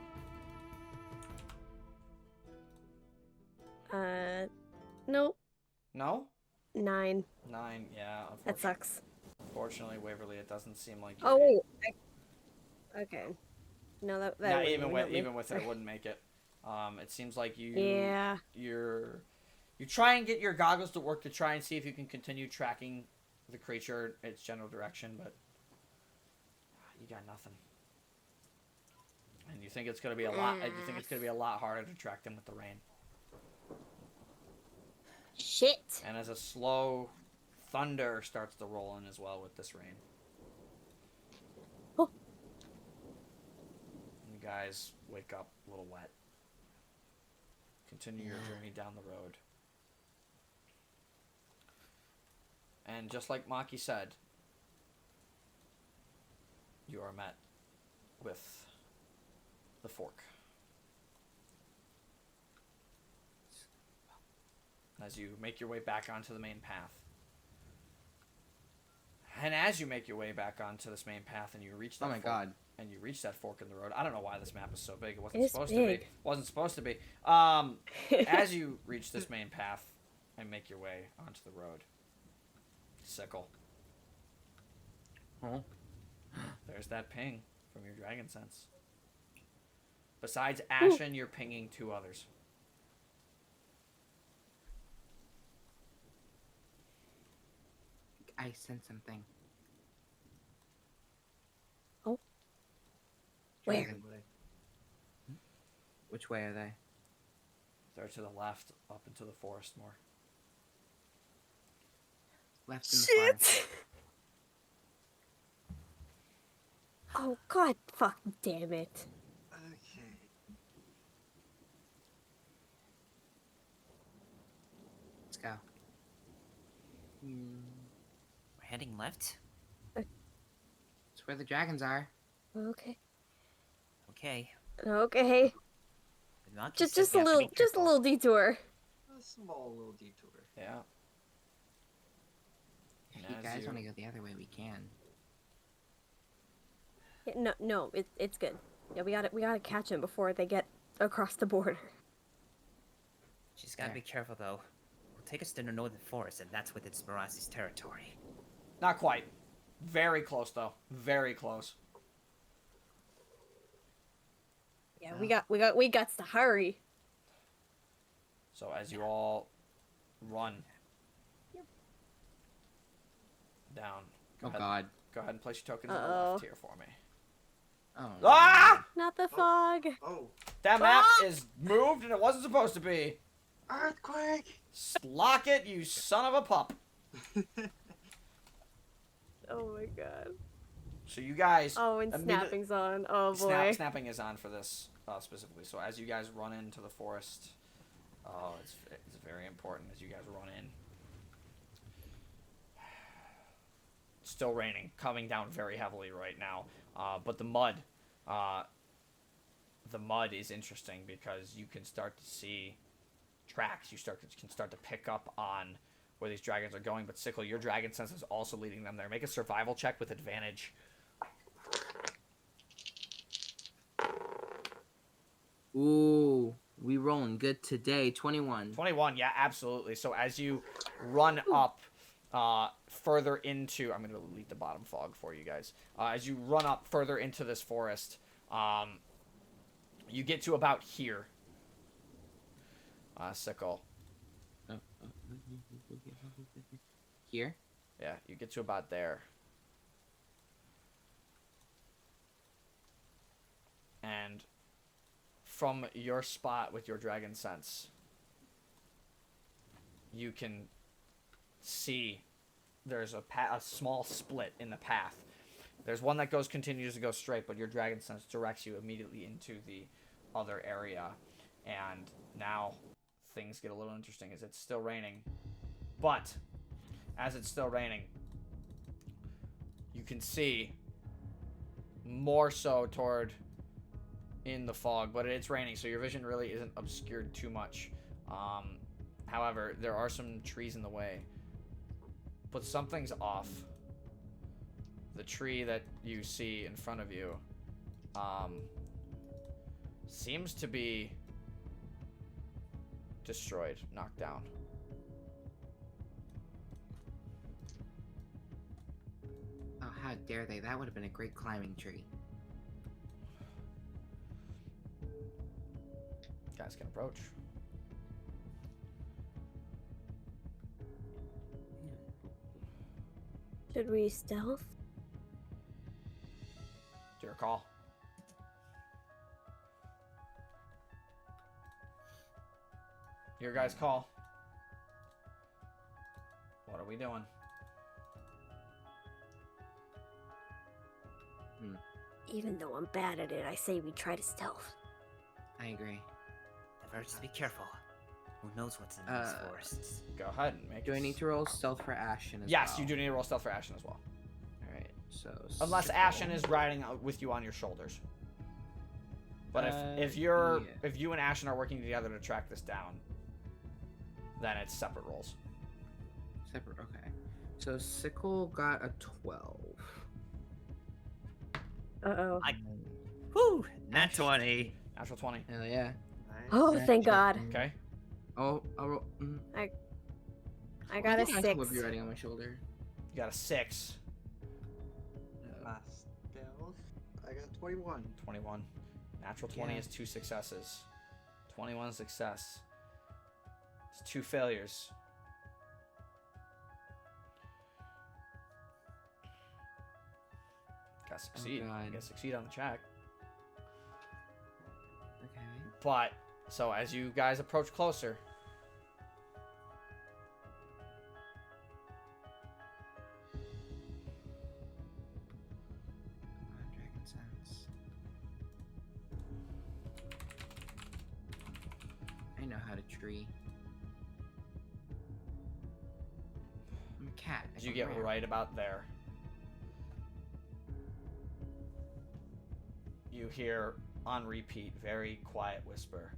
Nope. No? 9. 9. Yeah. That sucks. Unfortunately, Waverly, it doesn't seem like. Oh wait. Okay. No, that. Yeah, wouldn't even help me. with it, it wouldn't make it. It seems like you. Yeah. You try and get your goggles to work to try and see if you can continue tracking the creature its general direction, but you got nothing. And you think it's gonna be a lot. You think it's gonna be a lot harder to track them with the rain. Shit. And as a slow thunder starts to roll in as well with this rain. Oh. You guys wake up a little wet. Continue your journey down the road. And just like Maki said, you are met with the fork. As you make your way back onto the main path. And as you make your way back onto this main path and you reach that and you reach that fork in the road. I don't know why this map is so big. It wasn't supposed to be. Wasn't supposed to be. As you reach this main path and make your way onto the road. Sickle. Huh? There's that ping from your dragon sense. Besides Ashen, you're pinging 2 others. I sense something. Oh. Where? Which way are they? They're to the left, up into the forest more. Left in the forest. Shit. Oh god, fuck, damn it. Okay. Let's go. We're heading left? It's where the dragons are. Okay. Okay. Okay. But Maki Just said a we have to little be just a careful. little detour. A small little detour. Yeah. If And you as guys you- want to go the other way, we can. Yeah, no, it's good. Yeah, we gotta catch him before they get across the border. She's gotta There. be careful though. We'll take us to the northern forest, and that's within Spirazzi's territory. Not quite. Very close, though. Very close. Yeah, we got to hurry. So as you all run down, Oh God. go ahead and place your tokens on the Uh-oh. left here for me. Oh. Ah! Not the fog. Oh, That map Ah! is moved and it wasn't supposed to be. earthquake! Lock it, you son of a pup. Oh my god. So you guys. Oh, and immediate- snapping's on. Oh boy. Snapping is on for this specifically. So as you guys run into the forest, it's very important as you guys run in. It's still raining, coming down very heavily right now. But the mud is interesting because you can start to see tracks. You can start to pick up on where these dragons are going. But Sickle, your dragon sense is also leading them there. Make a survival check with advantage. Ooh, we rolling good today. 21. 21, yeah, absolutely. So as you run up further into... I'm going to delete the bottom fog for you guys. As you run up further into this forest, you get to about here. Sickle. Here? Yeah, you get to about there. And from your spot with your dragon sense, you can see there's a small split in the path. There's one that continues to go straight, but your dragon sense directs you immediately into the other area. And now things get a little interesting as it's still raining. But as it's still raining, you can see more so toward in the fog, but it's raining, so your vision really isn't obscured too much. However, there are some trees in the way, but something's off. The tree that you see in front of you seems to be destroyed, knocked down. Oh, how dare they? That would have been a great climbing tree. Guys can approach. Should we stealth? Do your call. Your guys' call. What are we doing? Even though I'm bad at it, I say we try to stealth. I agree. Never just be careful. Who knows what's in these forests? Go ahead and make. Do I need to roll stealth for Ashen as well? Yes, you do need to roll stealth for Ashen as well. Alright, so... Unless Sickle. Ashen is riding with you on your shoulders. But if you and Ashen are working together to track this down, then it's separate rolls. Separate, okay. So Sickle got a 12. Uh-oh. Whew! Nat 20. Natural 20. Hell yeah. Nice. Oh, thank God. Okay. Oh, I'll roll... I got a think 6. will be riding on my shoulder. You got a 6. Stealth. I got 21. 21. Natural 20 Yeah. is 2 successes. 21 success. It's 2 failures. Gotta succeed. God. You gotta succeed on the check. Okay. But, so as you guys approach closer, Come on, Dragon Sense. I know how to tree. I'm a cat. I as you can get run. right about there, you hear on repeat, very quiet whisper.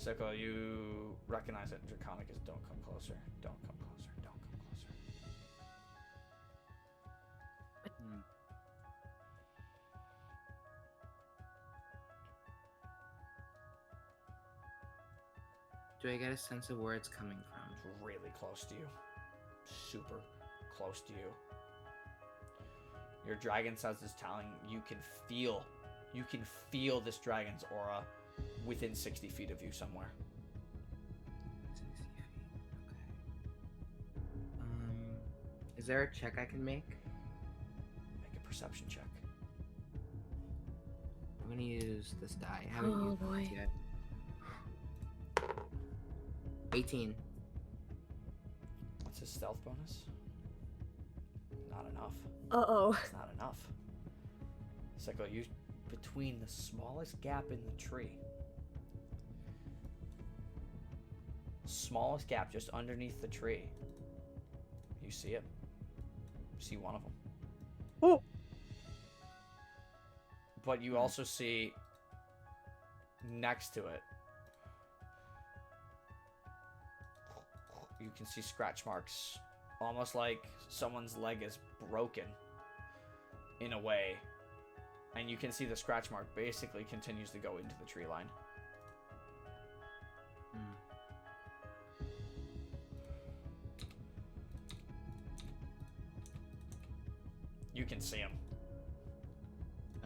Sickle, you recognize it. Draconic is don't come closer. Don't come closer. Don't come closer. Do I get a sense of where it's coming from? It's really close to you. Super close to you. Your dragon sense is telling you can feel this dragon's aura within 60 feet of you somewhere. 60 feet. Okay. Is there a check I can make? Make a perception check. I'm gonna use this die. I haven't Oh, used boy. it yet. 18. What's his stealth bonus? Not enough. Uh-oh. It's not enough. Sickle, you between the smallest gap in the tree. Smallest gap just underneath the tree. You see it. You see one of them. Oh. But you also see next to it, you can see scratch marks, almost like someone's leg is broken in a way, and you can see the scratch mark basically continues to go into the tree line. You can see him.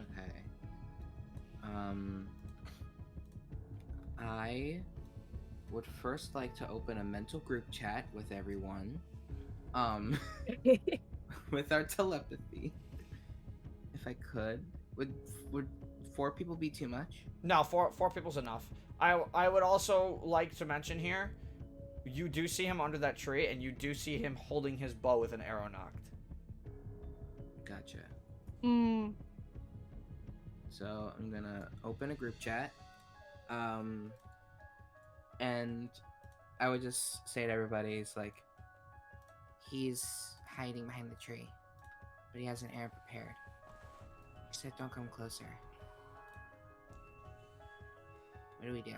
Okay. I would first like to open a mental group chat with everyone. With our telepathy. If I could. Would 4 people be too much? No, four people's enough. I would also like to mention here, you do see him under that tree, and you do see him holding his bow with an arrow knocked. Gotcha. Mm. So I'm gonna open a group chat. And I would just say to everybody, it's like, he's hiding behind the tree, but he has an arrow prepared. He said, don't come closer. What do we do?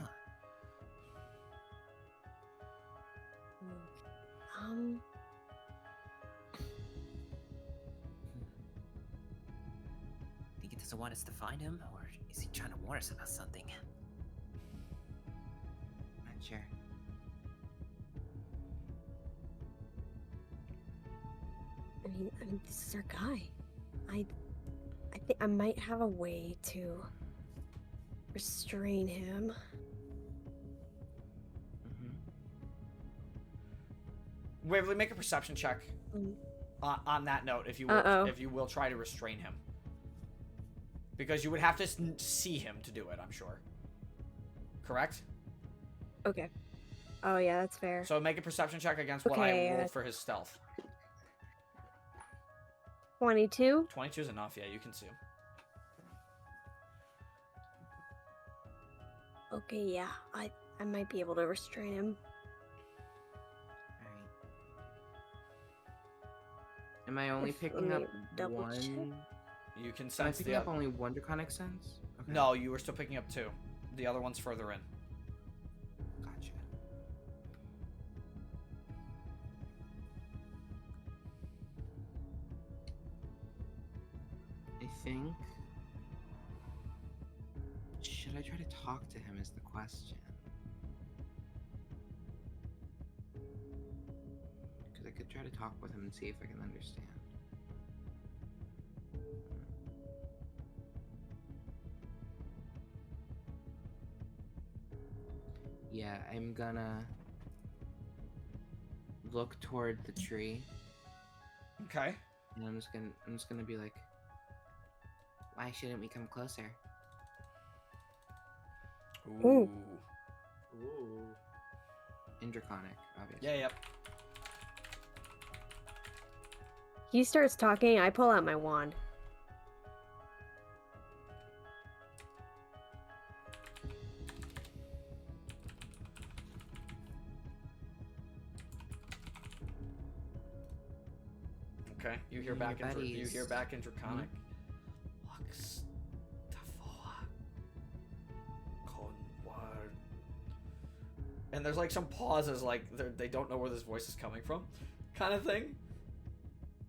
Think he doesn't want us to find him, or is he trying to warn us about something? Not sure. I mean, this is our guy. I think I might have a way to restrain him. Waverly, make a perception check. Mm. On that note, if you will, Uh-oh. if you will try to restrain him, because you would have to see him to do it. I'm sure. Correct. Okay. Oh yeah, that's fair. So make a perception check against what Okay, I rolled for his stealth. 22. 22 is enough. Yeah, you can see him. Okay, yeah, I might be able to restrain him. Alright. Am I only Let picking me up double one? check. You can Am I sense picking the up only one draconic sense? Okay. No, you were still picking up 2. The other one's further in. Gotcha. I think. Should I try to talk to him? Is the question. Because I could try to talk with him and see if I can understand. Yeah, I'm gonna look toward the tree, Okay. and I'm just gonna be like, why shouldn't we come closer? Ooh. Ooh. In draconic, obviously. Yeah. Yep. He starts talking, I pull out my wand. Okay. You hear Yeah, back in buddies. draconic. Lux Tavoa Conward. And there's like some pauses, like they don't know where this voice is coming from, kind of thing.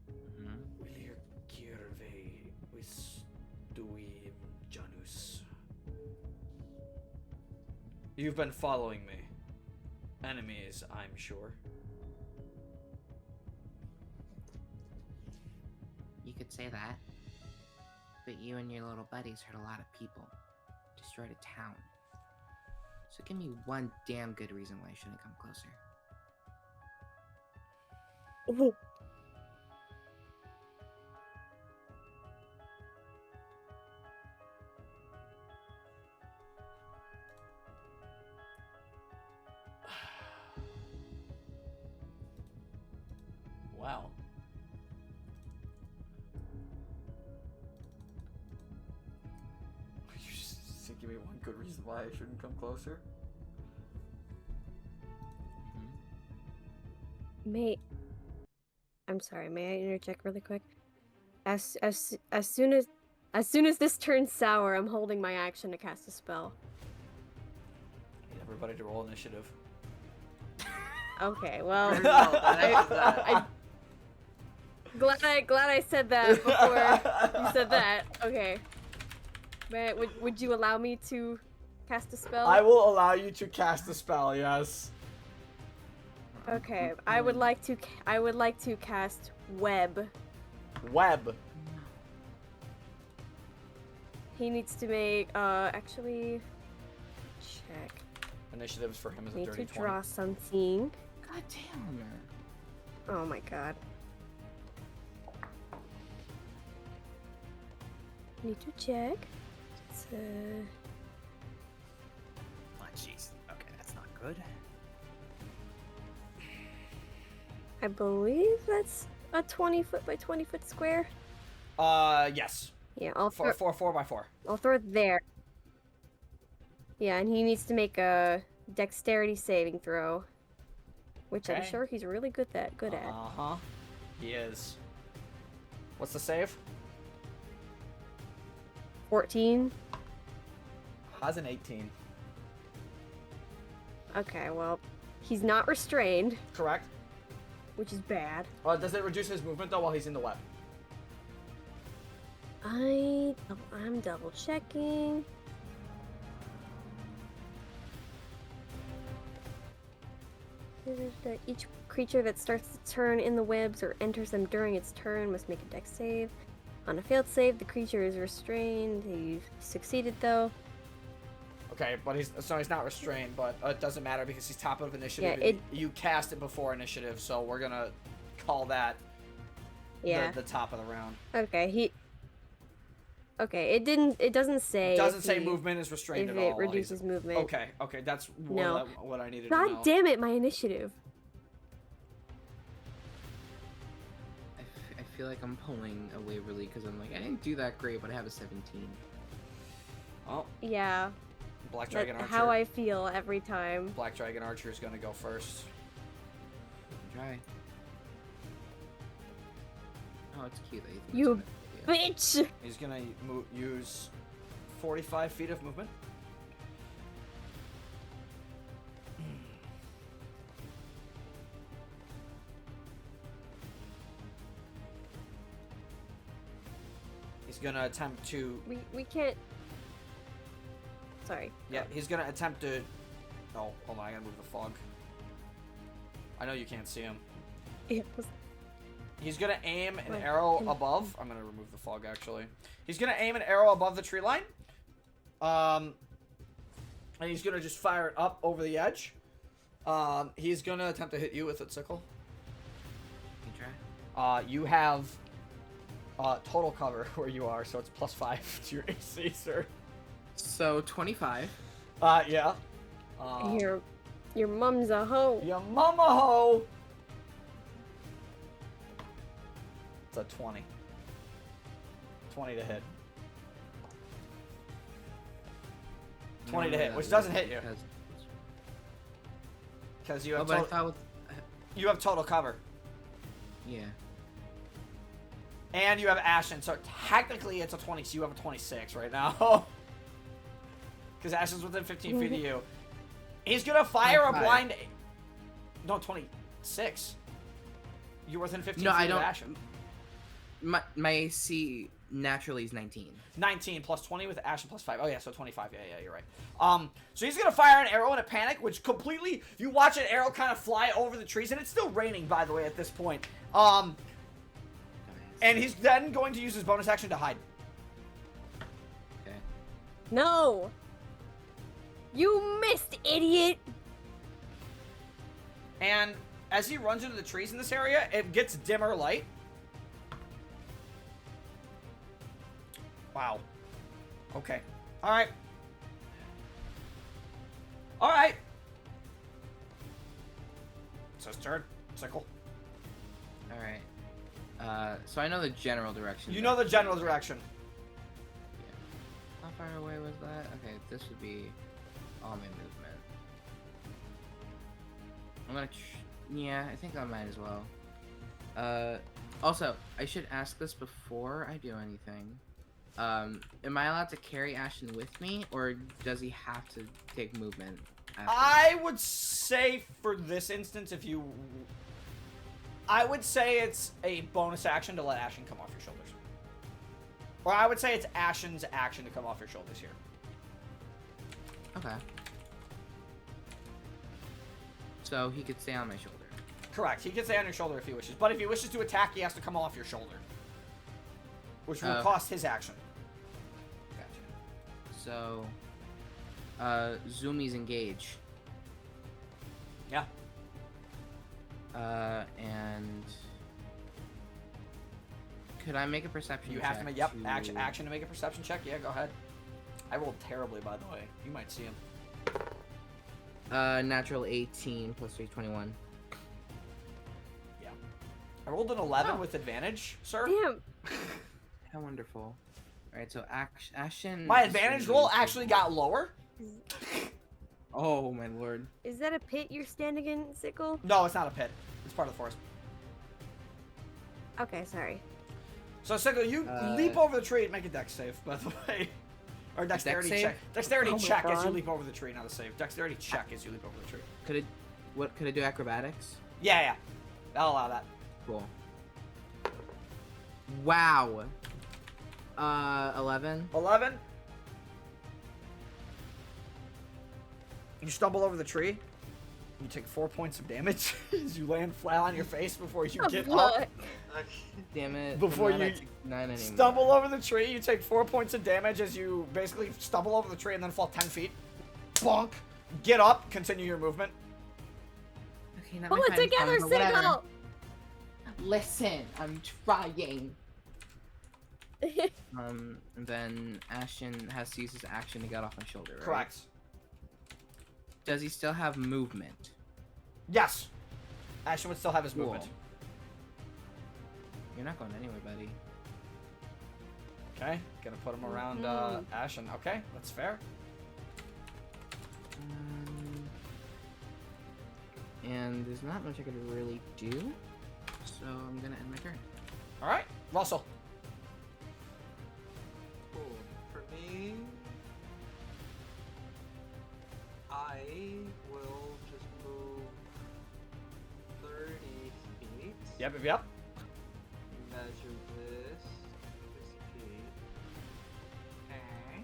Mhm. Wilir Kirve Wistuim Janus. You've been following me. enemies, I'm sure. You could say that. But you and your little buddies hurt a lot of people. Destroyed a town. So give me one damn good reason why I shouldn't come closer. Ooh. Wow. You just give me one good reason why I shouldn't come closer. I'm sorry, may I interject really quick? As soon as this turns sour, I'm holding my action to cast a spell. Need everybody to roll initiative. Okay, well, I glad I said that before you said that. Okay. Would you allow me to cast a spell? I will allow you to cast a spell, yes. Okay, I would like to cast web. Web. He needs to make actually check. Initiatives for him is a Need dirty to 20. draw something. God damn. Oh my god. Need to check. It's Oh, jeez. Okay, that's not good. I believe that's a 20-foot by 20-foot square. Yes. Yeah, I'll throw Four by four. I'll throw it there. Yeah, and he needs to make a dexterity saving throw, which I'm Okay. sure he's really good at. Uh-huh. He is. What's the save? 14. Has an 18. Okay, well, he's not restrained, Correct. which is bad. Does it reduce his movement though while he's in the web? I'm double checking. Each creature that starts the turn in the webs or enters them during its turn must make a dex save. On a failed save, the creature is restrained. He succeeded though. Okay, but he's not restrained, but it doesn't matter because he's top of initiative. Yeah, you cast it before initiative, so we're gonna call that Yeah. the top of the round. Okay, Okay, it doesn't say. It doesn't if say he- movement is restrained If at all. it while he's- reduces movement. Okay, that's No. what I needed to know. God damn it, my initiative. I feel like I'm pulling a Waverly because I'm like, I didn't do that great, but I have a 17. Oh, Yeah, Black that's Dragon Archer. how I feel every time. Black Dragon Archer is gonna go first. Try. Oh, it's cute that you think You it's a good idea. Bitch! He's gonna use 45 feet of movement. He's gonna attempt to. We can't. Sorry. Yeah, he's gonna attempt to. Oh, hold on, I gotta move the fog. I know you can't see him. It was He's gonna aim an Like, arrow can- above. I'm gonna remove the fog actually. He's gonna aim an arrow above the tree line. And he's gonna just fire it up over the edge. He's gonna attempt to hit you with it, Sickle. You try. You have total cover where you are, so it's +5 to your AC, sir. So 25. Yeah. your mom's a hoe. Your mama ho. It's a 20. 20 to hit. 20 to hit, which doesn't hit you. Because you Oh, have but I thought with... you have total cover. Yeah. And you have Ashen, so technically it's a 20, so you have a 26 right now. Because Ashen's within 15 feet of you. He's gonna fire a 25. blind... No, 26. You're within 15 No, feet I of don't... Ashen. My AC Naturally is 19. 19 plus 20 with Ashen plus 5. Oh yeah, so 25. Yeah, you're right. So he's gonna fire an arrow in a panic, which completely, you watch an arrow kind of fly over the trees, and it's still raining, by the way, at this point. And he's then going to use his bonus action to hide. Okay. No! You missed, idiot! And as he runs into the trees in this area, it gets dimmer light. Wow. Okay. Alright. Alright. It's his turn. Sickle. Alright. So I know the general direction. You know the general direction. How far away was that? Okay, this would be all my movement. I'm gonna. Yeah, I think I might as well. Also, I should ask this before I do anything. Am I allowed to carry Ashton with me, or does he have to take movement? I would say for this instance, I would say it's a bonus action to let Ashen come off your shoulders. Or I would say it's Ashen's action to come off your shoulders here. Okay. So he could stay on my shoulder. Correct. He can stay on your shoulder if he wishes. But if he wishes to attack, he has to come off your shoulder. Which will cost his action. Gotcha. So, Zoomies engage. Yeah. And could I make a perception check? You have to make, action to make a perception check? Yeah, go ahead. I rolled terribly, by the way. You might see him. Natural 18 plus 3, 21. Yeah. I rolled an 11 with advantage, sir. Damn. How wonderful. Alright, so Ashen... My advantage roll actually got lower. Oh, my lord. Is that a pit you're standing in, Sickle? No, it's not a pit. It's part of the forest. Okay, sorry. So, Sickle, you leap over the tree and make a dex save, by the way. Or dexterity Dex check. save? Dexterity Oh my check as you God. leap over the tree, not a save. Dexterity check as you leap over the tree. Could I do acrobatics? Yeah. I'll allow that. Cool. Wow. 11. 11. You stumble over the tree. You take 4 points of damage as you land flat on your face before you get up. Okay. Damn it. Before I'm not you at 9 anymore. Stumble over the tree. You take 4 points of damage as you basically stumble over the tree and then fall 10 feet. Bonk. Get up. Continue your movement. Okay, not Pull my it time, together, but whatever. Sickle! Listen, I'm trying. And then Ashton has to use his action to get off my shoulder, right? Correct. Does he still have movement? Yes. Ashton would still have his Cool. movement. You're not going anywhere, buddy. Okay. Gonna put him around Ashton. Okay, that's fair. And there's not much I could really do, so I'm gonna end my turn. All right, Russell. Cool. For me, I will just move 30 feet. Yep. Measure this. 6 feet. Okay.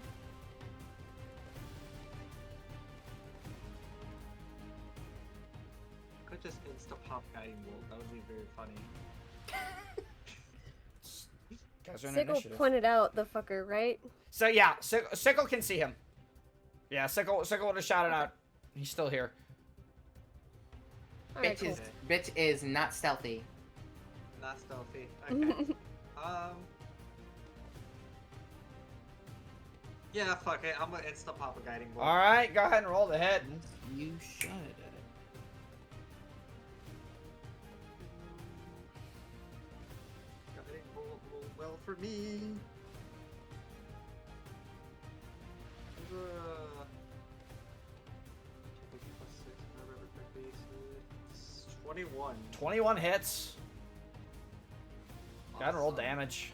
Could just insta-pop guiding bolt. That would be very funny. Guys are in Sickle initiative. pointed out the fucker, right? So yeah, Sickle can see him. Yeah, Sickle would have shouted out. He's still here. Alright, cool. Bitch is not stealthy. Not stealthy. Okay. Yeah, fuck it. I'm gonna insta-pop a guiding bolt. All right, go ahead and roll the hit. You should. Guiding bolt roll well for me. Plus 6, if I remember correctly, so it's 21. 21 hits. Go ahead and roll Awesome. damage.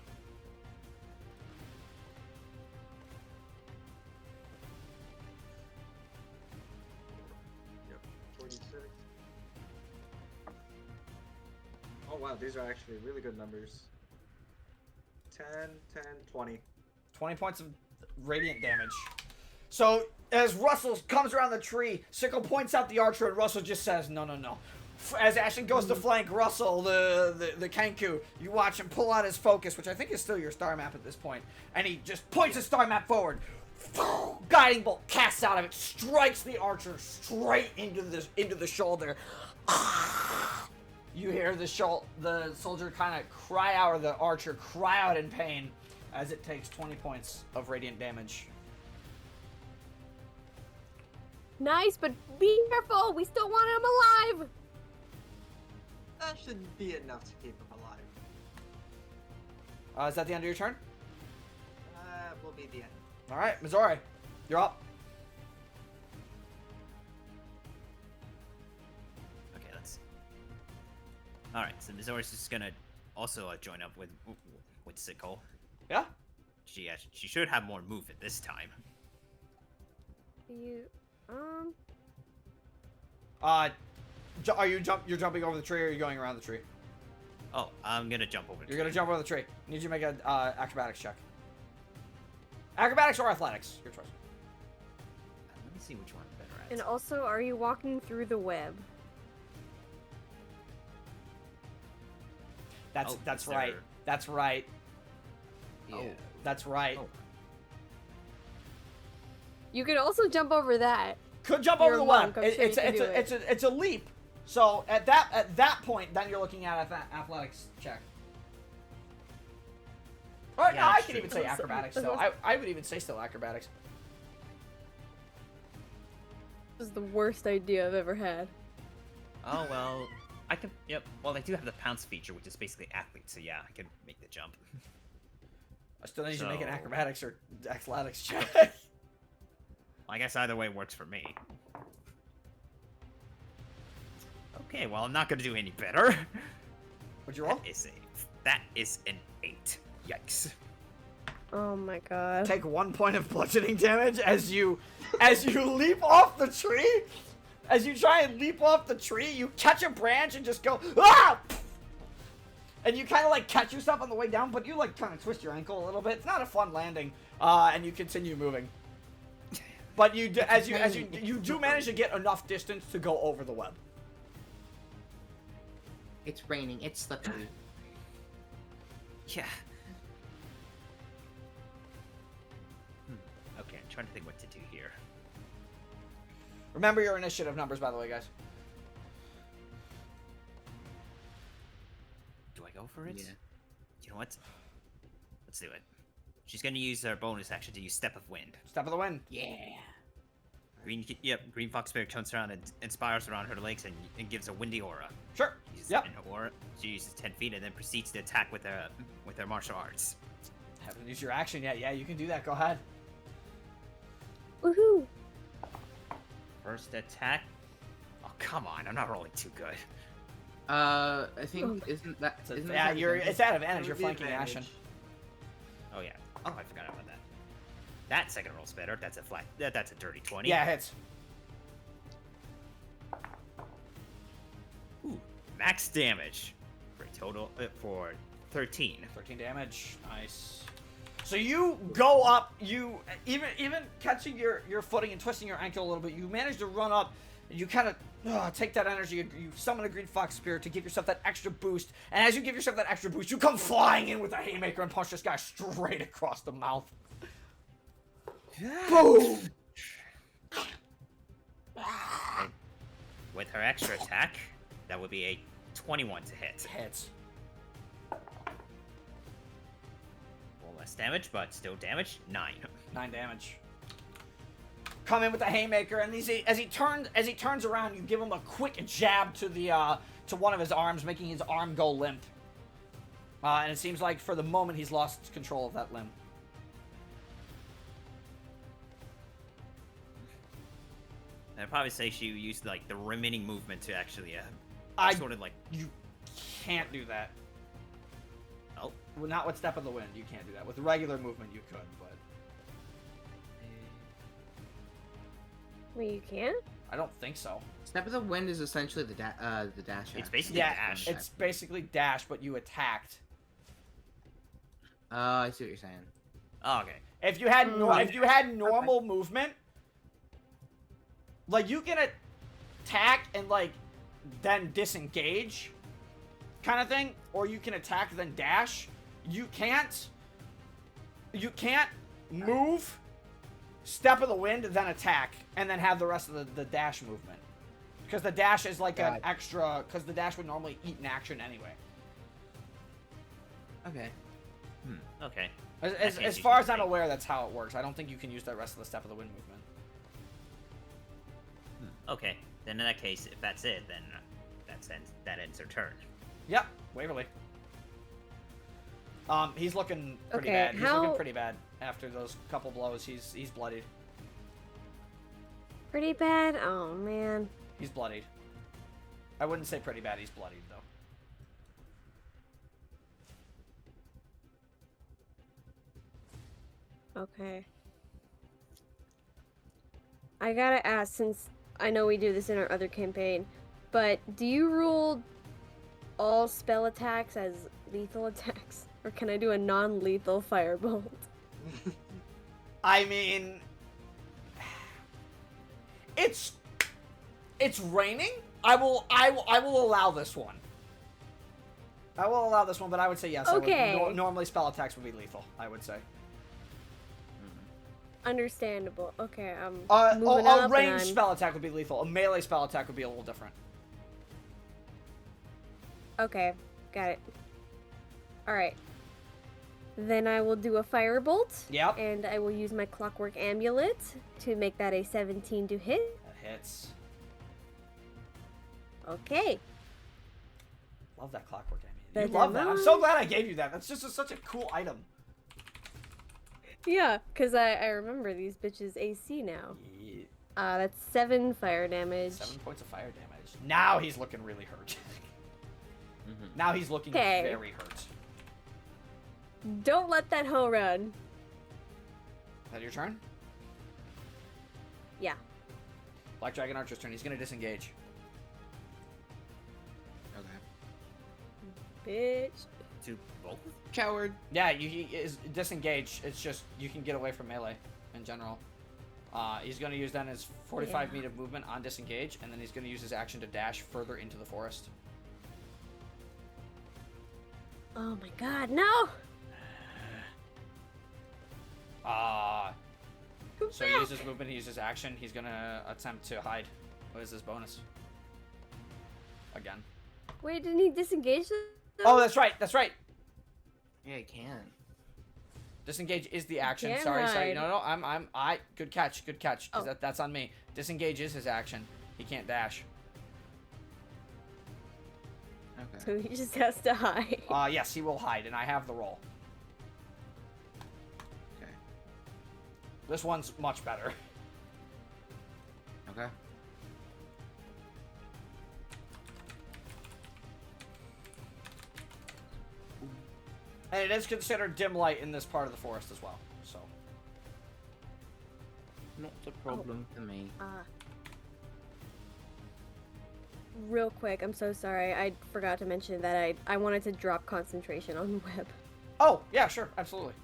Yep, 46. Oh wow, these are actually really good numbers. 10, 20. 20 points of radiant damage. So, as Russell comes around the tree, Sickle points out the archer, and Russell just says, no, no, no. As Ashton goes to flank Russell, the Kenku, you watch him pull out his focus, which I think is still your star map at this point, and he just points his star map forward. Guiding bolt casts out of it, strikes the archer straight into the shoulder. You hear the soldier kind of cry out, or the archer cry out in pain, as it takes 20 points of radiant damage. Nice, but be careful. We still want him alive. That should be enough to keep him alive. Is that the end of your turn? Will be the end. All right, Missouri, you're up. Okay, let's. All right, so Missouri's just gonna also join up with Sickle. Yeah. She should have more movement this time. You're jumping over the tree, or are you going around the tree? Oh, I'm gonna jump over. You're gonna jump over the tree. I need you to make an acrobatics check. Acrobatics or athletics, your choice. Let me see which one I'm better at. And also, are you walking through the web? That's Oh, that's is there- right. That's right. Yeah. Oh. That's right. Oh. You could also jump over that. Could jump You're over the a monk, web. I'm sure you can do It's a leap. So at that point, then you're looking at an athletics check. Or Yeah, no, I that's can true. even say acrobatics still. I would even say still acrobatics. This is the worst idea I've ever had. Oh well, I can. Yep. Well, they do have the pounce feature, which is basically athlete. So yeah, I can make the jump. I still need you to make an So- acrobatics or athletics check. I guess either way works for me. Okay, well I'm not gonna do any better. What'd you roll? That is an 8. Yikes. Oh my god. Take 1 point of bludgeoning damage as you leap off the tree. As you try and leap off the tree, you catch a branch and just go ah! And you kind of like catch yourself on the way down, but you like kind of twist your ankle a little bit. It's not a fun landing, and you continue moving. But you do, as you do manage to get enough distance to go over the web. It's raining. It's slippery. Yeah. Okay, I'm trying to think what to do here. Remember your initiative numbers, by the way, guys. Do I go for it? Yeah. You know what? Let's do it. She's gonna use her bonus action to use Step of Wind. Step of the wind. Yeah. Green Fox Spirit turns around and inspires around her legs and gives a windy aura. Sure. She uses, Yep. in her aura, she uses 10 feet and then proceeds to attack with her martial arts. Haven't used your action yet. Yeah, you can do that. Go ahead. Woohoo! First attack. Oh come on! I'm not rolling too good. I think isn't that Yeah, it's at advantage. You're Would be flanking advantage. Ashen. Oh yeah. Oh, I forgot about that. That second roll's better. That's a flat. That's a dirty 20. Yeah, it hits. Ooh, max damage for a total for 13. 13 damage. Nice. So you go up, you even catching your footing and twisting your ankle a little bit, you manage to run up, and you kind of take that energy, you summon a Green Fox Spirit to give yourself that extra boost, and as you give yourself that extra boost, you come flying in with a haymaker and punch this guy straight across the mouth. Boom! With her extra attack, that would be a 21 to hit. Hits. Well, less damage, but still damage. 9. 9 damage. Come in with the haymaker, and as he turns around, you give him a quick jab to the to one of his arms, making his arm go limp. And it seems like for the moment he's lost control of that limb. I'd probably say she used like the remaining movement to actually sort of like. You can't do that. Oh, Well, not with Step of the Wind. You can't do that. With regular movement, you could, but Wait, you can't? I don't think so. Step of the Wind is essentially the dash. It's action. basically Yeah, dash. it's basically dash, but you attacked. I see what you're saying. Oh, okay. If you had Mm. if you had normal movement, like you can attack and like then disengage, kind of thing, or you can attack then dash. You can't move, step of the wind, then attack, and then have the rest of the dash movement. Because the dash is like an extra, because the dash would normally eat an action anyway. Okay. Okay. As far as I'm aware, that's how it works. I don't think you can use the rest of the step of the wind movement. Okay. Then in that case, if that's it, then that ends their turn. Yep, Waverly. He's looking pretty Okay, bad. He's looking pretty bad after those couple blows. He's bloodied. Pretty bad? Oh, man. He's bloodied. I wouldn't say pretty bad. He's bloodied though. Okay. I gotta ask, since I know we do this in our other campaign, but do you rule all spell attacks as lethal attacks? Or can I do a non-lethal firebolt? I mean, it's raining. I will allow this one. I will allow this one, but I would say yes. Okay. Normally spell attacks would be lethal, I would say. Understandable. Okay, A moving up, and ranged I'm- spell attack would be lethal. A melee spell attack would be a little different. Okay, got it. Alright. Then I will do a firebolt. Yep. And I will use my clockwork amulet to make that a 17 to hit. That hits. Okay. Love that clockwork amulet. You That's love that. I'm so glad I gave you that. That's just such a cool item. Yeah, because I remember these bitches AC now. Yeah. That's 7 fire damage. 7 points of fire damage. Now he's looking really hurt. Now he's looking Okay. very hurt. Don't let that hoe run. Is that your turn? Yeah. Black Dragon Archer's turn. He's gonna disengage. Okay. Bitch. To both? Coward. Yeah, he is disengage. It's just you can get away from melee in general. He's gonna use then his 45 Yeah. feet of movement on disengage, and then he's gonna use his action to dash further into the forest. Oh my god, no! So he uses movement, he uses action. He's gonna attempt to hide. What is his bonus? Again. Wait, didn't he disengage them? Oh, that's right. That's right. Yeah, I can. Disengage is the action. can Sorry. hide. No. Good catch. Good catch. 'Cause Oh. that's on me. Disengage is his action. He can't dash. Okay. So he just has to hide. Yes, he will hide, and I have the roll. Okay. This one's much better. Okay. And it is considered dim light in this part of the forest as well. So. Not a problem for me. Real quick, I'm so sorry. I forgot to mention that I wanted to drop concentration on web. Oh, yeah, sure. Absolutely.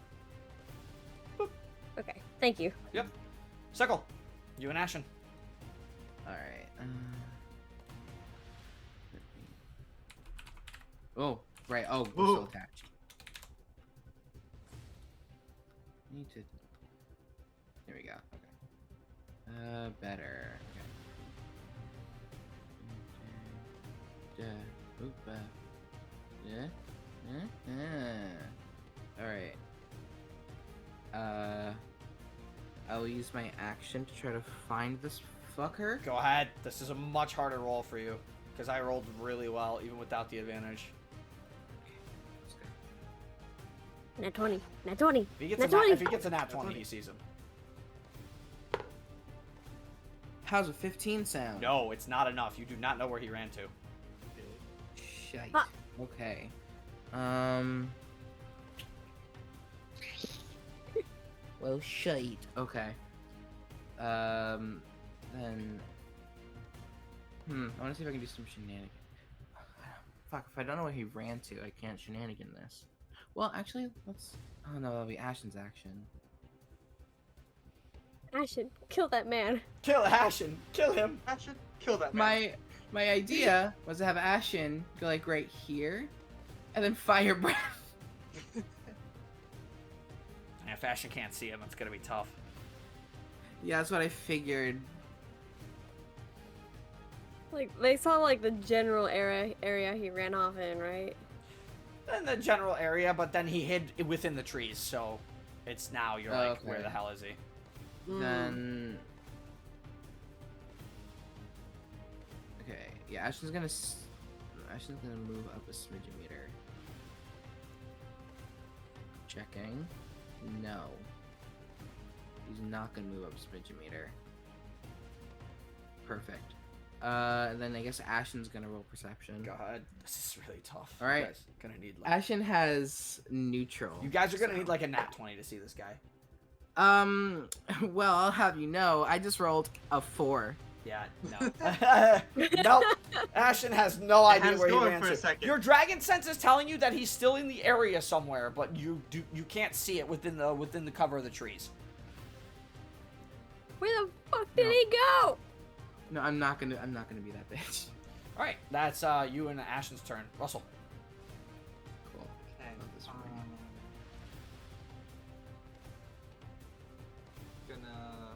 Okay, thank you. Yep. Sickle. You and Ashen. Alright. Oh, right. Oh, we're still attached. Need to. There we go. Okay. Better. Okay. Oop, yeah. Alright. I will use my action to try to find this fucker. Go ahead. This is a much harder roll for you. Because I rolled really well, even without the advantage. Let's go. Nat 20. Nat 20. If he gets, Nat a, nat, 20. if he gets a nat 20, he sees him. How's a 15 sound? No, it's not enough. You do not know where he ran to. Shite. Ah. Okay. Well, shite. Okay. Then. I want to see if I can do some shenanigans. Fuck, if I don't know where he ran to, I can't shenanigan this. Well, actually, let's. Oh no, that'll be Ashen's action. Ashen, kill that man. Kill Ashen. Kill him. Ashen, kill that man. My idea was to have Ashen go like right here, and then fire breath. If Ashen can't see him, it's gonna be tough. Yeah, that's what I figured. Like they saw like the general area he ran off in, right? In the general area, but then he hid within the trees, so it's now you're like, Okay. where the hell is he? Then. Okay, yeah, Ashen's gonna move up a smidgen meter. Checking. No. He's not gonna move up a smidgen meter. Perfect. Then I guess Ashen's gonna roll perception. God, this is really tough. All right. You guys gonna need like, Ashen has neutral. you guys are gonna so- need like a nat 20 to see this guy. Well, I'll have you know, I just rolled a 4. Yeah, no. Nope. Ashen has no idea Hands where he going ran for a to. second. Your dragon sense is telling you that he's still in the area somewhere, but you can't see it within the cover of the trees. Where the fuck did No. he go? No, I'm not gonna be that bitch. All right, that's you and Ashen's turn. Russell. Cool. Okay. Love this one. Gonna.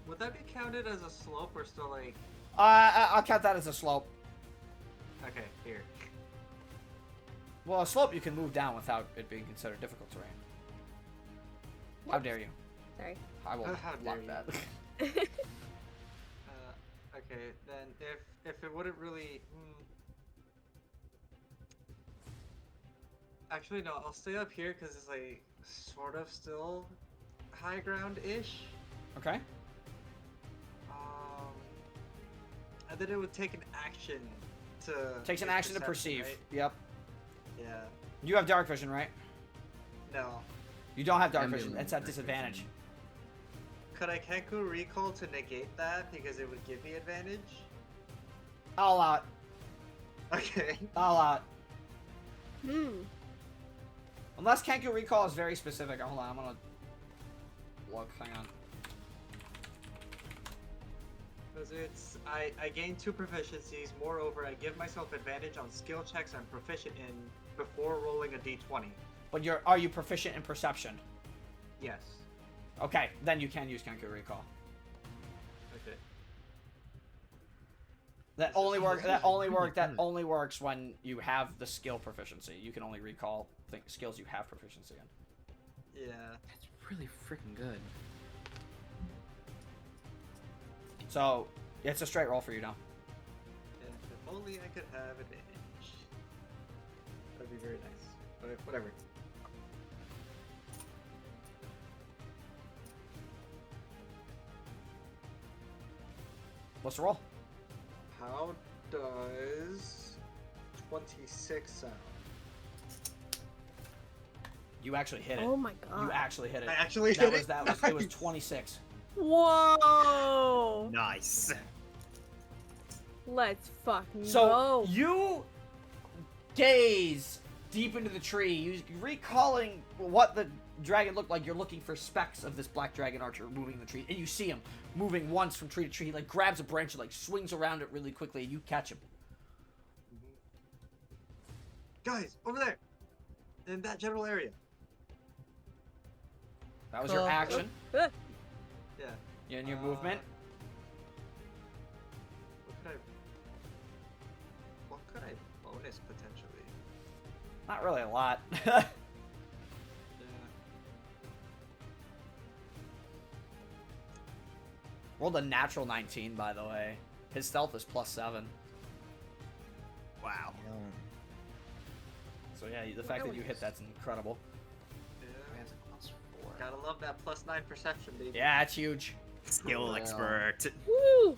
Would that be counted as a slope or still like? I'll count that as a slope. Okay, here. Well, a slope you can move down without it being considered difficult terrain. How dare you? Sorry. I will How block dare that. Okay, then if it wouldn't really. Actually, no. I'll stay up here because it's like sort of still high ground ish. Okay. And then it would take an action to. Takes an make action to perception, perceive. right? Yep. Yeah. You have dark vision, right? No. You don't have dark I'm vision. doing It's at dark disadvantage. vision. Could I Kenku recall to negate that because it would give me advantage? I'll allow it. Okay. I'll allow it. Hmm. Unless Kenku recall is very specific. Hold on, I'm gonna look. Hang on. Because it's I gain 2 proficiencies. Moreover, I give myself advantage on skill checks I'm proficient in before rolling a d20. But are you proficient in perception? Yes. Okay, then you can use Kenku recall. Okay. That This is only really only works when you have the skill proficiency. You can only recall skills you have proficiency in. Yeah. That's really freaking good. So it's a straight roll for you now. If only I could have advantage. That'd be very nice. But whatever. What's the roll? How does 26 sound? You actually hit it. Oh my god. You actually hit it. I actually That hit was it. that was it was Nice. 26. Whoa! Nice. Let's fucking So go. you gaze deep into the tree, you recalling what the dragon looked like. You're looking for specks of this black dragon archer moving in the tree, and you see him moving once from tree to tree. He like grabs a branch and like swings around it really quickly, and you catch him. Guys, over there! In that general area. That was your action. Uh, Yeah. And your movement. What could I bonus potentially? Not really a lot. Yeah. Rolled a natural 19, by the way. His stealth is +7. Wow. So yeah, the fact that you hit that's incredible. Yeah. That's a +4. Gotta love that +9 perception, baby. Yeah, it's huge. Skill Wow. expert. woo!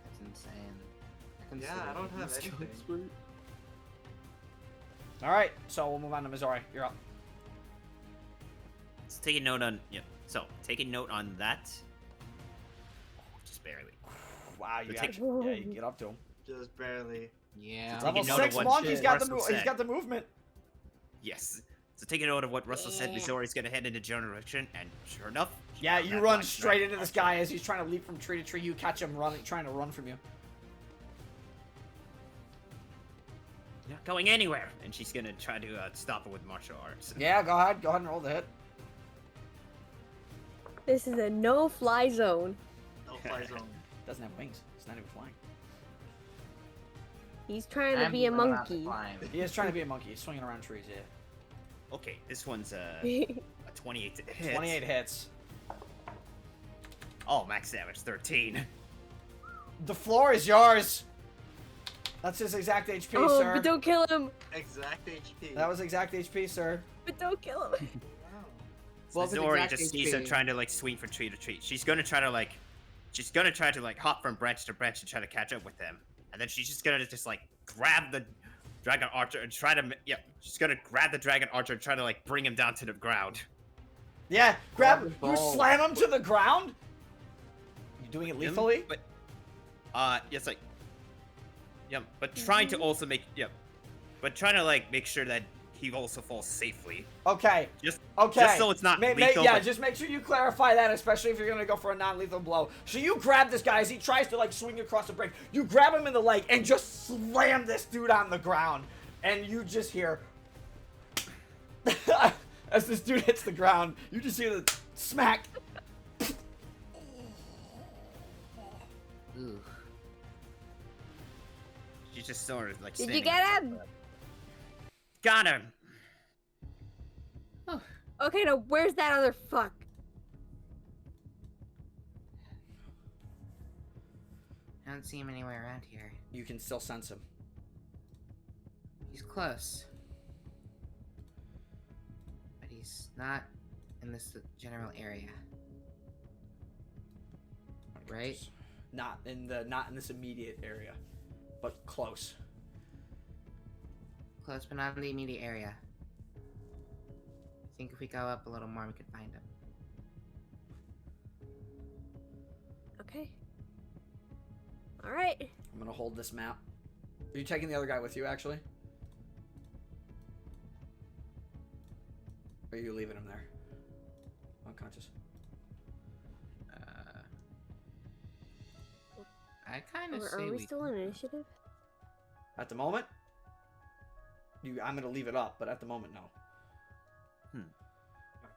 That's insane. Yeah, I don't have anything. All right, so we'll move on to Missouri. You're up. Let's take a note on. Yeah. So take a note on that. Oh, just barely. Wow, you Take- actually, yeah, you get up to him. Just barely. Yeah. So Level taking note of 6 what monk. He's got Russell he's said. got the movement. Yes. So taking note of what Russell said, Yeah. Missouri's gonna head in a general direction, and sure enough. she Yeah, found you that run black straight dragon into this archer. guy as he's trying to leap from tree to tree. You catch him trying to run from you. You're not going anywhere, and she's gonna try to stop it with martial arts. Yeah, go ahead and roll the hit. This is a no-fly zone. No fly zone. Doesn't have wings. It's not even flying. He's trying to I'm be a not allowed to monkey. climb. He is trying to be a monkey. He's swinging around trees. Yeah. Okay, this one's a 28 to hit. 28 hits. Oh, max damage 13. The floor is yours. That's his exact HP, Oh, sir. but don't kill him! Exact HP. That was exact HP, sir. But don't kill him! Wow. Well, if it's Missouri exact just sees him HP. trying to like swing from tree to tree. She's gonna try to like hop from branch to branch and try to catch up with him. And then she's just gonna like grab the dragon archer and try to she's gonna grab the dragon archer and try to like bring him down to the ground. Yeah, grab. the You ball. slam him to the ground. You doing it Him, lethally? But yes, like but trying to also but trying to like make sure that he also falls safely. Okay. Just Okay. so it's not yeah, lethal. but- just make sure you clarify that, especially if you're gonna go for a non-lethal blow. So you grab this guy as he tries to like swing across the break. You grab him in the leg and just slam this dude on the ground, and you just hear as this dude hits the ground. You just hear the smack. Ooh. She's just sort of like. Did you standing get there. him? Got him. Okay, now where's that other fuck? I don't see him anywhere around here. You can still sense him. He's close. But he's not in this general area. Right? Not in this immediate area, but close. Close, but not in the immediate area. I think if we go up a little more, we could find him. Okay. Alright. I'm gonna hold this map. Are you taking the other guy with you, actually? Or are you leaving him there? Unconscious. I kind of Are say we still in initiative? At the moment? I'm gonna leave it up, but at the moment, no.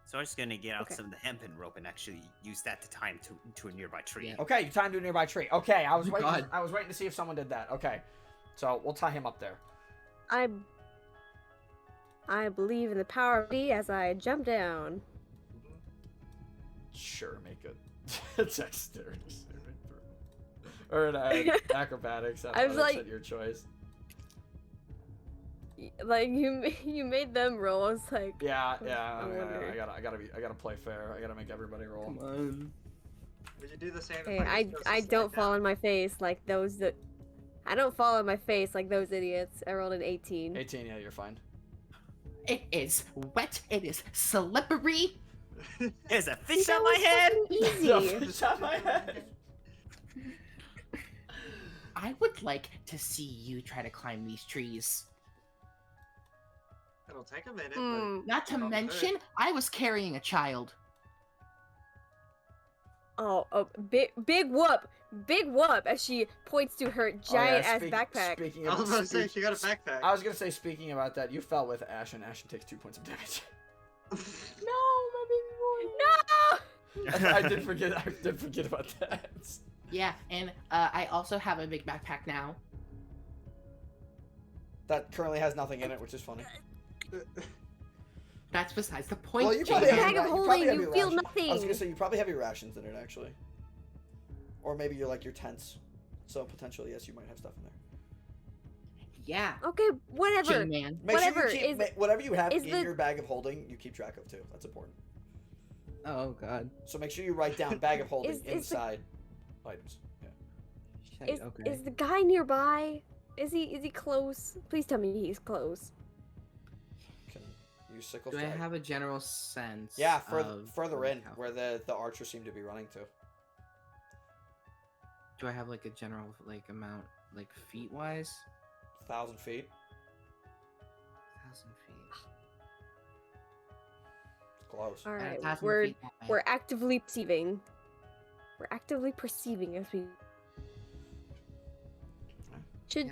So I'm just gonna get out Okay. some of the hempen rope and actually use that to tie him to a nearby tree. Yeah. Okay, you timed to a nearby tree. Okay, I was Oh, waiting. God. I was waiting to see if someone did that. Okay, so we'll tie him up there. I believe in the power of D as I jump down. Sure, make a dexterity saving throw. Or an acrobatics. I was like- at your choice. Like you made them roll. I was like, Yeah. I wonder. I gotta play fair. I gotta make everybody roll. Come on. Would you do the same? if hey, was I to don't slide fall down? on my face like those that. I don't fall on my face like those idiots. I rolled an 18. 18, yeah, you're fine. It is wet. It is slippery. There's a See, fish that on my was head. fucking Easy. It's on my head. I would like to see you try to climb these trees. It'll take a minute. Hmm. Not to I'll do it. mention, I was carrying a child. Oh, big whoop, as she points to her giant ass backpack. Speaking But I of, was about to say she got a backpack. I was gonna say, speaking about that, you fell with Ashen. Ashen takes 2 points of damage. No, my baby boy. No. I did forget about that. Yeah, and I also have a big backpack now. That currently has nothing in it, which is funny. That's besides the point. Well, you Jane. probably It's a have bag of you probably holding, have you your feel ration- I was nothing. gonna say you probably have your rations in it actually, or maybe you're like your tents. So potentially, yes, you might have stuff in there. Yeah, Okay, whatever. J-Man. Make Whatever, sure you keep is- whatever you have is in the- your bag of holding, you keep track of too. That's important. Oh God. So make sure you write down bag of holding Is the- inside items. Yeah. Shit, okay. Is the guy nearby? Is he close? Please tell me he's close. Can use Sickles Do I Dragon. have a general sense? Yeah, of, further like, in how- where the archers seem to be running to. Do I have like a general like amount, like feet wise? 1,000 feet. 1,000 feet. Close. All At right, 1,000 we're feet that way. we're actively perceiving. We're actively perceiving as we.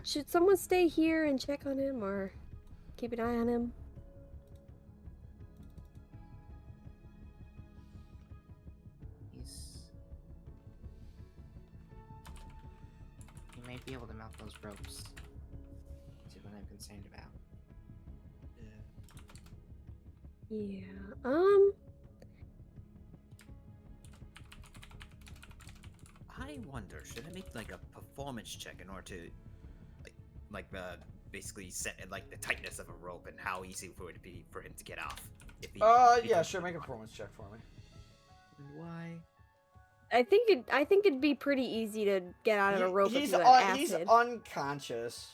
Should someone stay here and check on him or keep an eye on him? He might be able to mount those ropes. That's what I'm concerned about. Yeah. Yeah. I wonder, should I make like a performance check in order to, basically set like the tightness of a rope and how easy would it be for him to get off? If he, Yeah, sure. Make a performance check for me. Why? I think it'd be pretty easy to get out of a rope if He's you had he's acid. unconscious.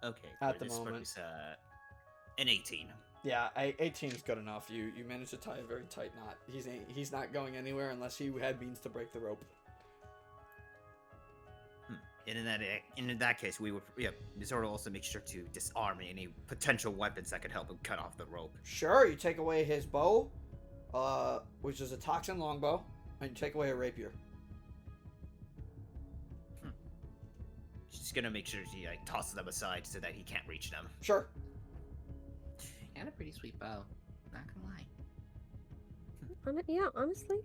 Okay. At the this moment. works, an 18. Yeah, 18 is good enough. You managed to tie a very tight knot. He's not going anywhere unless he had means to break the rope. And in that case, we would sort of also make sure to disarm any potential weapons that could help him cut off the rope. Sure, you take away his bow, which is a toxin longbow, and you take away a rapier. Just gonna make sure he tosses them aside so that he can't reach them. Sure. And a pretty sweet bow. Not gonna lie. Yeah, honestly.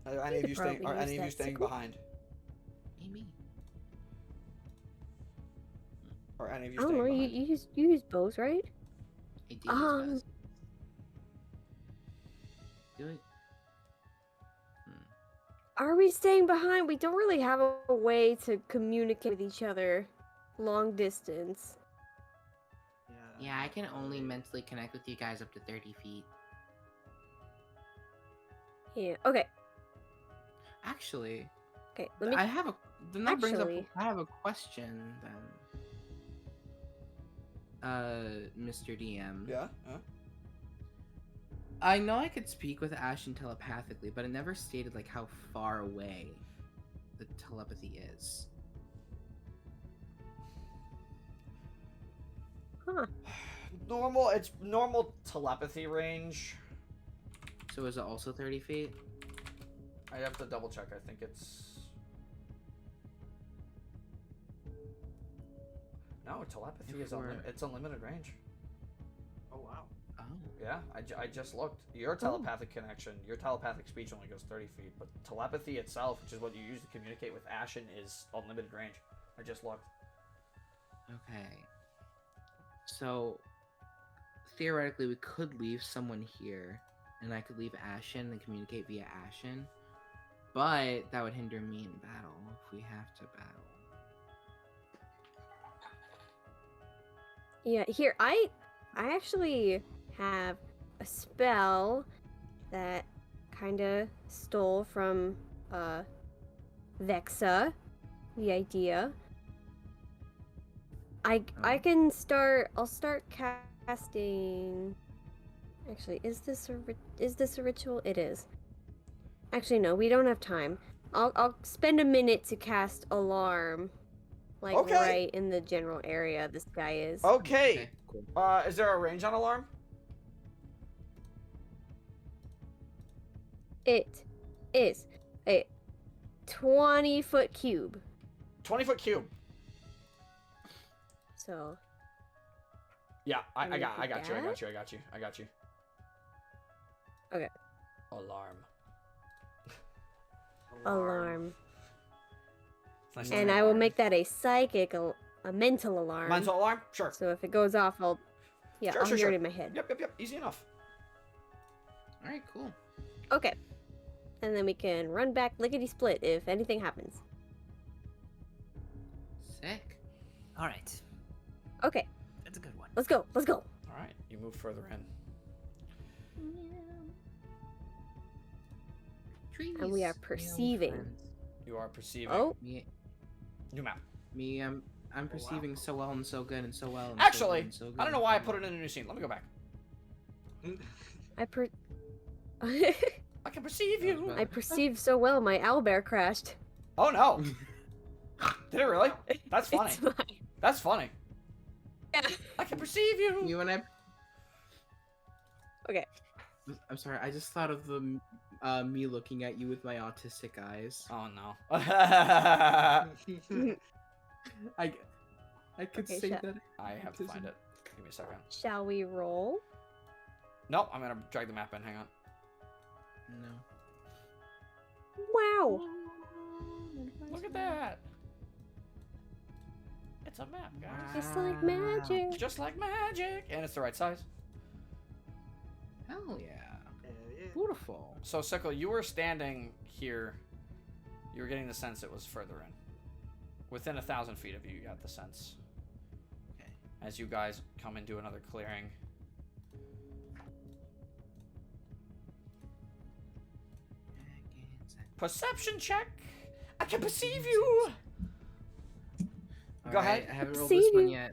Are any of you staying? Are any of you that staying sickle. behind? Maybe. Or any of you I don't staying know. behind? You use bows, right? I do use bows. Do it. Are we staying behind? We don't really have a way to communicate with each other long distance. Yeah, I can only mentally connect with you guys up to 30 feet. Yeah. Okay. Actually, Okay. Let me. I have a. Then that brings up. Actually- I have a question then. Mr. DM. Yeah. I know I could speak with Ashen telepathically, but it never stated like how far away the telepathy is. Huh. Normal. It's normal telepathy range. So is it also 30 feet? I have to double check. I think it's. No, telepathy If is we're- it's unlimited range. Oh wow. Oh. Yeah, I just looked. Your telepathic connection, your telepathic speech only goes 30 feet, but telepathy itself, which is what you use to communicate with Ashen, is unlimited range. I just looked. Okay. So theoretically, we could leave someone here, and I could leave Ashen and communicate via Ashen, but that would hinder me in battle if we have to battle. Yeah. Here, I actually have a spell that kind of stole from Vexa, the idea. I can start. I'll start casting. Actually, is this a ritual? It is. Actually, no, we don't have time. I'll spend a minute to cast alarm, like Okay. right in the general area this guy is. Okay. Cool. Is there a range on alarm? It is a 20-foot cube. 20-foot cube. So Yeah, I Can we got put you. I that? got you. Okay. Alarm. alarm. Nice And I will make that a psychic, a mental alarm. Mental alarm? Sure. So if it goes off, I'll Sure, I'll sure, hear sure. it in my head. Yep. Easy enough. All right, cool. Okay. And then we can run back lickety split if anything happens. Sick. All right, Okay, that's a good one. let's go. Let's go. All right, you move further in. And we are Trees, perceiving. my old friends. You are perceiving. Oh, New map. I'm perceiving so well and so good and so well. And Actually, so good I don't and know so why I good. put it in a new scene. Let me go back. I I can perceive That was you. better. I perceived so well my owlbear crashed. Oh no! Did it really? That's funny. It's fine. That's funny. Yeah. I can perceive you. You and I. Okay. I'm sorry. I just thought of the me looking at you with my autistic eyes. Oh no. I could Okay, say shut- that. I have to find it. Give me a second. Shall we roll? Nope, I'm gonna drag the map in. Hang on. No. Wow. Look at that. It's a map, guys. Just like magic. Just like magic, and it's the right size. Hell yeah. Yeah. Beautiful. So, Sickle, you were standing here. You were getting the sense it was further in. Within 1,000 feet of you, you got the sense. Okay. As you guys come into another clearing. Perception check. I can perceive you. Go ahead. I haven't rolled See this one you. yet.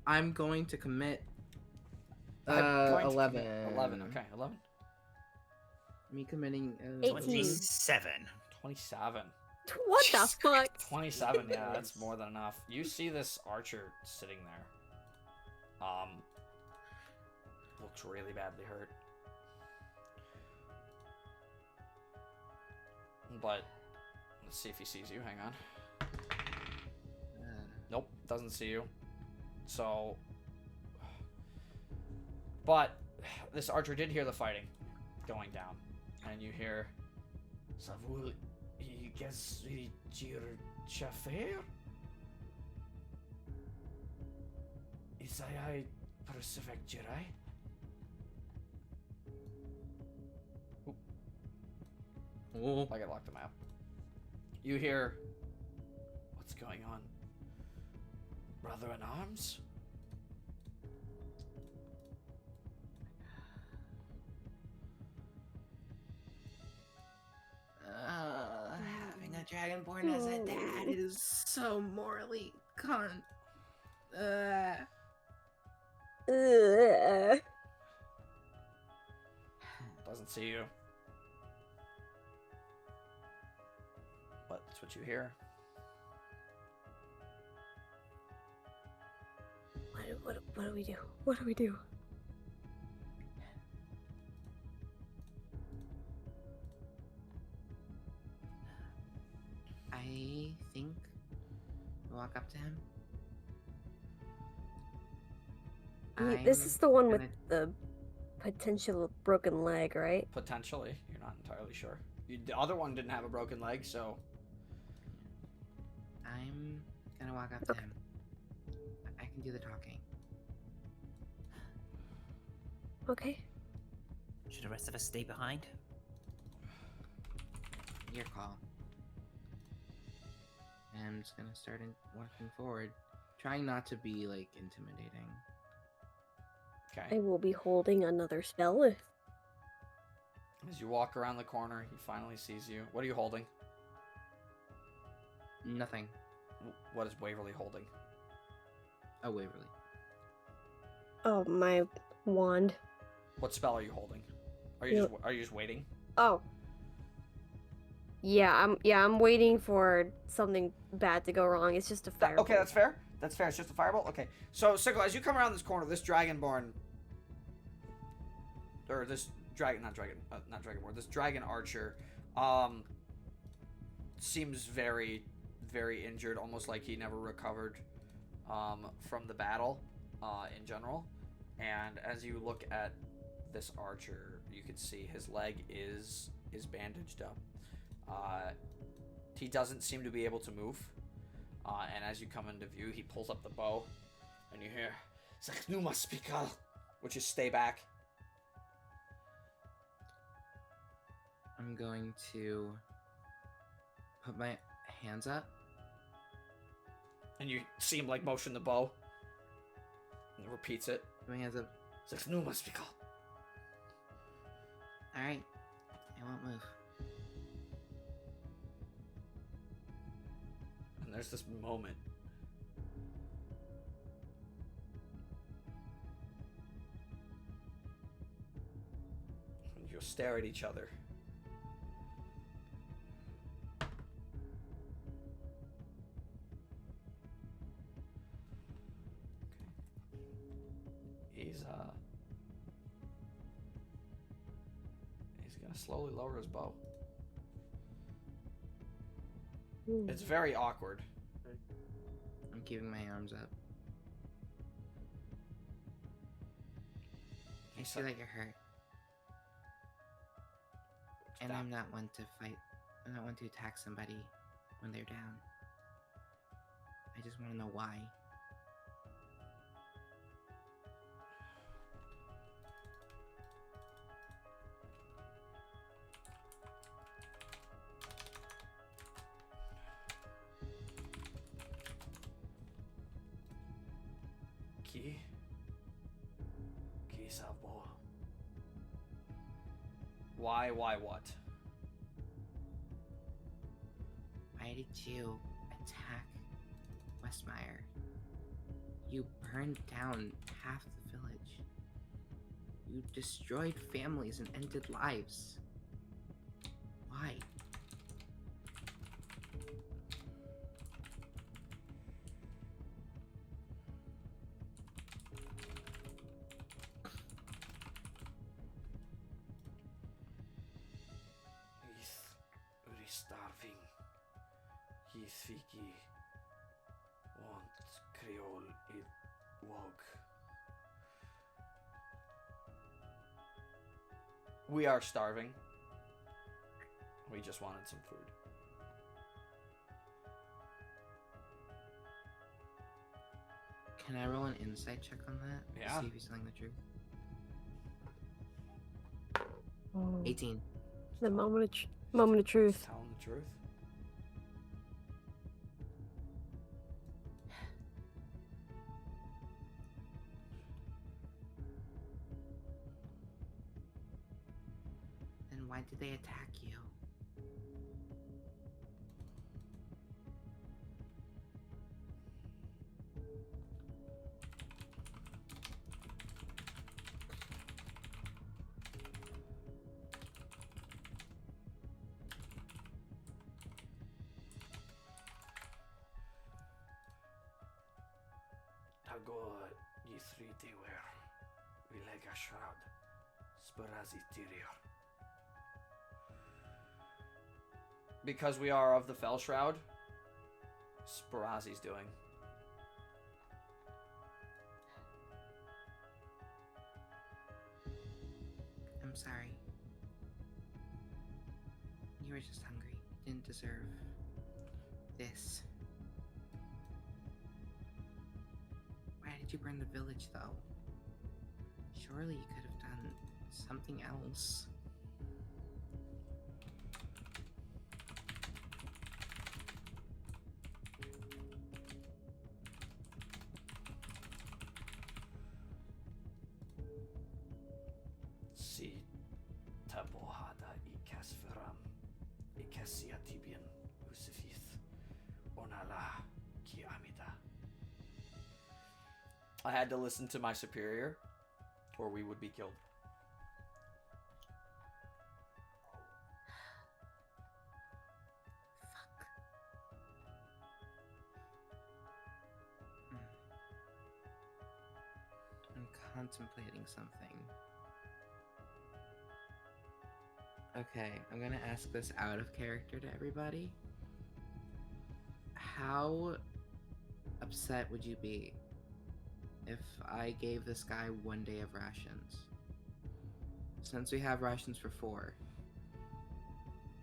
I'm going to commit. I'm going to 11. commit 11. Okay, 11. Me committing. 18. 27. 27. What the fuck? 27. Yeah, that's more than enough. You see this archer sitting there. Looks really badly hurt. But let's see if he sees you. Hang on. Nope, doesn't see you. So, but this archer did hear the fighting going down, and you hear, "Savul, I guess jir chafer. Isai persevek jirai." Oh. I gotta lock the map. You hear, "What's going on? Brother in arms?" Having a dragonborn as a dad is so morally Ugh. Doesn't see you. But that's what you hear. What do we do? What do we do? I think we'll walk up to him. This is the one with gonna- the potential broken leg, right? Potentially. You're not entirely sure. The other one didn't have a broken leg, so... I'm gonna walk up to Okay. him. I can do the talking. Okay. Should the rest of us stay behind? Your call. And I'm just gonna start walking forward, trying not to be like intimidating. Okay. I will be holding another spell if As you walk around the corner, he finally sees you. What are you holding? Nothing. What is Waverly holding? Oh, Waverly. Oh, my wand. What spell are you holding? Are you just waiting? Oh. Yeah, I'm waiting for something bad to go wrong. It's just a fire. Okay, that's fair. That's fair. It's just a fireball. Okay. So, Sickle, as you come around this corner, this dragonborn, or this not dragonborn, this dragon archer, seems very, very injured, almost like he never recovered, from the battle, in general. And as you look at this archer, you can see his leg is bandaged up. He doesn't seem to be able to move. And as you come into view, he pulls up the bow, and you hear "Zaknuma Spikal," which is "stay back." I'm going to put my hands up. And you see him like motion the bow, and repeats it. Put my hands up. "Zaknuma Spikal." All right. I won't move. And there's this moment. And you'll stare at each other. gonna slowly lower his bow. Hmm. It's very awkward. I'm keeping my arms up. I He's feel like you're hurt. And down. I'm not one to fight. I'm not one to attack somebody when they're down. I just want to know why. Key Sabo. Why what? Why did you attack West Myre? You burned down half the village. You destroyed families and ended lives. Why? He's starving. He's fiki. Want Creole it wog. We are starving. We just wanted some food. Can I roll an insight check on that? Yeah. See if he's telling the truth. Oh, 18. the moment of truth. Telling the truth. Then why did they attack you? Tago ye 3D wear. We leg a shroud. Spirazzi Tyrior. Because we are of the Fell Shroud, Spirazzi's doing. I'm sorry. You were just hungry. You didn't deserve this. Why did you burn the village, though? Surely you could have done something else. Si tabohada ikasferam ikasiatibian usifith onala ki amida. I had to listen to my superior, or we would be killed. Fuck. I'm contemplating something. Okay, I'm gonna ask this out of character to everybody. How upset would you be if I gave this guy 1 day of rations? Since we have rations for 4,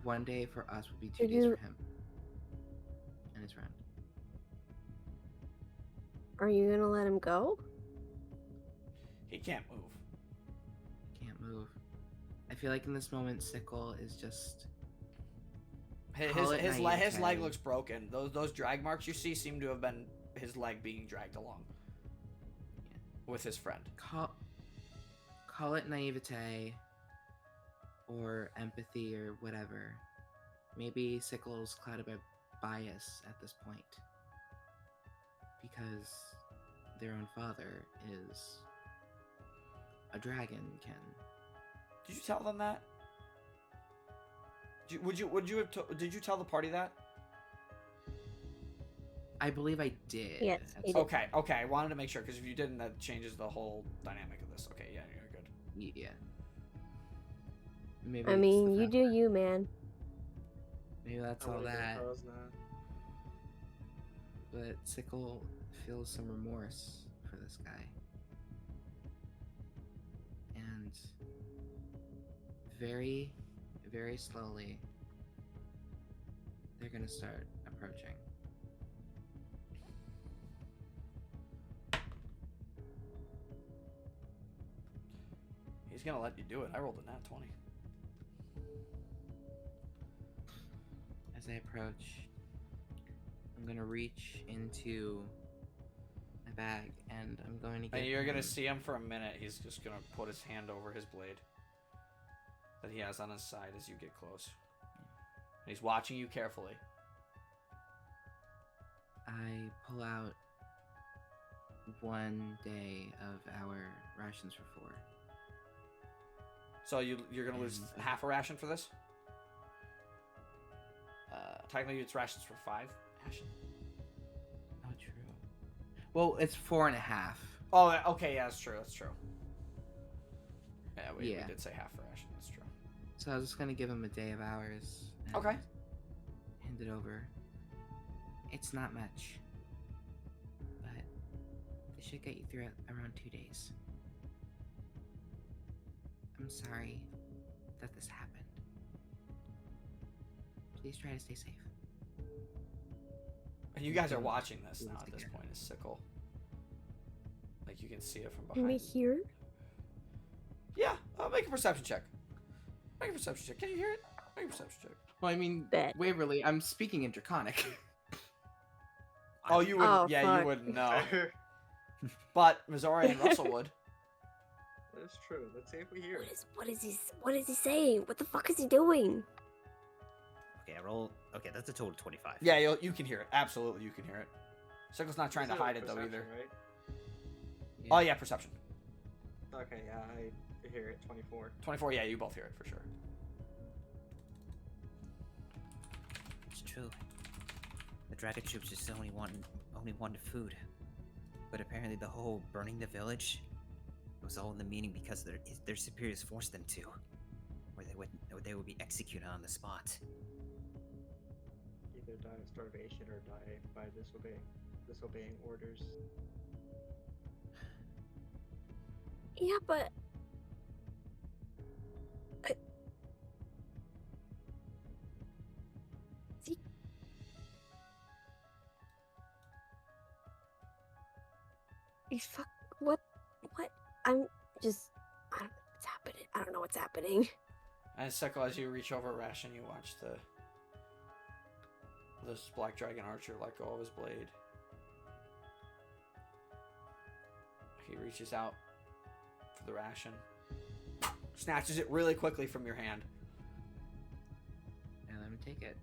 1 day for us would be 2 Did days you- for him and his friend. Are you gonna let him go? He can't move. Can't move. I feel like in this moment, Sickle is just His Call it leg naivete. looks broken. Those drag marks you see seem to have been his leg being dragged along with his friend. call it naivete or empathy or whatever. Maybe Sickle's clouded by bias at this point because their own father is a dragonkin. Did you tell them that? Did you tell the party that? I believe I did. Yes, at he some did. Okay. I wanted to make sure because if you didn't, that changes the whole dynamic of this. Okay, yeah, you're good. point. Yeah. Maybe I it's mean, the you fact do that- you, man. Maybe that's I all wanna get that. pros now. But Sickle feels some remorse for this guy. And very, very slowly, they're gonna start approaching. He's gonna let you do it. I rolled a nat 20. As I approach, I'm gonna reach into my bag and I'm going to get And you're gonna him- see him for a minute. He's just gonna put his hand over his blade that he has on his side as you get close. And he's watching you carefully. I pull out 1 day of our rations for 4. So you're gonna lose And- half a ration for this. Technically, it's rations for 5 ration. Oh, true. Well, it's 4.5. Oh, okay, yeah, that's true. That's true. Yeah, we Yeah. did say half a ration. That's true. So I was just gonna give him a day of ours. And Okay. Hand it over. It's not much, but this should get you through around 2 days. I'm sorry that this happened. Please try to stay safe. And you guys are Don't watching this do now this at this again. point. Is Sickle? Like you can see it from Can we behind. hear? Yeah, make a perception check. Make a perception check. Can you hear it? Make a perception check. Well, I mean, Bet. Waverly, I'm speaking in Draconic. Oh, you would. Oh, yeah, fuck. you wouldn't know. But Missouri and Russell would. That's true. Let's see if we hear it. What is he saying? What the fuck is he doing? Okay, I roll. Okay, that's a total of 25. Yeah, you can hear it. Absolutely, you can hear it. Sickle's not trying to Zero hide it though perception, either. Right? Oh yeah, perception. Okay, yeah, I hear it. 24. 24. Yeah, you both hear it for sure. It's true. The dragon troops just only wanted food, but apparently the whole burning the village was all in the meaning because their superiors forced them to, or they would be executed on the spot. Either die of starvation or die by disobeying orders. Yeah, but See- He's fuck. What? I'm just. I don't know what's happening. I don't know what's happening. And Sickle, as you reach over Ration, you watch this black dragon archer let go of his blade. He reaches out for the ration, snatches it really quickly from your hand. And let me take it.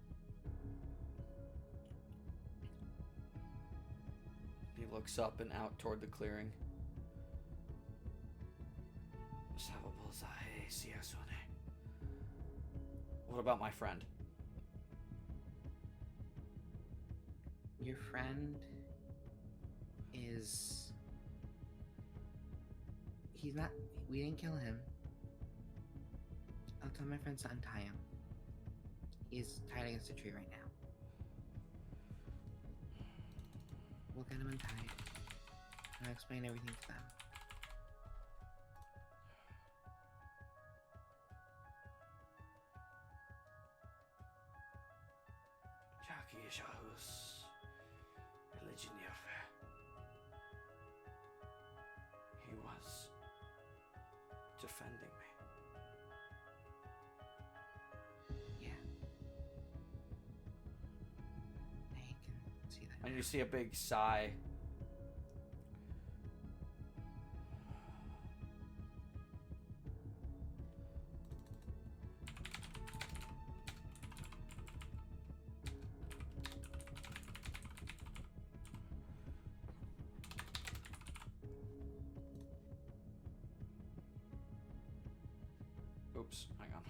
He looks up and out toward the clearing. What about my friend? Your friend is. He's not. We didn't kill him. I'll tell my friends to untie him. He's tied against a tree right now. We'll get him untied. And I'll explain everything to them. He was defending me. Yeah. I can see that. And you see a big sigh. Oops, hang on.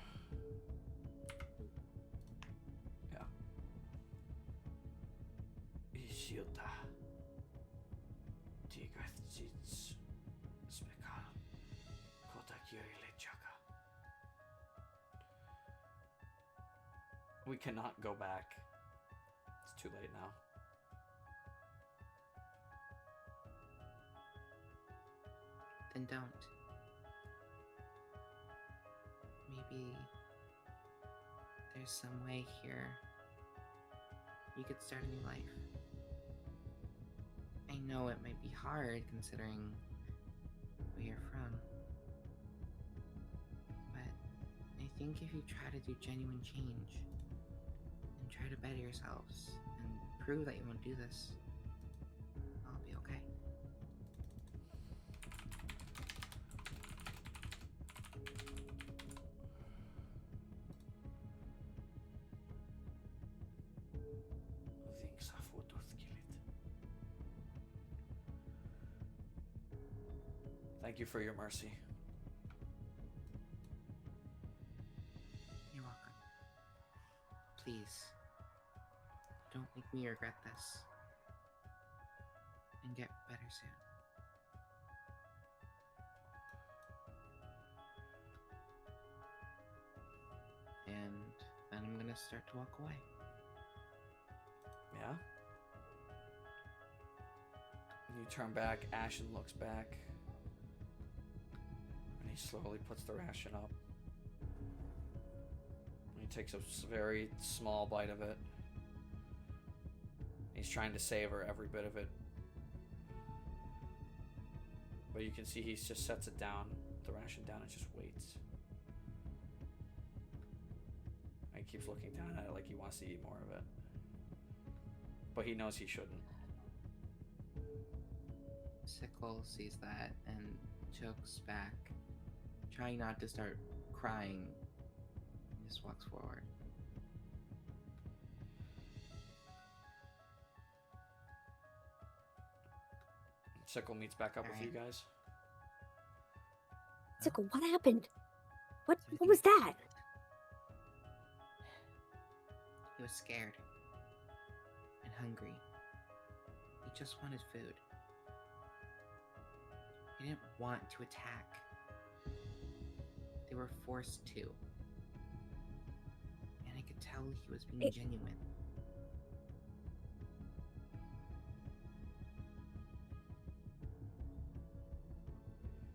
Yeah. Ishilta. Tigathits. Spekal. Kotakiri lechaka. We cannot go back. It's too late now. Then don't. Maybe there's some way here you could start a new life. I know it might be hard considering where you're from, but I think if you try to do genuine change and try to better yourselves and prove that you won't do this, I'll be okay. Thank you for your mercy. You're welcome. Please, don't make me regret this. And get better soon. And then I'm gonna start to walk away. Yeah? You turn back, Ashen looks back. And he slowly puts the ration up. And he takes a very small bite of it. He's trying to savor every bit of it. But you can see he just sets it down, the ration down, and just waits. And he keeps looking down at it like he wants to eat more of it. But he knows he shouldn't. Sickle sees that and chokes back, trying not to start crying. He just walks forward. Sickle meets back up with you guys. Sickle, what happened? What was that? He was scared and hungry. He just wanted food. He didn't want to attack. They were forced to. And I could tell he was being genuine.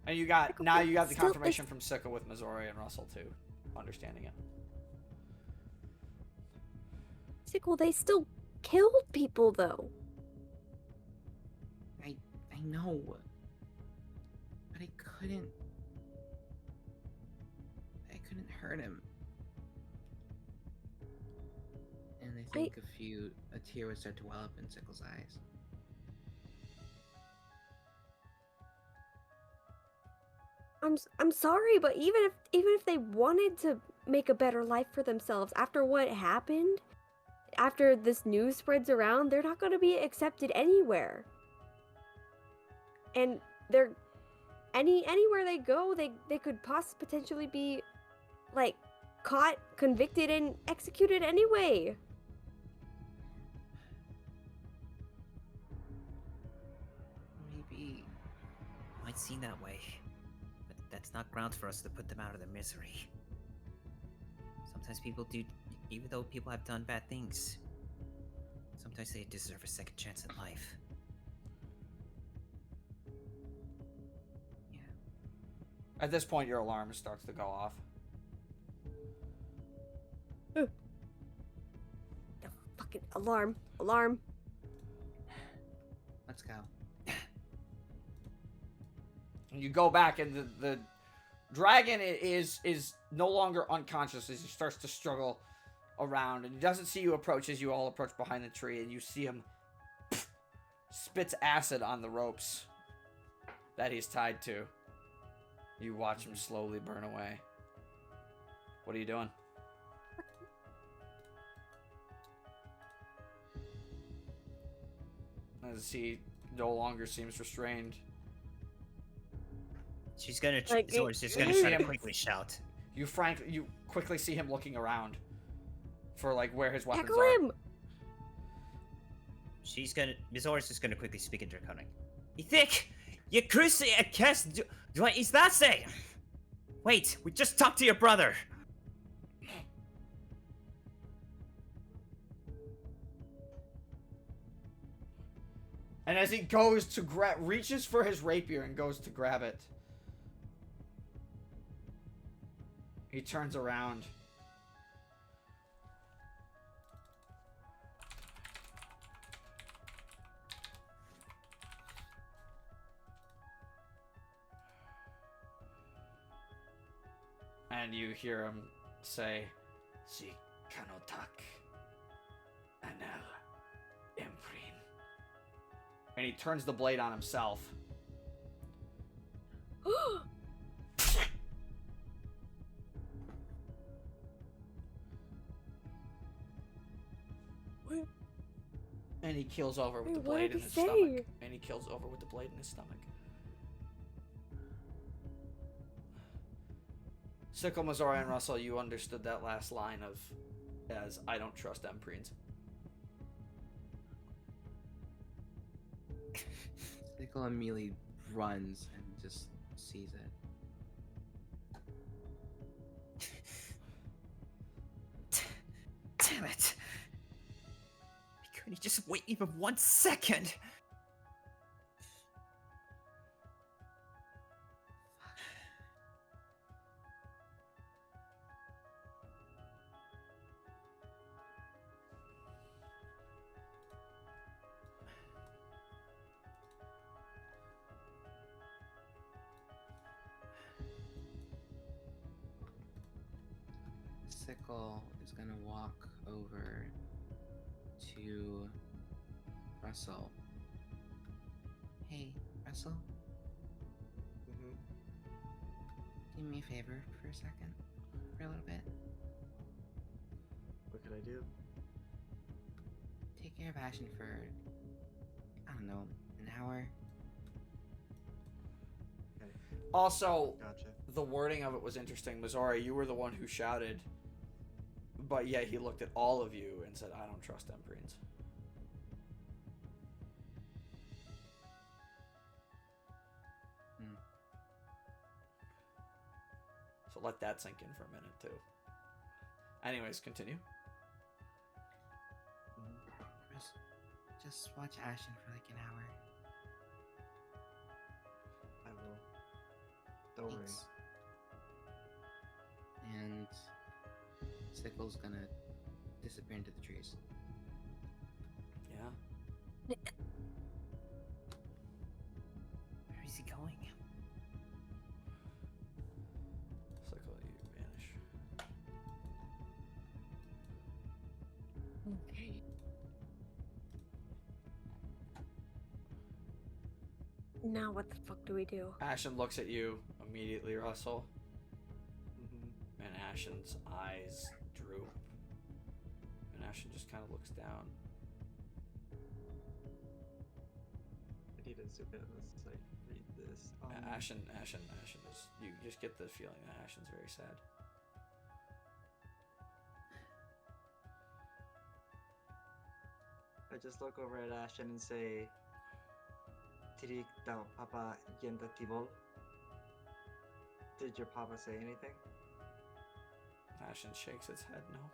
And you got the confirmation from Sickle with Missouri and Russell too, understanding it. Sickle, they still killed people though. I know. But I couldn't hurt him. And I think a tear would start to well up in Sickle's eyes. I'm sorry, but even if they wanted to make a better life for themselves after what happened, after this news spreads around, they're not going to be accepted anywhere. And they're anywhere they go, they could potentially be like caught, convicted, and executed anyway. Maybe Might seem that way, but that's not grounds for us to put them out of their misery. Sometimes people do, even though people have done bad things, sometimes they deserve a second chance at life. yeah. At this point, your alarm starts to go off. The fucking alarm. Let's go. And you go back, and the dragon is no longer unconscious as he starts to struggle around, and he doesn't see you approach as you all approach behind the tree, and you see him spits acid on the ropes that he's tied to. You watch him slowly burn away. What are you doing? As he no longer seems restrained. She's gonna, Like, Zora's just gonna try to quickly shout. You quickly see him looking around for like where his weapons Tackle are. him! Zora's just gonna quickly speak in Draconic. You think you crazy a cast? Do I? Is that say? Wait, we just talked to your brother. And as he goes to reaches for his rapier and goes to grab it, he turns around. And you hear him say, "Si kanotak anel imprin." And he turns the blade on himself. And he keels over with the Wait, what blade did in he his say? stomach. And he keels over with the blade in his stomach. Sickle, Missouri, and Russell, you understood that last line of, as I don't trust Empreens. Sickle immediately runs and just sees it. Damn it! Couldn't he just wait even 1 second? Sickle is gonna walk over to Russell. Hey, Russell, Mm-hmm. do me a favor for a second, for a little bit. What could I do? Take care of Ashen for, I don't know, an hour. Also, Gotcha. the wording of it was interesting. Missouri, you were the one who shouted, but yet he looked at all of you and said, I don't trust Empreens. So let that sink in for a minute, too. Anyways, continue. Just watch Ashen for like an hour. I will. Don't worry. Thanks. And Sickle's gonna disappear into the trees. Yeah. Where is he going? Sickle, you vanish. Okay. Now what the fuck do we do? Ashen looks at you immediately, Russell, Mm-hmm. and Ashen's eyes droop. And Ashen just kind of looks down. I need to zoom in. Let's like read this. Ashen is, you just get the feeling that Ashen's very sad. I just look over at Ashton and say, Tirik daw papa yenda tibol? Did your papa say anything? Ashen shakes its head no.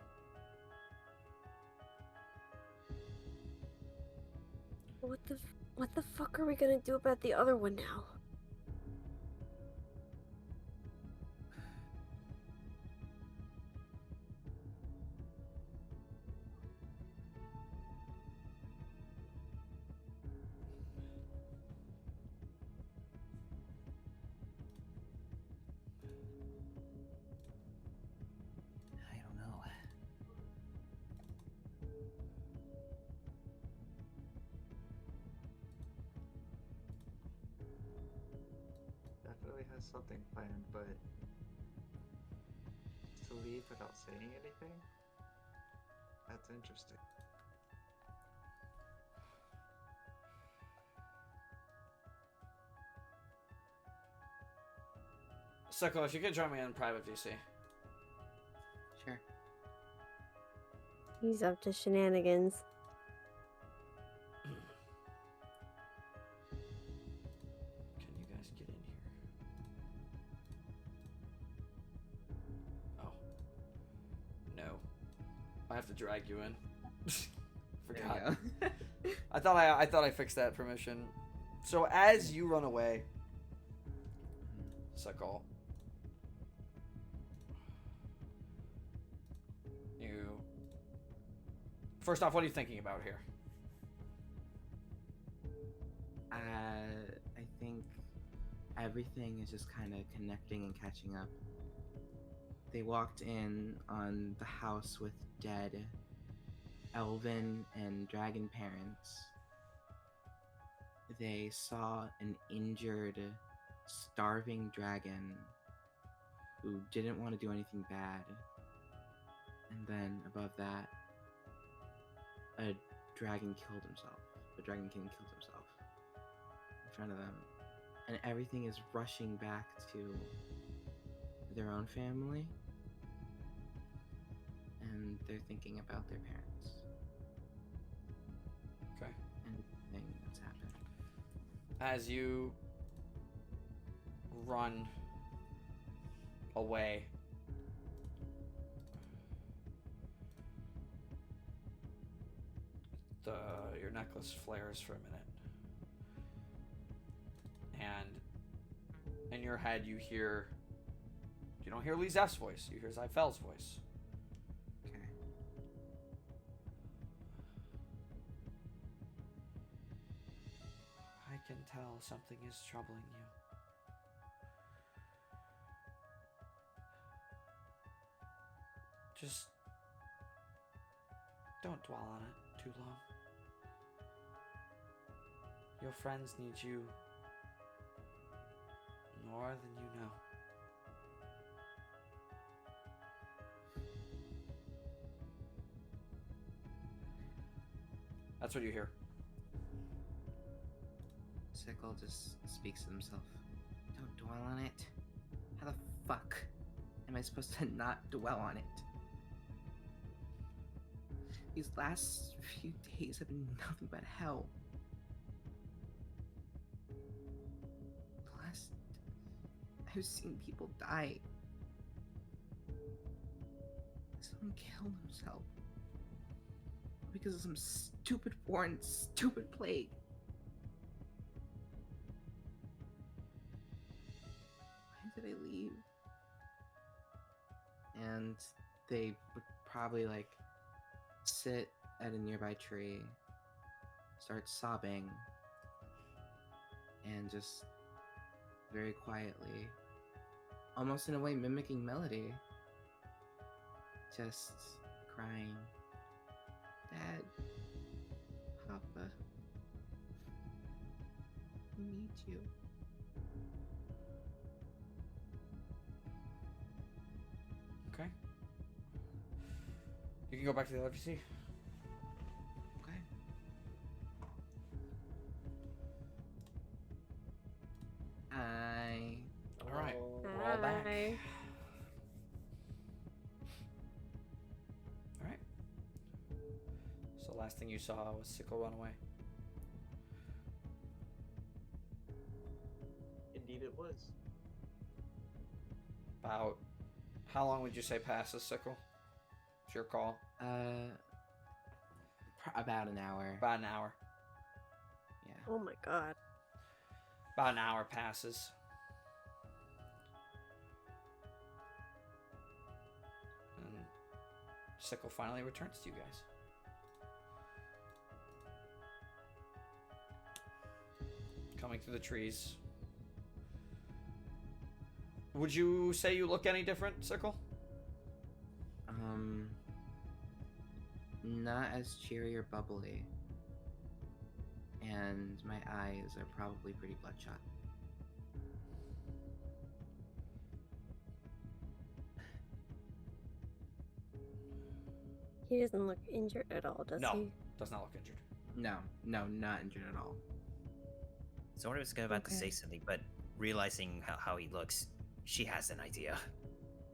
What the fuck are we gonna do about the other one now? I don't know. Definitely has something planned, but to leave without saying anything? That's interesting. Sickle, if you could join me in private VC. Sure. He's up to shenanigans. Can you guys get in here? Oh. No. I have to drag you in. Forgot. There you I thought I fixed that permission. So as you run away, Sickle, you first off, what are you thinking about here? I think everything is just kind of connecting and catching up. They walked in on the house with dead elven and dragon parents. They saw an injured, starving dragon who didn't want to do anything bad. And then above that, a dragon killed himself. The dragon king killed himself in front of them. And everything is rushing back to their own family. And they're thinking about their parents. Okay. And everything that's happened. As you run away, your necklace flares for a minute, and in your head you don't hear Lee Zeff's voice, you hear Zyfel's voice. Okay. I can tell something is troubling you. Just don't dwell on it too long. Your friends need you more than you know. That's what you hear. Sickle just speaks to himself. Don't dwell on it. How the fuck am I supposed to not dwell on it? These last few days have been nothing but hell. The last I've seen people die. Someone killed himself because of some stupid foreign, stupid plague. Why did I leave? And they would probably like sit at a nearby tree, start sobbing, and just very quietly, almost in a way mimicking melody, just crying, Dad, Papa, I need you. Okay. You can go back to the LFC. Okay. All right. We're all back. Hi. All right. So the last thing you saw was Sickle run away. Indeed, it was. About how long would you say passes, Sickle? It's your call. About an hour. About an hour. Yeah. Oh my god. About an hour passes. And Sickle finally returns to you guys. Coming through the trees. Would you say you look any different, Sickle? Not as cheery or bubbly. And my eyes are probably pretty bloodshot. He doesn't look injured at all, does No. he? Does not look injured. No, not injured at all. Zora was about to say Okay. something, but realizing how he looks, she has an idea.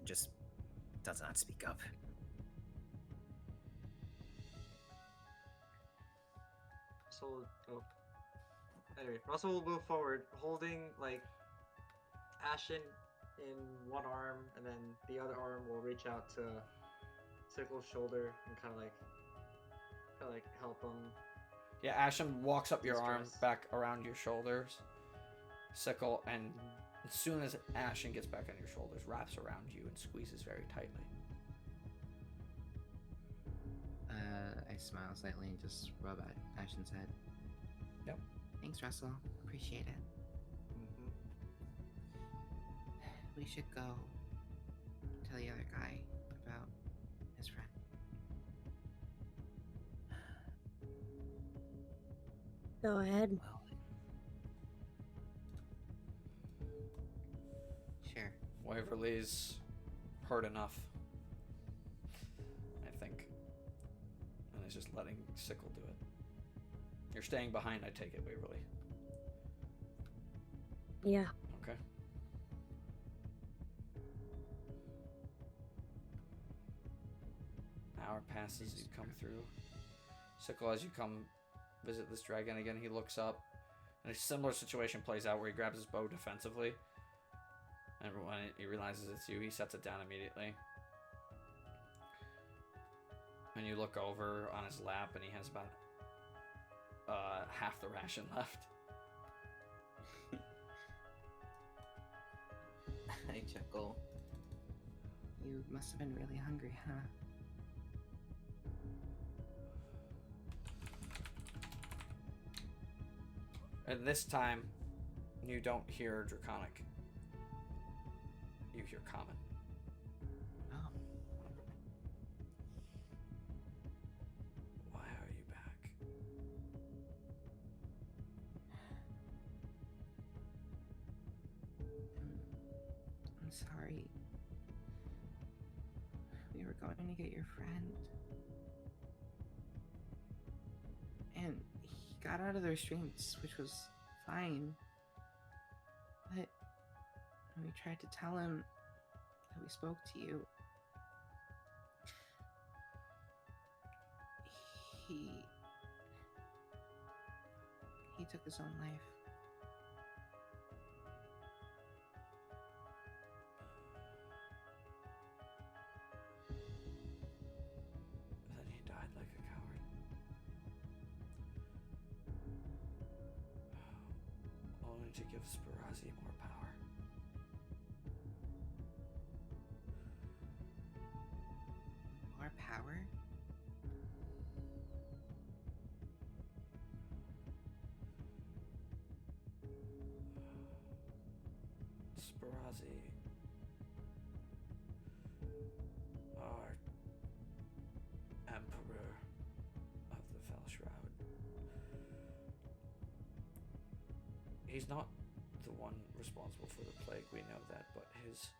Just does not speak up. Anyway, Russell will move forward, holding like Ashen in one arm, and then the other arm will reach out to Sickle's shoulder and kind of to like help him. Yeah, Ashen walks up your arm Distress. back around your shoulders, Sickle, and as soon as Ashen gets back on your shoulders, wraps around you and squeezes very tightly. I smile slightly and just rub at Ashen's head. Yep. Thanks, Russell. Appreciate it. Mm-hmm. We should go tell the other guy about his friend. Go ahead. Well, Sure. Waverly's heard enough, I think, and is just letting Sickle do it. You're staying behind, I take it, Waverly. Yeah. Okay. Hour passes, you come through. Sickle, as you come visit this dragon again, he looks up, and a similar situation plays out where he grabs his bow defensively, and when he realizes it's you, he sets it down immediately. And you look over on his lap, and he has about half the ration left. I chuckle. You must have been really hungry, huh? And this time, you don't hear Draconic. You hear Common. Oh. Why are you back? I'm sorry. We were going to get your friend. And he got out of the restraints, which was fine. But when we tried to tell him that we spoke to you, he took his own life. Then he died like a coward. Only to give Spirazzi more power. More power? Spirazzi, our Emperor of the Fell Shroud. He's not the one responsible for the plague, we know that, but his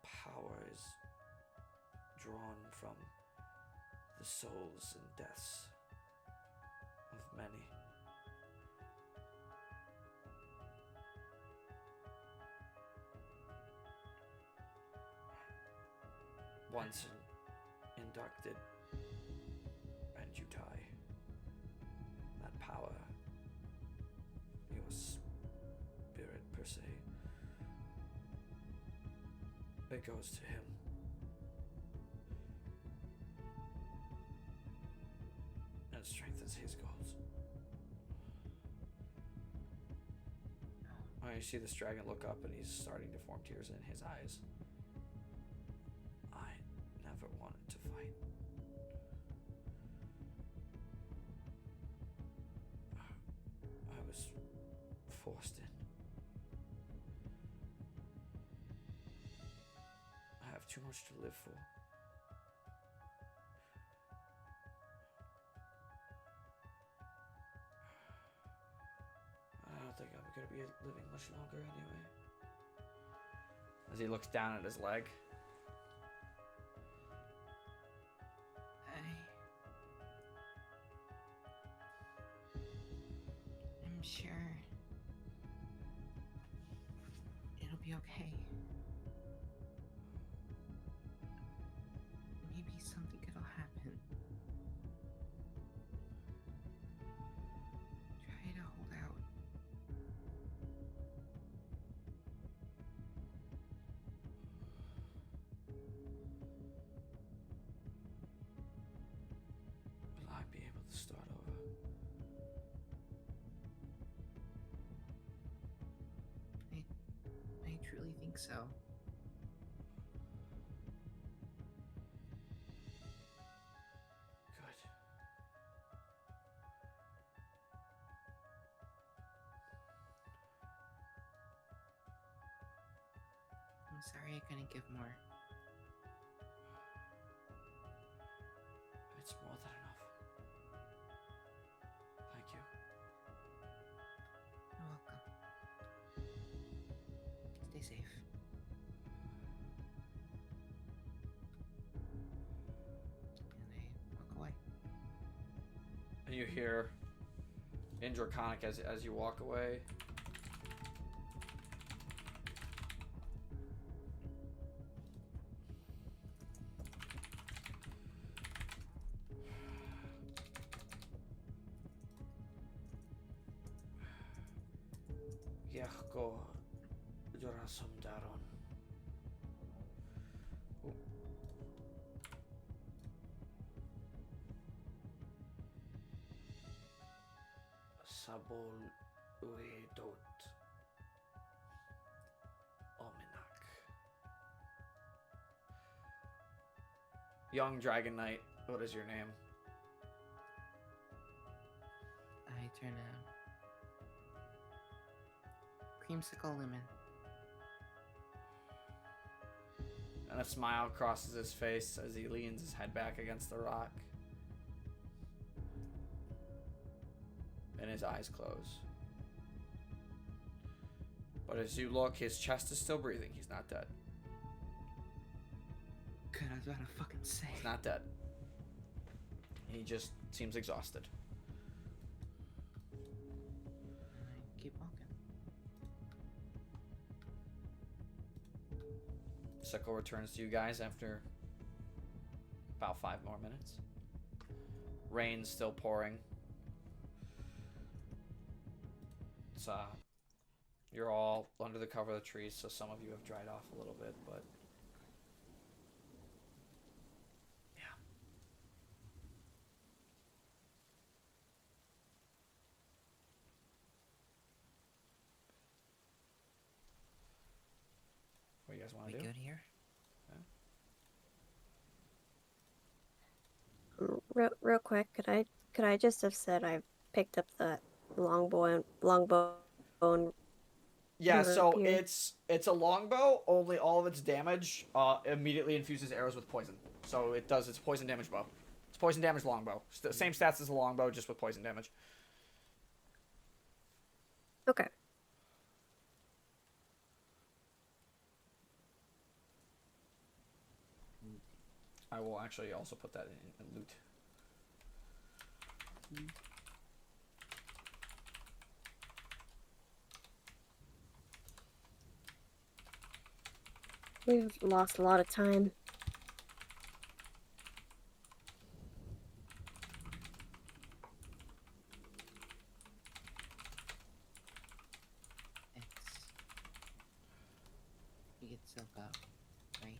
power is drawn from the souls and deaths of many. Once inducted and you die, that power, your spirit per se, it goes to him. And strengthens his goals. You see this dragon look up and he's starting to form tears in his eyes. I never wanted to fight. I was forced in. I have too much to live for. I don't think I'm gonna be living much longer anyway. As he looks down at his leg. I'm sure it'll be okay. Maybe something good'll happen. Try to hold out. think so. Good. I'm sorry I couldn't give more. It's more than enough. Thank you. You're welcome. Stay safe. And I walk away. And you hear in Draconic as you walk away. Yahko Jorasum Daron. Sabol Uedot Ominak. Young Dragon Knight, what is your name? I turn out. Creamsicle Lemon. And a smile crosses his face as he leans his head back against the rock. And his eyes close. But as you look, his chest is still breathing. He's not dead. Good, I was about to fucking say. He's not dead. He just seems exhausted. I keep walking. Sickle returns to you guys after about 5 more minutes. Rain's still pouring. It's you're all under the cover of the trees, so some of you have dried off a little bit, but yeah. What do you guys want We to do? good here? Real quick, could I just have said I picked up the longbow and Yeah, never so appeared. it's a longbow. Only all of its damage immediately infuses arrows with poison. So it's poison damage bow. It's poison damage longbow. Same stats as a longbow, just with poison damage. Okay. I will actually also put that in loot. We've lost a lot of time. Thanks. You get silk up, right?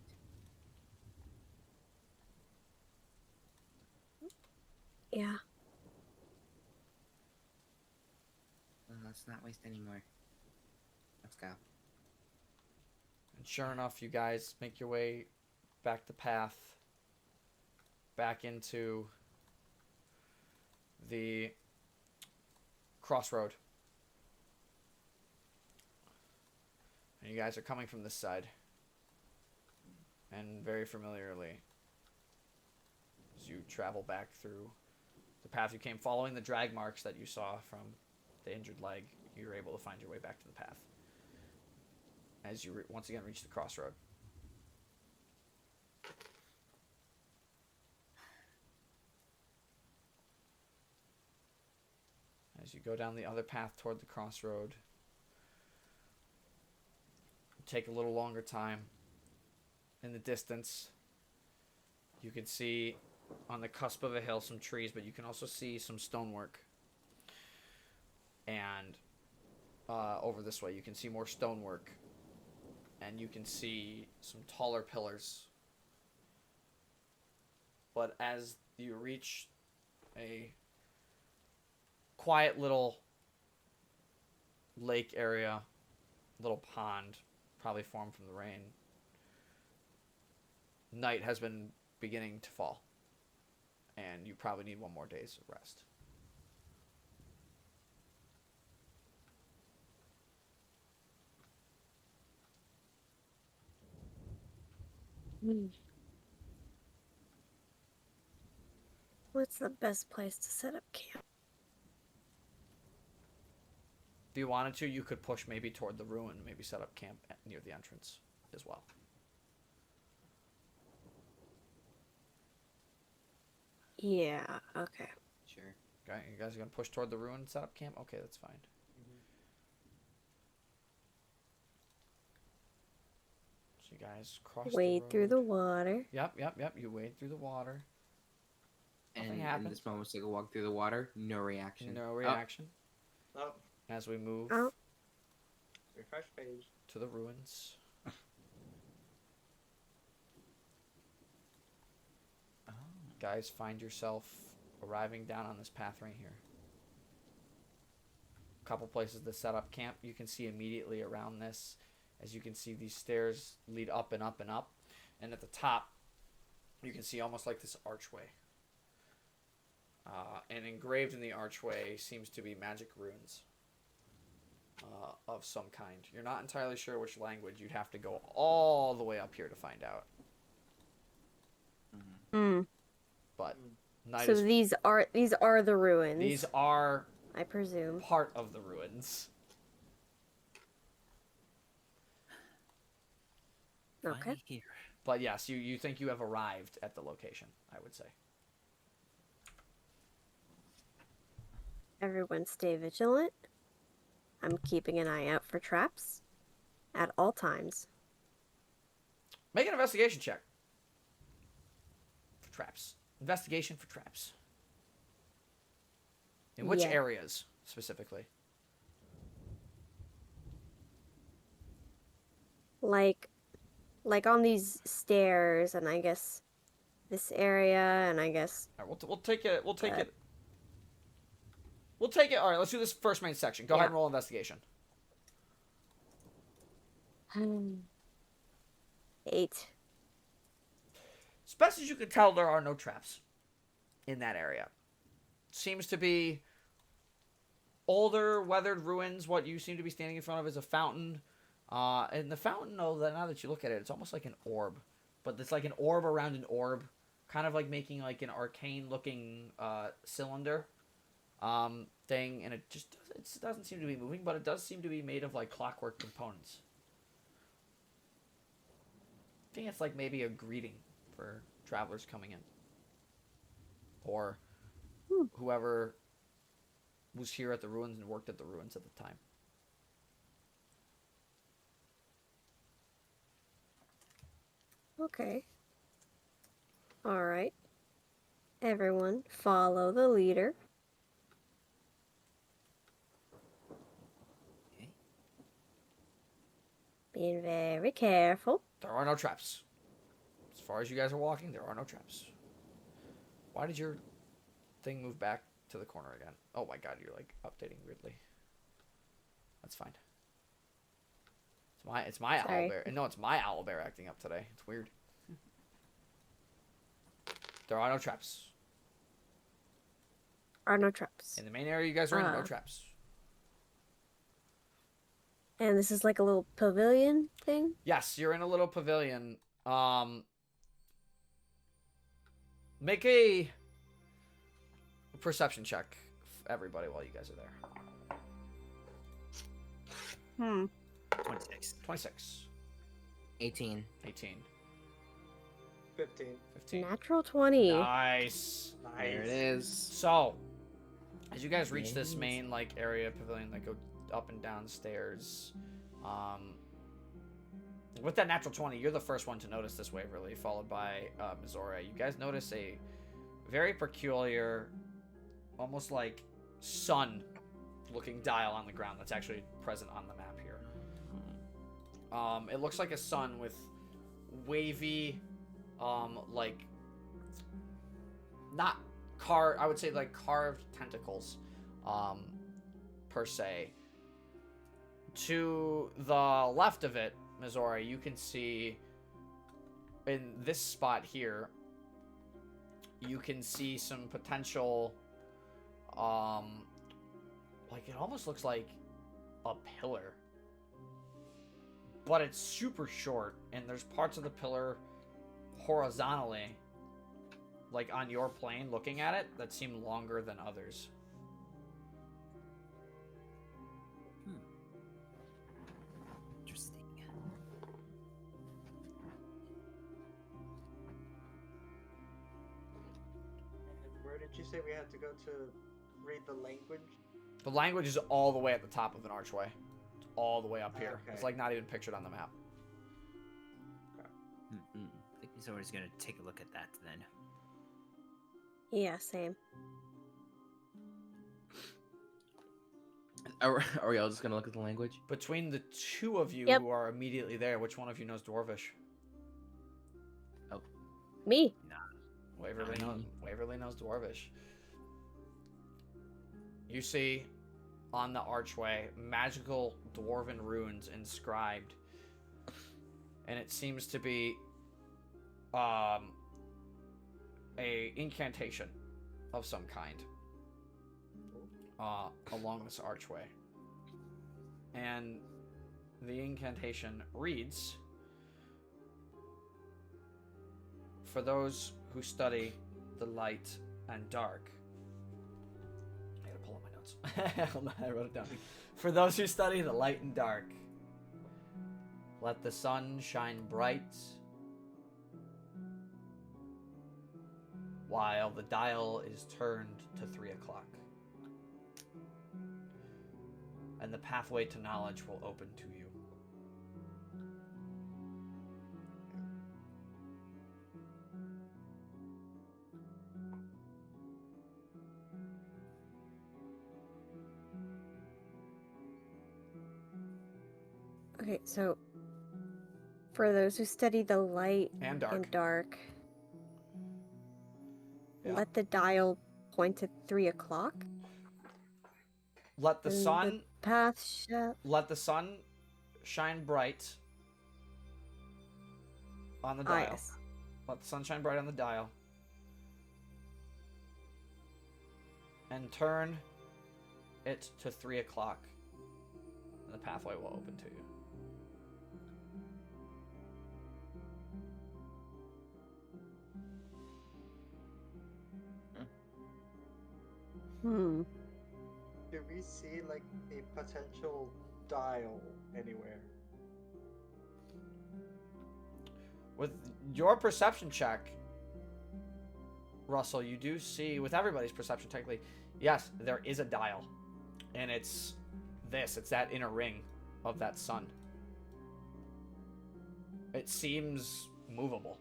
Yeah. Well, let's not waste any more. Let's go. And sure enough, you guys make your way back the path, back into the crossroad. And you guys are coming from this side. And very familiarly, as you travel back through the path you came, following the drag marks that you saw from the injured leg, you were able to find your way back to the path. As you once again reach the crossroad. As you go down the other path toward the crossroad, take a little longer time. In the distance, you can see on the cusp of a hill some trees, but you can also see some stonework. And over this way, you can see more stonework. And you can see some taller pillars. But as you reach a quiet little lake area, little pond, probably formed from the rain. Night has been beginning to fall, and you probably need 1 more day's rest. What's the best place to set up camp? If you wanted to, you could push maybe toward the ruin, maybe set up camp near the entrance as well. Yeah, okay. Sure. Okay, you guys are gonna push toward the ruin and set up camp? Okay, that's fine. So you guys cross Wade the through road. the water. Yep. You wade through the water. Nothing And in happens. this moment, Sickle walked through the water. No reaction. No reaction. Oh, As we move Oh. refresh page. to the ruins. Oh. Guys, find yourself arriving down on this path right here. A couple places to set up camp. You can see immediately around this, as you can see these stairs lead up and up and up. And at the top, you can see almost like this archway. And engraved in the archway seems to be magic runes of some kind. You're not entirely sure which language. You'd have to go all the way up here to find out. Hmm. But night So is, these are the ruins. these are I presume. part of the ruins. Okay. Finally here. But yes, you think you have arrived at the location, I would say. Everyone stay vigilant. I'm keeping an eye out for traps at all times. Make an investigation check. For traps. Investigation for traps. In which Yeah. areas, specifically? Like on these stairs, and I guess this area, and I guess All right, we'll take it. We'll take Uh, it. We'll take it. All right, let's do this first main section. Go ahead Yeah. and roll investigation. 8. As best as you can tell, there are no traps in that area. Seems to be older, weathered ruins. What you seem to be standing in front of is a fountain. And the fountain, now that you look at it, it's almost like an orb. But it's like an orb around an orb. Kind of like making like an arcane-looking cylinder thing. And it doesn't seem to be moving, but it does seem to be made of like clockwork components. I think it's like maybe a greeting for travelers coming in. Or whoever was here at the ruins and worked at the ruins at the time. Okay. All right. Everyone, follow the leader. Okay. Being very careful. There are no traps. As far as you guys are walking, there are no traps. Why did your thing move back to the corner again? Oh my god, you're like updating weirdly. That's fine. It's my Sorry. owlbear. No, it's my owlbear acting up today. It's weird. There are no traps. Are no traps. In the main area you guys are in, no Ah. traps. And this is like a little pavilion thing? Yes, you're in a little pavilion. Make a perception check, everybody, while you guys are there. 26. 26, 18. 18, 15. 15. Natural 20. Nice. There it is. So, as you guys reach this main like area pavilion that go up and down stairs, with that natural 20, you're the first one to notice this Waverly, followed by Mizora. You guys notice a very peculiar, almost like sun-looking dial on the ground that's actually present on the map here. It looks like a sun with wavy, like not I would say like carved tentacles, per se. To the left of it, Mizora, you can see in this spot here, you can see some potential, like it almost looks like a pillar, but it's super short, and there's parts of the pillar horizontally, like on your plane looking at it, that seem longer than others. Interesting. And where did you say we had to go to read the language? The language is all the way at the top of an archway. It's all the way up here. Okay. It's like not even pictured on the map. I think he's always gonna take a look at that then. Yeah, same. Are we all just gonna look at the language? Between the two of you Yep. who are immediately there, which one of you knows Dwarvish? Me. Waverly knows Dwarvish. You see on the archway magical dwarven runes inscribed. And it seems to be a incantation of some kind along this archway. And the incantation reads, "For those who study the light and dark." I gotta pull up my notes. Hold on, I wrote it down. "For those who study the light and dark, let the sun shine bright while the dial is turned to 3 o'clock. And the pathway to knowledge will open to you." Okay, so for those who study the light And dark. and dark, Yeah. let the dial point to 3 o'clock. Let the and sun path shall. let the sun shine bright on the Ah, dial. yes. Let the sun shine bright on the dial. And turn it to 3 o'clock. And the pathway will open to you. Hmm. Do we see like a potential dial anywhere? With your perception check, Russell, you do see, with everybody's perception technically, yes, there is a dial. And it's that inner ring of that sun. It seems movable.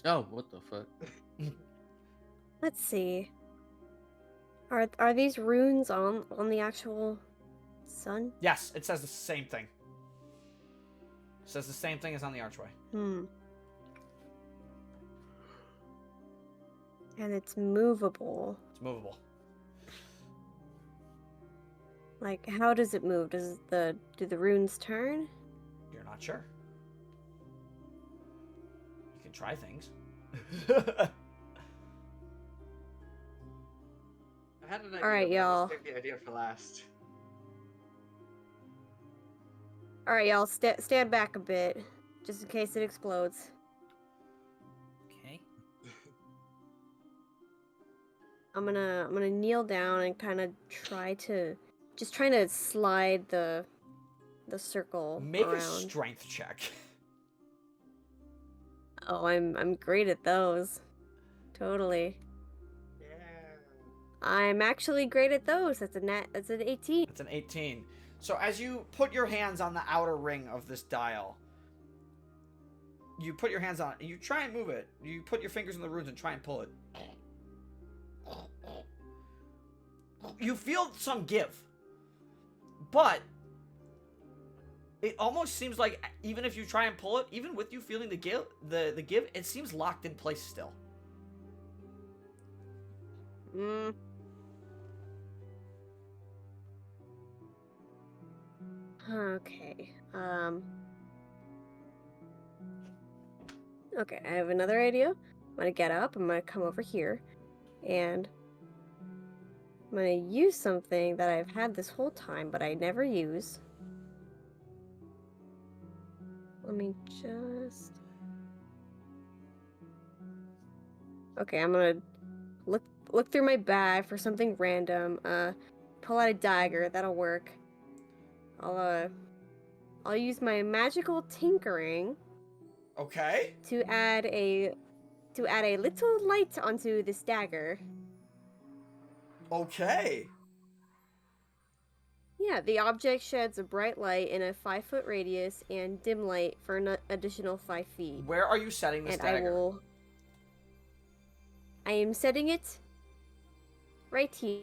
Oh, what the fuck? Let's see. Are these runes on the actual sun? Yes, it says the same thing. It says the same thing as on the archway. Hmm. And it's movable. It's movable. Like, how does it move? Do the runes turn? You're not sure. You can try things. I had an idea. Alright, but I y'all. just saved the idea for last. All right, y'all, stand back a bit, just in case it explodes. Okay. I'm gonna kneel down and kind of trying to slide the circle Make around. a strength check. Oh, I'm great at those. Totally. Yeah. I'm actually great at those. That's an 18. It's an 18. So as you put your hands on the outer ring of this dial, you put your hands on it, and you try and move it. You put your fingers in the runes and try and pull it. You feel some give. But it almost seems like even if you try and pull it, even with you feeling the give, it seems locked in place still. Mm. Okay. Okay, I have another idea. I'm gonna get up, I'm gonna come over here, and I'm gonna use something that I've had this whole time, but I never use. Let me just... Okay, I'm gonna look through my bag for something random. Pull out a dagger, that'll work. I'll use my magical tinkering Okay. to add a little light onto this dagger. Okay. Yeah, the object sheds a bright light in a 5-foot radius and dim light for an additional 5 feet. Where are you setting this And dagger? I am setting it right here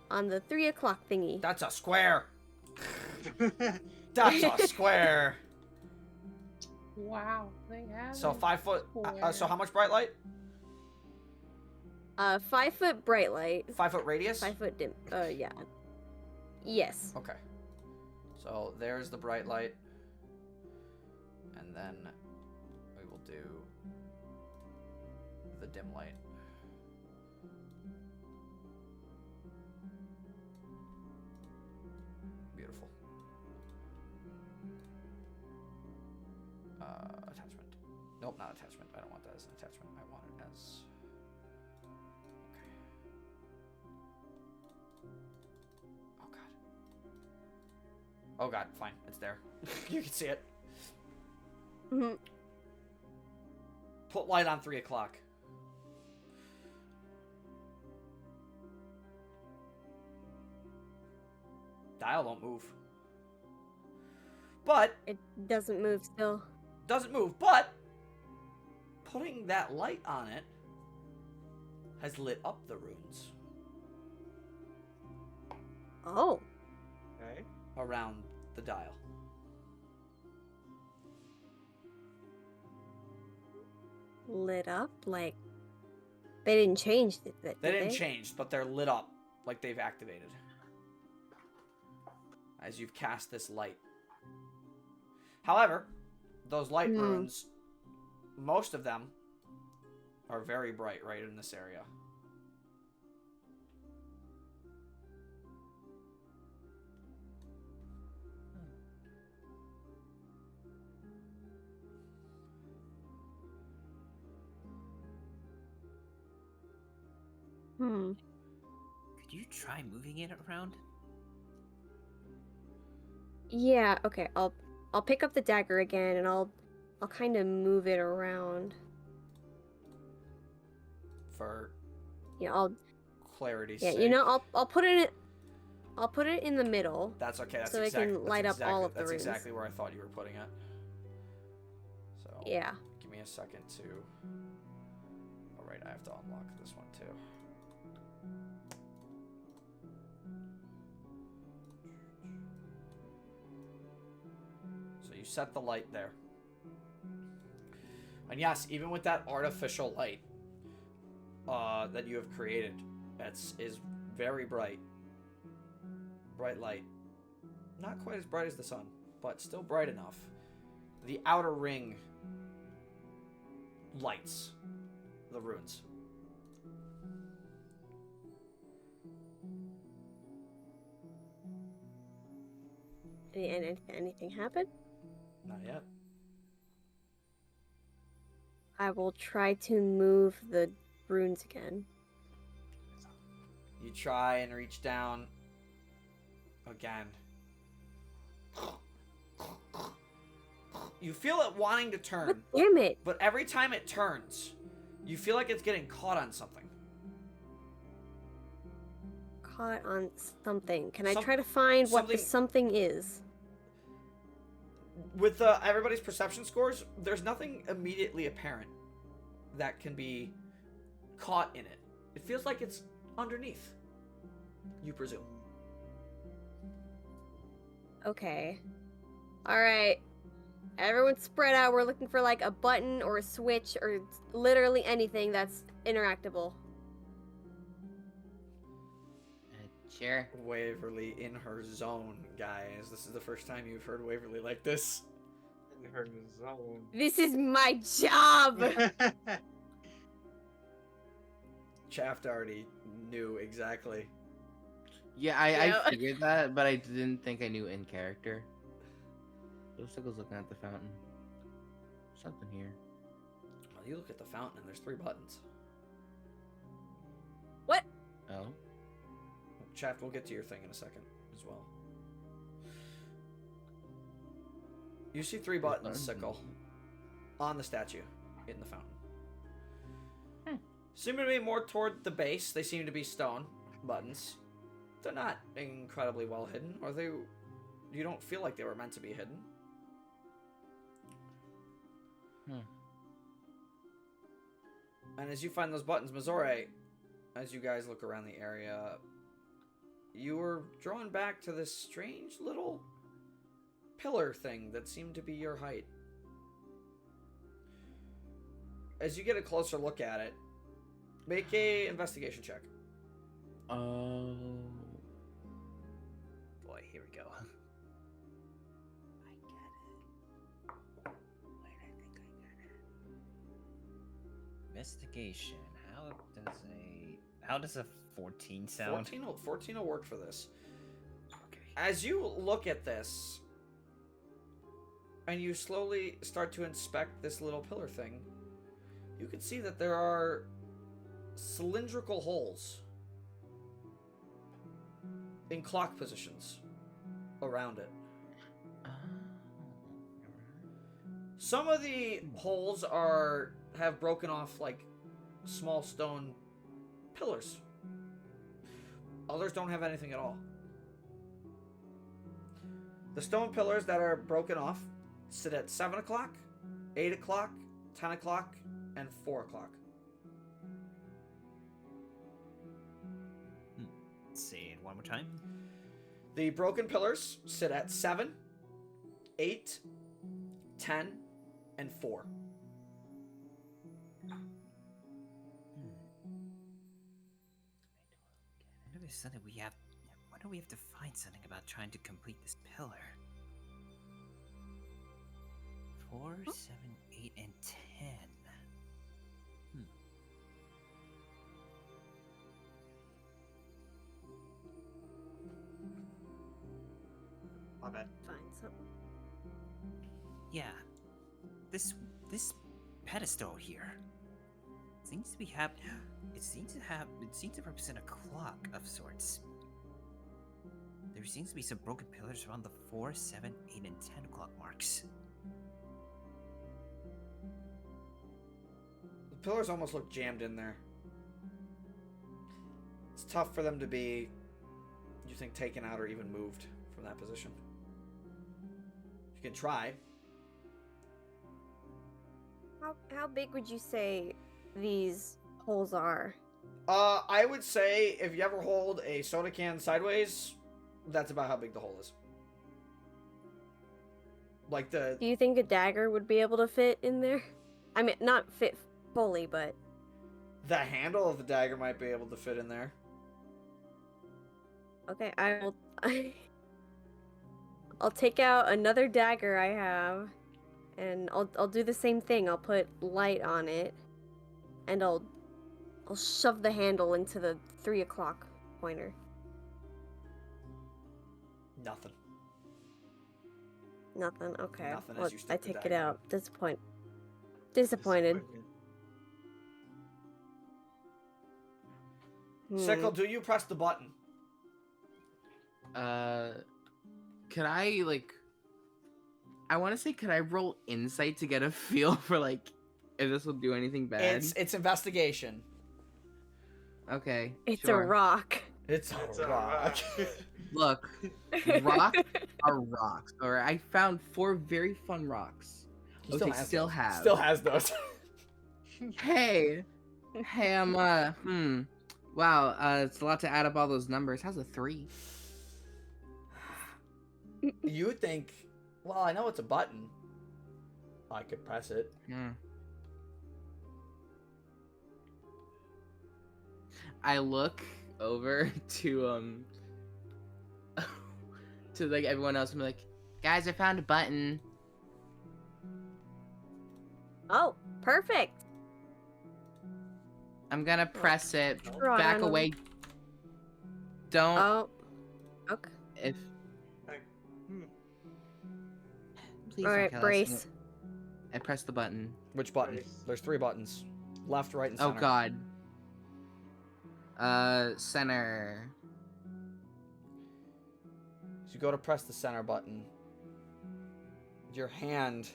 on the 3 o'clock thingy. That's a square. That's a square. Wow, they have. So it. 5 foot. Square. So how much bright light? 5-foot bright light. 5 foot radius? 5-foot dim. Yeah. Yes. Okay. So there's the bright light. And then we will do the dim light. Beautiful. Attachment. Nope, not attachment. I don't want that as an attachment. I want it as... Okay. Oh god. Oh god, fine. It's there. You can see it. hmm Put light on 3 o'clock. Dial don't move. But, It doesn't move still. doesn't move, but putting that light on it has lit up the runes Oh. Okay. around the dial. Lit up? Like, they didn't change it, did They didn't change, but they're lit up like they've activated. As you've cast this light. However, those light runes, most of them are very bright right in this area. Could you try moving it around? Yeah, okay. I'll pick up the dagger again and I'll kind of move it around. For Yeah, I'll clarity's Yeah, sake. you know, I'll put it in the middle. That's okay. That's so it exactly, can light up all of the That's rooms. exactly where I thought you were putting it. So Yeah. give me a second to... All right, I have to unlock this one too. So you set the light there. And yes, even with that artificial light that you have created, is very bright. Bright light. Not quite as bright as the sun, but still bright enough. The outer ring lights the runes. Anything happen? Not yet. I will try to move the runes again. You try and reach down again. You feel it wanting to turn, But damn it! but every time it turns, you feel like it's getting caught on something. Caught on something. Can I Some- try to find what the something- something is? With everybody's perception scores, there's nothing immediately apparent that can be caught in it. It feels like it's underneath, you presume. Okay. Alright. Everyone spread out. We're looking for like a button or a switch or literally anything that's interactable. Sure. Waverly in her zone, guys. This is the first time you've heard Waverly like this. In her zone. This is my job. Shaft already knew exactly. Yeah, I Yeah. figured that, but I didn't think I knew in character. Sickle's looking at the fountain. Something here. Well, you look at the fountain and there's 3 buttons. What? Oh. Shaft, we'll get to your thing in a second as well. You see 3 buttons, Sickle, on the statue in the fountain. Seem to be more toward the base. They seem to be stone buttons. They're not incredibly well hidden, or you don't feel like they were meant to be hidden. And as you find those buttons, Missouri, as you guys look around the area, you were drawn back to this strange little pillar thing that seemed to be your height. As you get a closer look at it, make a investigation check. Oh. Boy, here we go. I get it. Wait, I think I get it. Investigation. How does a 14 sound? 14 will work for this. Okay. As you look at this, and you slowly start to inspect this little pillar thing, you can see that there are cylindrical holes in clock positions around it. Some of the holes have broken off like small stone pillars. Others don't have anything at all. The stone pillars that are broken off sit at 7 o'clock, 8 o'clock, 10 o'clock, and 4 o'clock. Say it one more time. The broken pillars sit at 7, 8, 10, and 4. I know there's something we have. Why don't we have to find something about trying to complete this pillar? 4, 7, 8, and 10. My bad. Find something. Yeah. This pedestal here seems to represent a clock of sorts. There seems to be some broken pillars around the 4, 7, 8, and 10 o'clock marks. The pillars almost look jammed in there. It's tough for them to be, you think, taken out or even moved from that position. You can try. How big would you say these holes are? I would say if you ever hold a soda can sideways, that's about how big the hole is. Like Do you think a dagger would be able to fit in there? I mean, not fit fully, but the handle of the dagger might be able to fit in there. okay. I'll take out another dagger I have, and I'll do the same thing. I'll put light on it, and I'll shove the handle into the 3 o'clock pointer. Nothing. Nothing. Okay. Nothing as Well, you I stick the take it dagger out. in. Disappointed. Sickle, do you press the button? Could I I want to say, could I roll insight to get a feel for if this will do anything bad? It's investigation. Okay. It's sure. a rock. It's It's a a rock. Look, rocks are rocks. Alright, I found 4 very fun rocks. He Okay, has still those. have. Still has those. Hey, wow, it's a lot to add up all those numbers. How's a 3? You think, well, I know it's a button. I could press it. I look over to to like everyone else and be like, guys, I found a button. Oh, perfect. I'm gonna press it. Right Back on 'em. away. Don't. Oh, okay. If. Like, Please All don't right, kill us. brace. I pressed the button. Which button? Nice. There's 3 buttons. Left, right, and Oh center. god. Center. So you go to press the center button. Your hand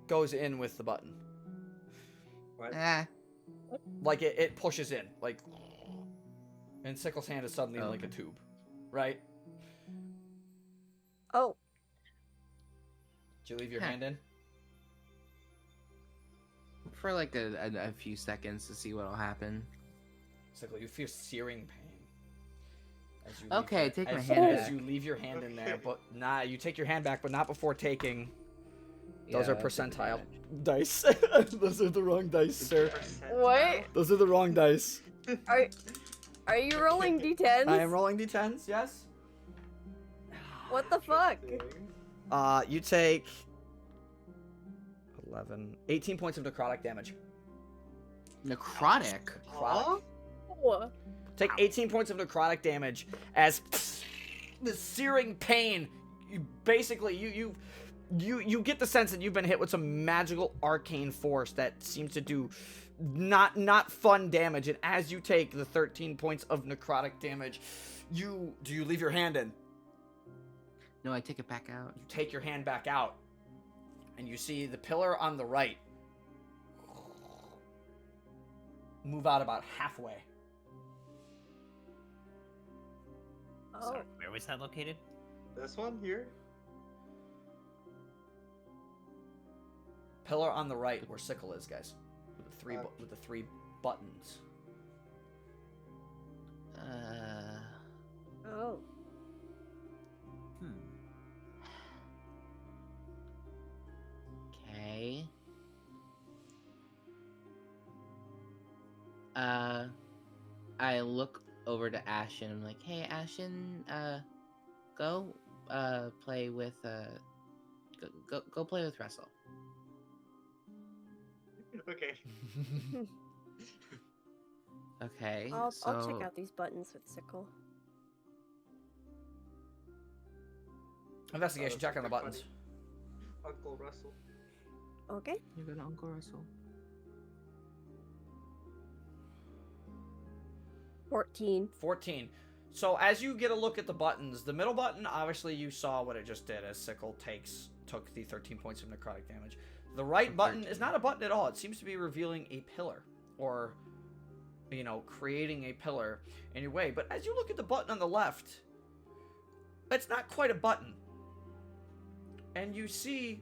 goes in with the button. what? Like it pushes in. Like, and Sickle's hand is suddenly like a Okay. tube. Right? Oh, Did you leave your Huh. hand in? For like a few seconds to see what'll happen. Sickle, you feel searing pain. As you Okay, leave take my as, hand as back. you leave your hand in there, Okay. but you take your hand back, but not before taking. Those Yeah, are I'll take the percentile damage. dice. Those are the wrong dice, sir. What? Those are the wrong dice. Are you rolling d10s? I am rolling d10s, yes? What the fuck? You take 18 points of necrotic damage. Necrotic. Huh? Oh. Take 18 points of necrotic damage as the searing pain. You basically you get the sense that you've been hit with some magical arcane force that seems to do not fun damage. And as you take the 13 points of necrotic damage, do you leave your hand in? No, I take it back out. You take your hand back out, and you see the pillar on the right move out about halfway. Oh. Sorry, where was that located? This one here? Pillar on the right where Sickle is, guys, with the three buttons. Oh. Okay. I look over to Ashen. I'm like, hey, Ashen, go, play with, go play with Russell. Okay. Okay. I'll check so- out these buttons with Sickle. Investigation check on the buttons. Uncle Russell. Okay. You're gonna Uncle Russell. 14. 14. So as you get a look at the buttons, the middle button, obviously you saw what it just did as Sickle took the 13 points of necrotic damage. The right button is not a button at all. It seems to be revealing a pillar, or, you know, creating a pillar in your way. But as you look at the button on the left, it's not quite a button. And you see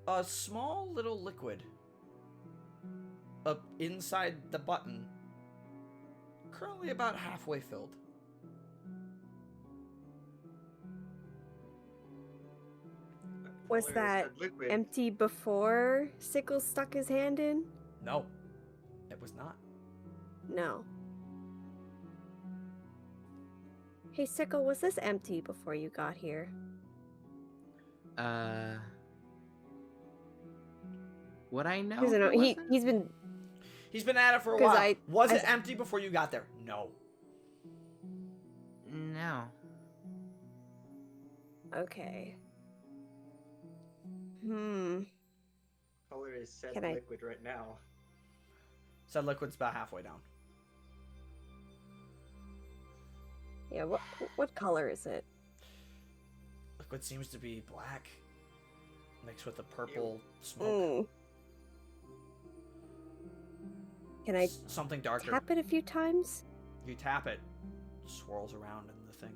a small little liquid up inside the button, currently about halfway filled. Was Color is that liquid. empty before Sickle stuck his hand in? No, it was not. No. Hey, Sickle, was this empty before you got here? Would I know? Because I if know it wasn't? he's been. He's been at it for a 'Cause while. Was it I- empty before you got there? No. No. Okay. Color is said Can I- liquid right now. Said liquid's about halfway down. Yeah. What color is it? Liquid seems to be black, mixed with the purple smoke. Mm. Can I Something darker. tap it a few times? You tap it, swirls around in the thing.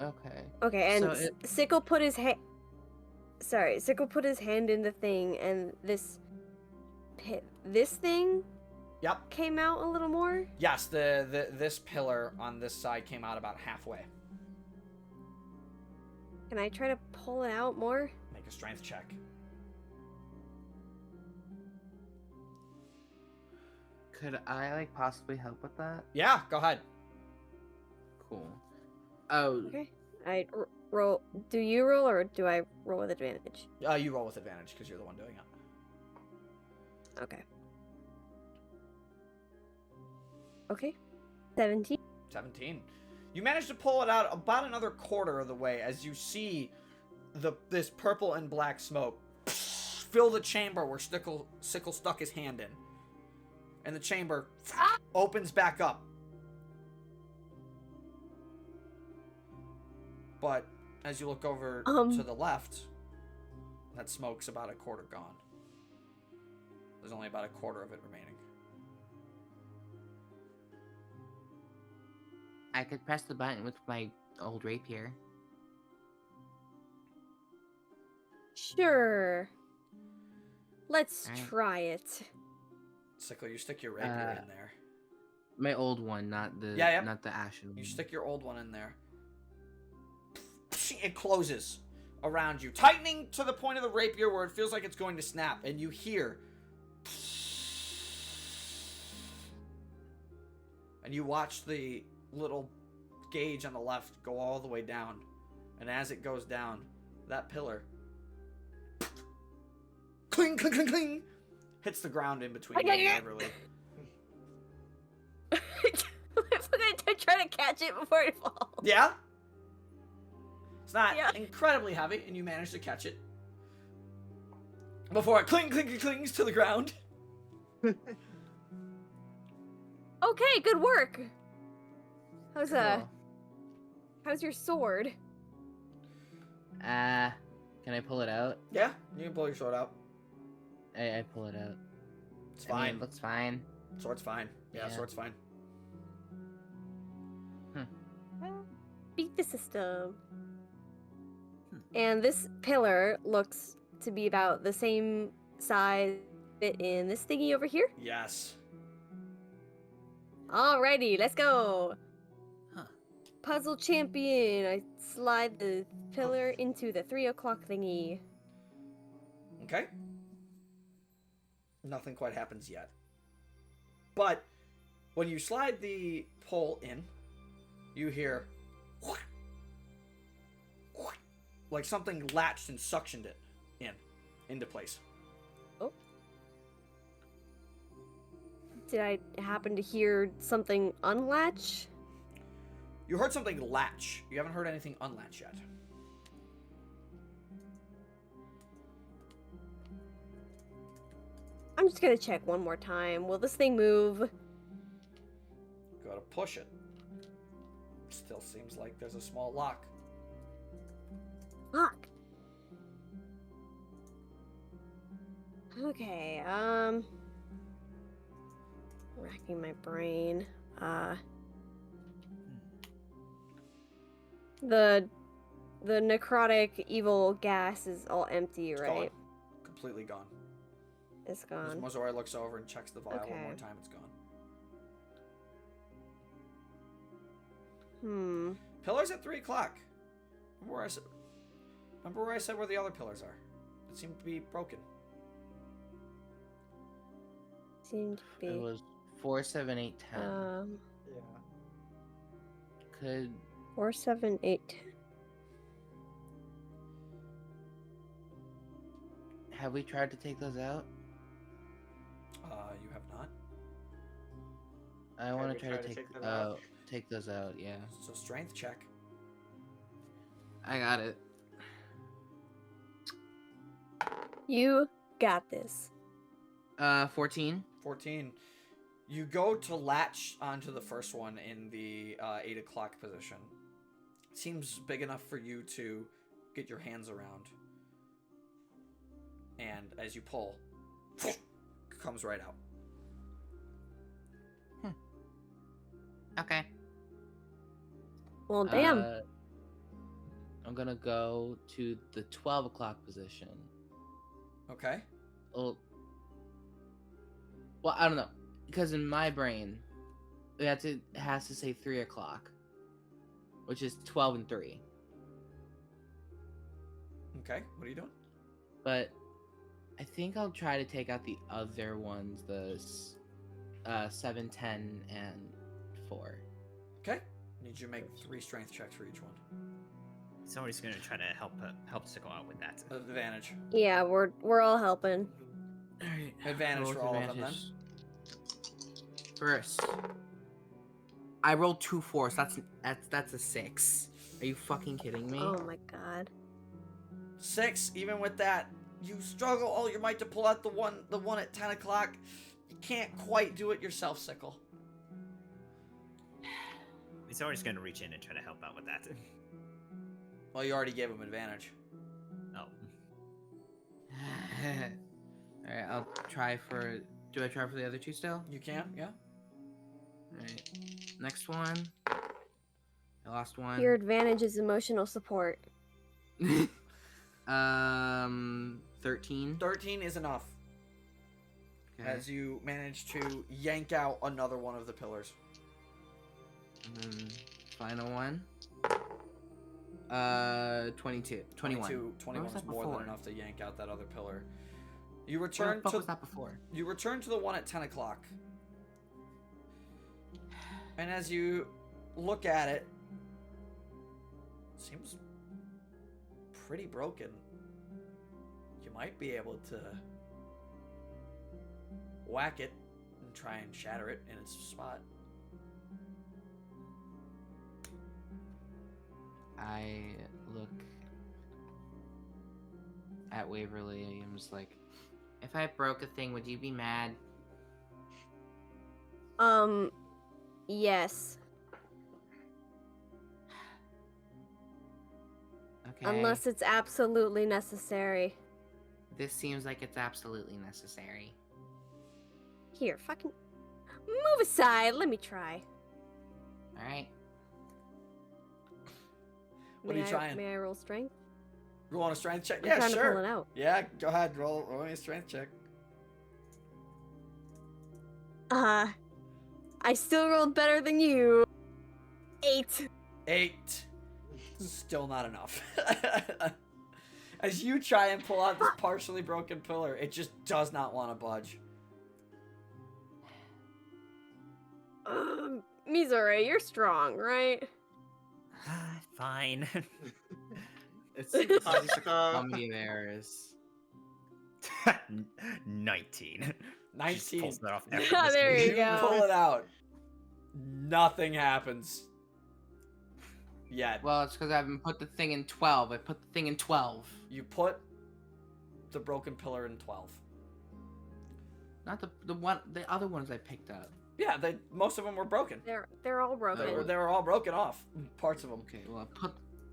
Okay. Okay, and So Sickle put his hand. Sorry, Sickle put his hand in the thing, and this thing Yep. came out a little more. Yes, this pillar on this side came out about halfway. Can I try to pull it out more? Make a strength check. Could I like possibly help with that? Yeah, go ahead. Cool. Oh, Okay. I roll. Do you roll or do I roll with advantage? You roll with advantage because you're the one doing it. Okay. Okay. 17. 17. You manage to pull it out about another quarter of the way as you see this purple and black smoke fill the chamber where Sickle stuck his hand in. And the chamber opens back up. But as you look over to the left, that smoke's about a quarter gone. There's only about a quarter of it remaining. I could press the button with my old rapier. Sure. Let's Alright. try it. Sickle, you stick your rapier in there. My old one, not the not the ashen one. You stick your old one in there. It closes around you, tightening to the point of the rapier where it feels like it's going to snap, and you hear. And you watch the little gauge on the left go all the way down, and as it goes down, that pillar cling, cling, cling, cling, hits the ground in between you and Beverly. I'm gonna try to catch it before it falls. Yeah? It's not incredibly heavy, and you manage to catch it before it clings to the ground. Okay, good work. How's Cool. how's your sword? Can I pull it out? Yeah, you can pull your sword out. I pull it out. It's I mean, fine. it looks fine. Sword's fine. Yeah, Yeah. sword's fine. Beat the system. And this pillar looks to be about the same size fit in this thingy over here. Yes. Alrighty, let's go. Huh. Puzzle champion. I slide the pillar into the 3 o'clock thingy. Okay. Nothing quite happens yet. But when you slide the pole in, you hear like something latched and suctioned it into place. Oh. Did I happen to hear something unlatch? You heard something latch. You haven't heard anything unlatch yet. I'm just gonna check one more time. Will this thing move? Gotta push it. Still seems like there's a small lock. Fuck. Okay, racking my brain. The necrotic evil gas is all empty, It's right? gone. Completely gone. It's As gone. Mozora looks over and checks the vial one more Okay. time, it's gone. Pillars at 3 o'clock. Remember where I said where the other pillars are? It seemed to be broken. Seemed to be. It was 4, 7, 8, 10. Yeah. Could 4, 7, 8, 10. have we tried to take those out? You have not. I want we to try try to to take take them out? take those out. Yeah, So strength check. I got it. You got this. 14. 14. You go to latch onto the first one in the 8 o'clock position. Seems big enough for you to get your hands around. And as you pull, comes right out. Okay. Well, damn. I'm gonna go to the 12 o'clock position. Okay. Well, I don't know, because in my brain, it has to say 3 o'clock, which is 12 and 3. Okay. What are you doing? But I think I'll try to take out the other ones, 7, 10, and 4. Okay. Need you to make 3 strength checks for each one. Somebody's gonna try to help Sickle out with that. Advantage. Yeah, we're all helping. Alright. Advantage for all of them then. First, I rolled 2 4s. That's a 6. Are you fucking kidding me? Oh my god. 6. Even with that, you struggle all your might to pull out the one at 10 o'clock. You can't quite do it yourself, Sickle. Somebody's gonna reach in and try to help out with that. Well, you already gave him advantage. Oh. Alright, I'll try for. Do I try for the other 2 still? You can, yeah. Alright. Next one. I lost 1. Your advantage is emotional support. 13. 13 is enough. Okay. As you manage to yank out another one of the pillars. And then final one. 22. 21. 21 was is that more before? than enough to yank out that other pillar. You Where return the fuck to was that before? You return to the one at 10 o'clock. And as you look at it, seems pretty broken. You might be able to whack it and try and shatter it in its spot. I look at Waverly. I'm just like, if I broke a thing, would you be mad? Yes. Okay. Unless it's absolutely necessary. This seems like it's absolutely necessary. Here, fucking move aside. Let me try. All right. What are you trying? May I roll strength? Roll on a strength check? I'm Yeah, trying to pull it sure. out. Yeah, go ahead. Roll me a strength check. I still rolled better than you. 8. 8. Still not enough. As you try and pull out this partially broken pillar, it just does not want to budge. Mizore, you're strong, right? Fine. It's how many of errors? 19. 19. Pulls that off There effortlessly. you go. Pull it out. Nothing happens. Yet. Well, it's because I haven't put the thing in 12. I put the thing in 12. You put the broken pillar in 12. Not the other ones I picked up. Yeah, most of them were broken. They're all broken. They were all broken off. Parts of them. Okay, well,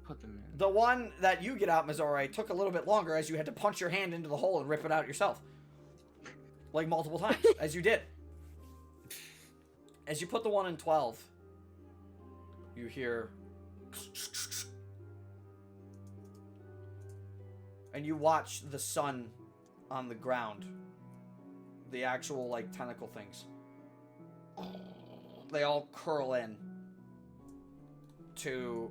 put them in. The one that you get out, Mizore, took a little bit longer as you had to punch your hand into the hole and rip it out yourself. Like multiple times, as you did. As you put the one in 12, you hear... And you watch the sun on the ground. The actual, like, tentacle things. They all curl in to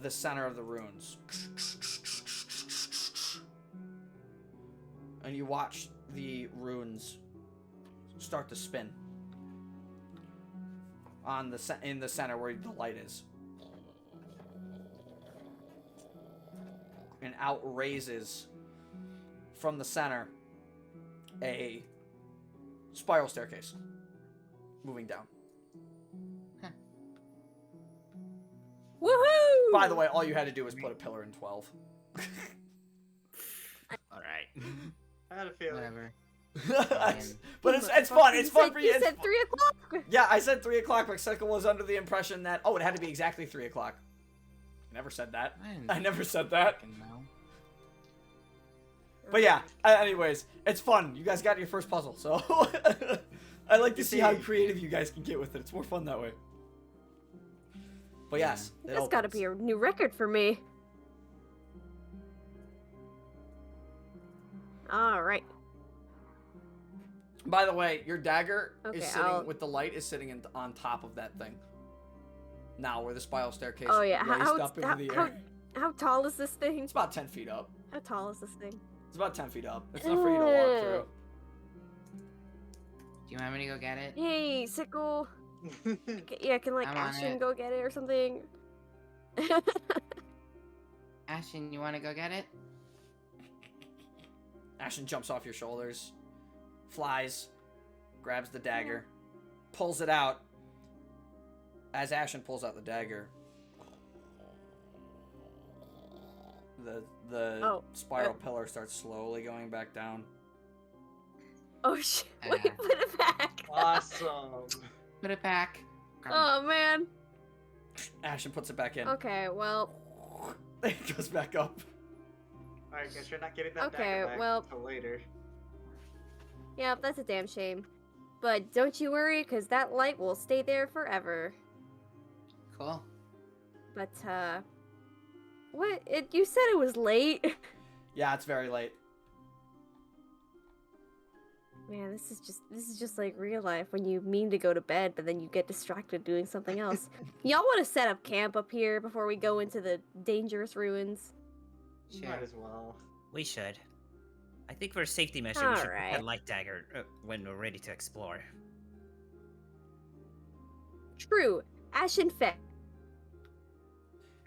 the center of the runes. And you watch the runes start to spin on in the center where the light is. And out raises from the center a spiral staircase moving down. Woohoo! By the way, all you had to do was put a pillar in 12. Alright. I had a feeling. Whatever. But it's fun. It's fun for you. You said 3 o'clock. Yeah, I said 3 o'clock, but Sickle was under the impression that, it had to be exactly 3 o'clock. I never said that. I never said that. Fucking know. But yeah, anyways, it's fun. You guys got your first puzzle, so I like to see how creative you guys can get with it. It's more fun that way. But yes, That's got to be a new record for me. All right. By the way, your dagger Okay, is sitting with the light is sitting on top of that thing. Now, where the spiral staircase Oh yeah. raised up into the air. How tall is this thing? It's about 10 feet up. How tall is this thing? It's about 10 feet up. It's enough for you to walk through. Do you want me to go get it? Hey, Sickle. Yeah, can like I'm on Ashton it. go get it or something? Ashton, you want to go get it? Ashton jumps off your shoulders, flies, grabs the dagger, pulls it out. As Ashton pulls out the dagger, the spiral pillar starts slowly going back down. Oh shit! Ah. Wait, put it back. Awesome. Put it back. Oh man. Ashton puts it back in. Okay, well. It goes back up. Alright, guess you're not getting that Okay, dagger back well- until later. Yeah, that's a damn shame. But don't you worry, because that light will stay there forever. Cool. But, what? You said it was late? Yeah, it's very late. Man, this is just like real life when you mean to go to bed, but then you get distracted doing something else. Y'all want to set up camp up here before we go into the dangerous ruins? Sure. Might as well. We should. I think for a safety measure, we should put Alright. that light dagger when we're ready to explore. True. Ashen Fe.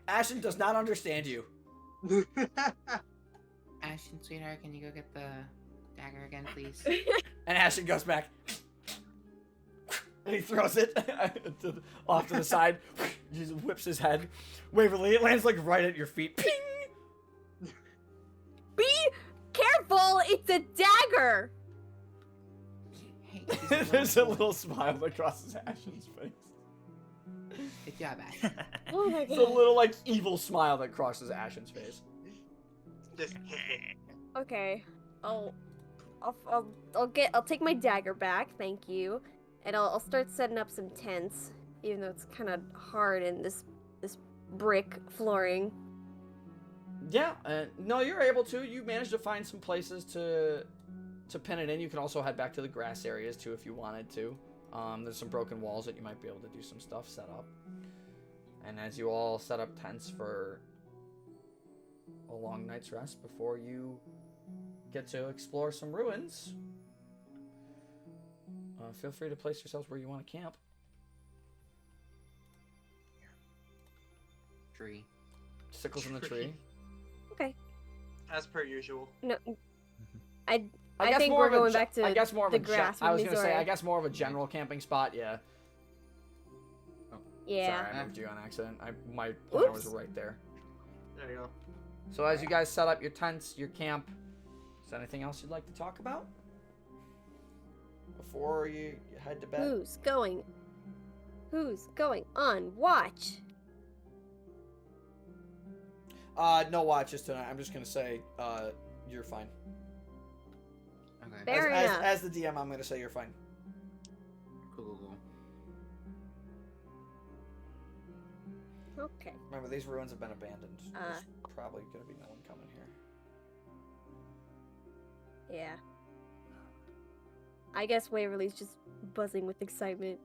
Ashton does not understand you. Ashton, sweetheart, can you go get the dagger again, please? And Ashton goes back. And he throws it off to the side. He just whips his head. Waverly, it lands like right at your feet. Ping! Be careful! It's a dagger! Hey, There's a little smile that crosses Ashton's face. Good job, Ashton. Oh my It's a god. little like evil smile that crosses Ashton's face. Just Okay. I'll take my dagger back, thank you. And I'll start setting up some tents, even though it's kind of hard in this brick flooring. Yeah, no, you're able to. You managed to find some places to pin it in. You can also head back to the grass areas too if you wanted to. There's some broken walls that you might be able to do some stuff set up. And as you all set up tents for a long night's rest before you get to explore some ruins, feel free to place yourselves where you want to camp. Tree. Sickles in the tree. Okay. as per usual. No, I I guess think more we're of a going ge- back to I guess more of the a gen- grass I with was gonna say, Missouri. I guess more of a general camping spot. Yeah. yeah. Sorry, I moved you on accident. My pointer was Oops. right there. There you go. So as you guys set up your tents, your camp, is there anything else you'd like to talk about before you head to bed? Who's going on watch? No watches tonight. I'm just gonna say, you're fine. Okay. Fair enough. As the DM, I'm gonna say you're fine. Cool. Okay. Remember, these ruins have been abandoned. There's Uh. probably gonna be no one coming here. Yeah. I guess Waverly's just buzzing with excitement.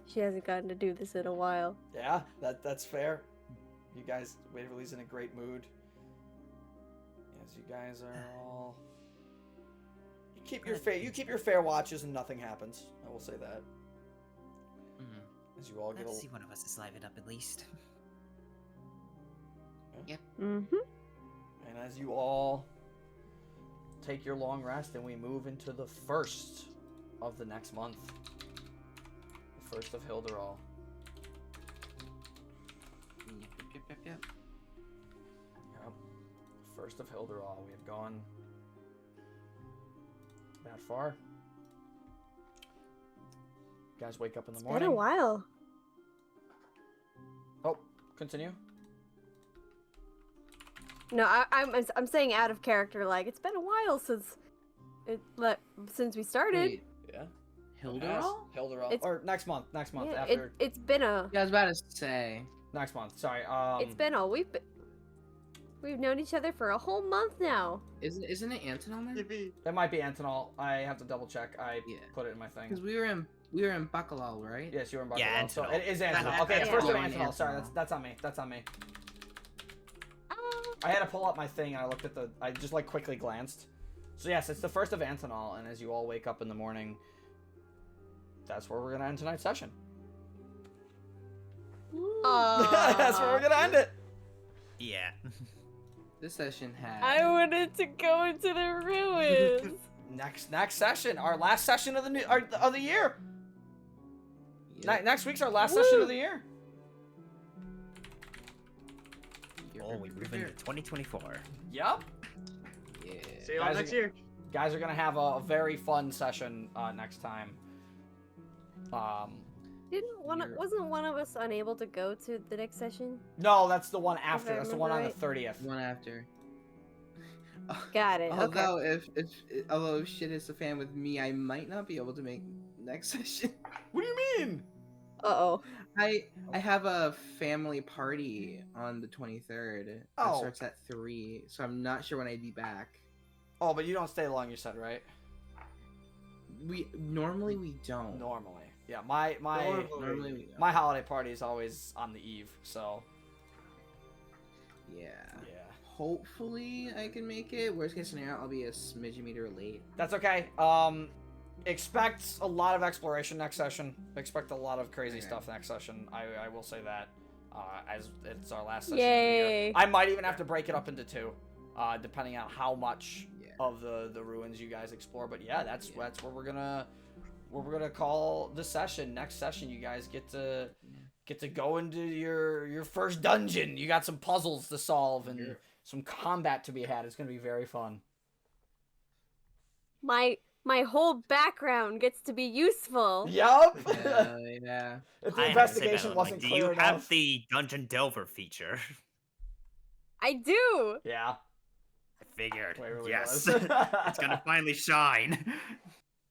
She hasn't gotten to do this in a while. Yeah, that's fair. You guys, Waverly's in a great mood. As you guys are all, you keep your fair watches and nothing happens. I will say that. Mhm. As you all get Let's old. see one of us is livened up at least. Mm-hmm. And as you all take your long rest, and we move into the first of the next month. The first of Hilderall. Yep. Yep. First of Hilderall. We have gone that far. You guys wake up in the It's morning. been a while. Oh, continue. No, I'm saying out of character. Like it's been a while since we started. Wait, Yeah. Hilderall? Hilderall. It's- Or next month. Next month. Yeah, After it's been a Yeah, I was about to say. next month. Sorry. it's been a we've known each other for a whole month now. Isn't it Antonal then? Yippee. It might be Antonal. I have to double check. I Yeah. put it in my thing. Because we were in Bacalao, right? Yes, you were in Yeah, Buckalal. So Antonal. it is Antonal. Yeah. Okay, Yeah. first of Yeah. Antonal. Sorry, Antonal. that's on me. That's on me. I had to pull up my thing, and I looked at I just like quickly glanced. So yes, it's the first of Antonal, and as you all wake up in the morning, that's where we're gonna end tonight's session. That's That's where we're gonna end it. Yeah. This session had. I wanted to go into the ruins. Next session, our last session of the year. Yep. Next week's our last session of the year. Oh, we move into 2024. Yep. Yeah. See you all Guys, next we- year. Guys are gonna have a very fun session next time. Wasn't one of us unable to go to the next session? No, that's the one after. I That's the remember one on the right. 30th. One after. Got it. Okay. Although if shit is a fan with me, I might not be able to make next session. What do you mean? Uh-oh. I have a family party on the 23rd. That Oh. starts at 3, so I'm not sure when I'd be back. Oh, but you don't stay long. You said, right? We normally don't. Normally, yeah. My Normally we don't. my holiday party is always on the eve. So Yeah. yeah, Hopefully I can make it. Worst case scenario, I'll be a smidge meter late. that's okay. Expect a lot of exploration next session. Expect a lot of crazy Okay. stuff next session. I will say that. As it's our last session of the year. Yay. I might even have to break it up into 2, depending on how much Yeah. of the ruins you guys explore. But yeah, that's where we're gonna call the session. Next session, you guys get to go into your first dungeon. You got some puzzles to solve and some combat to be had. It's gonna be very fun. My whole background gets to be useful. Yup. Yeah. If the I have to say, investigation Madeline, wasn't do clear you enough. have the Dungeon Delver feature? I do. Yeah. I figured. Waverly Yes. does. It's gonna finally shine.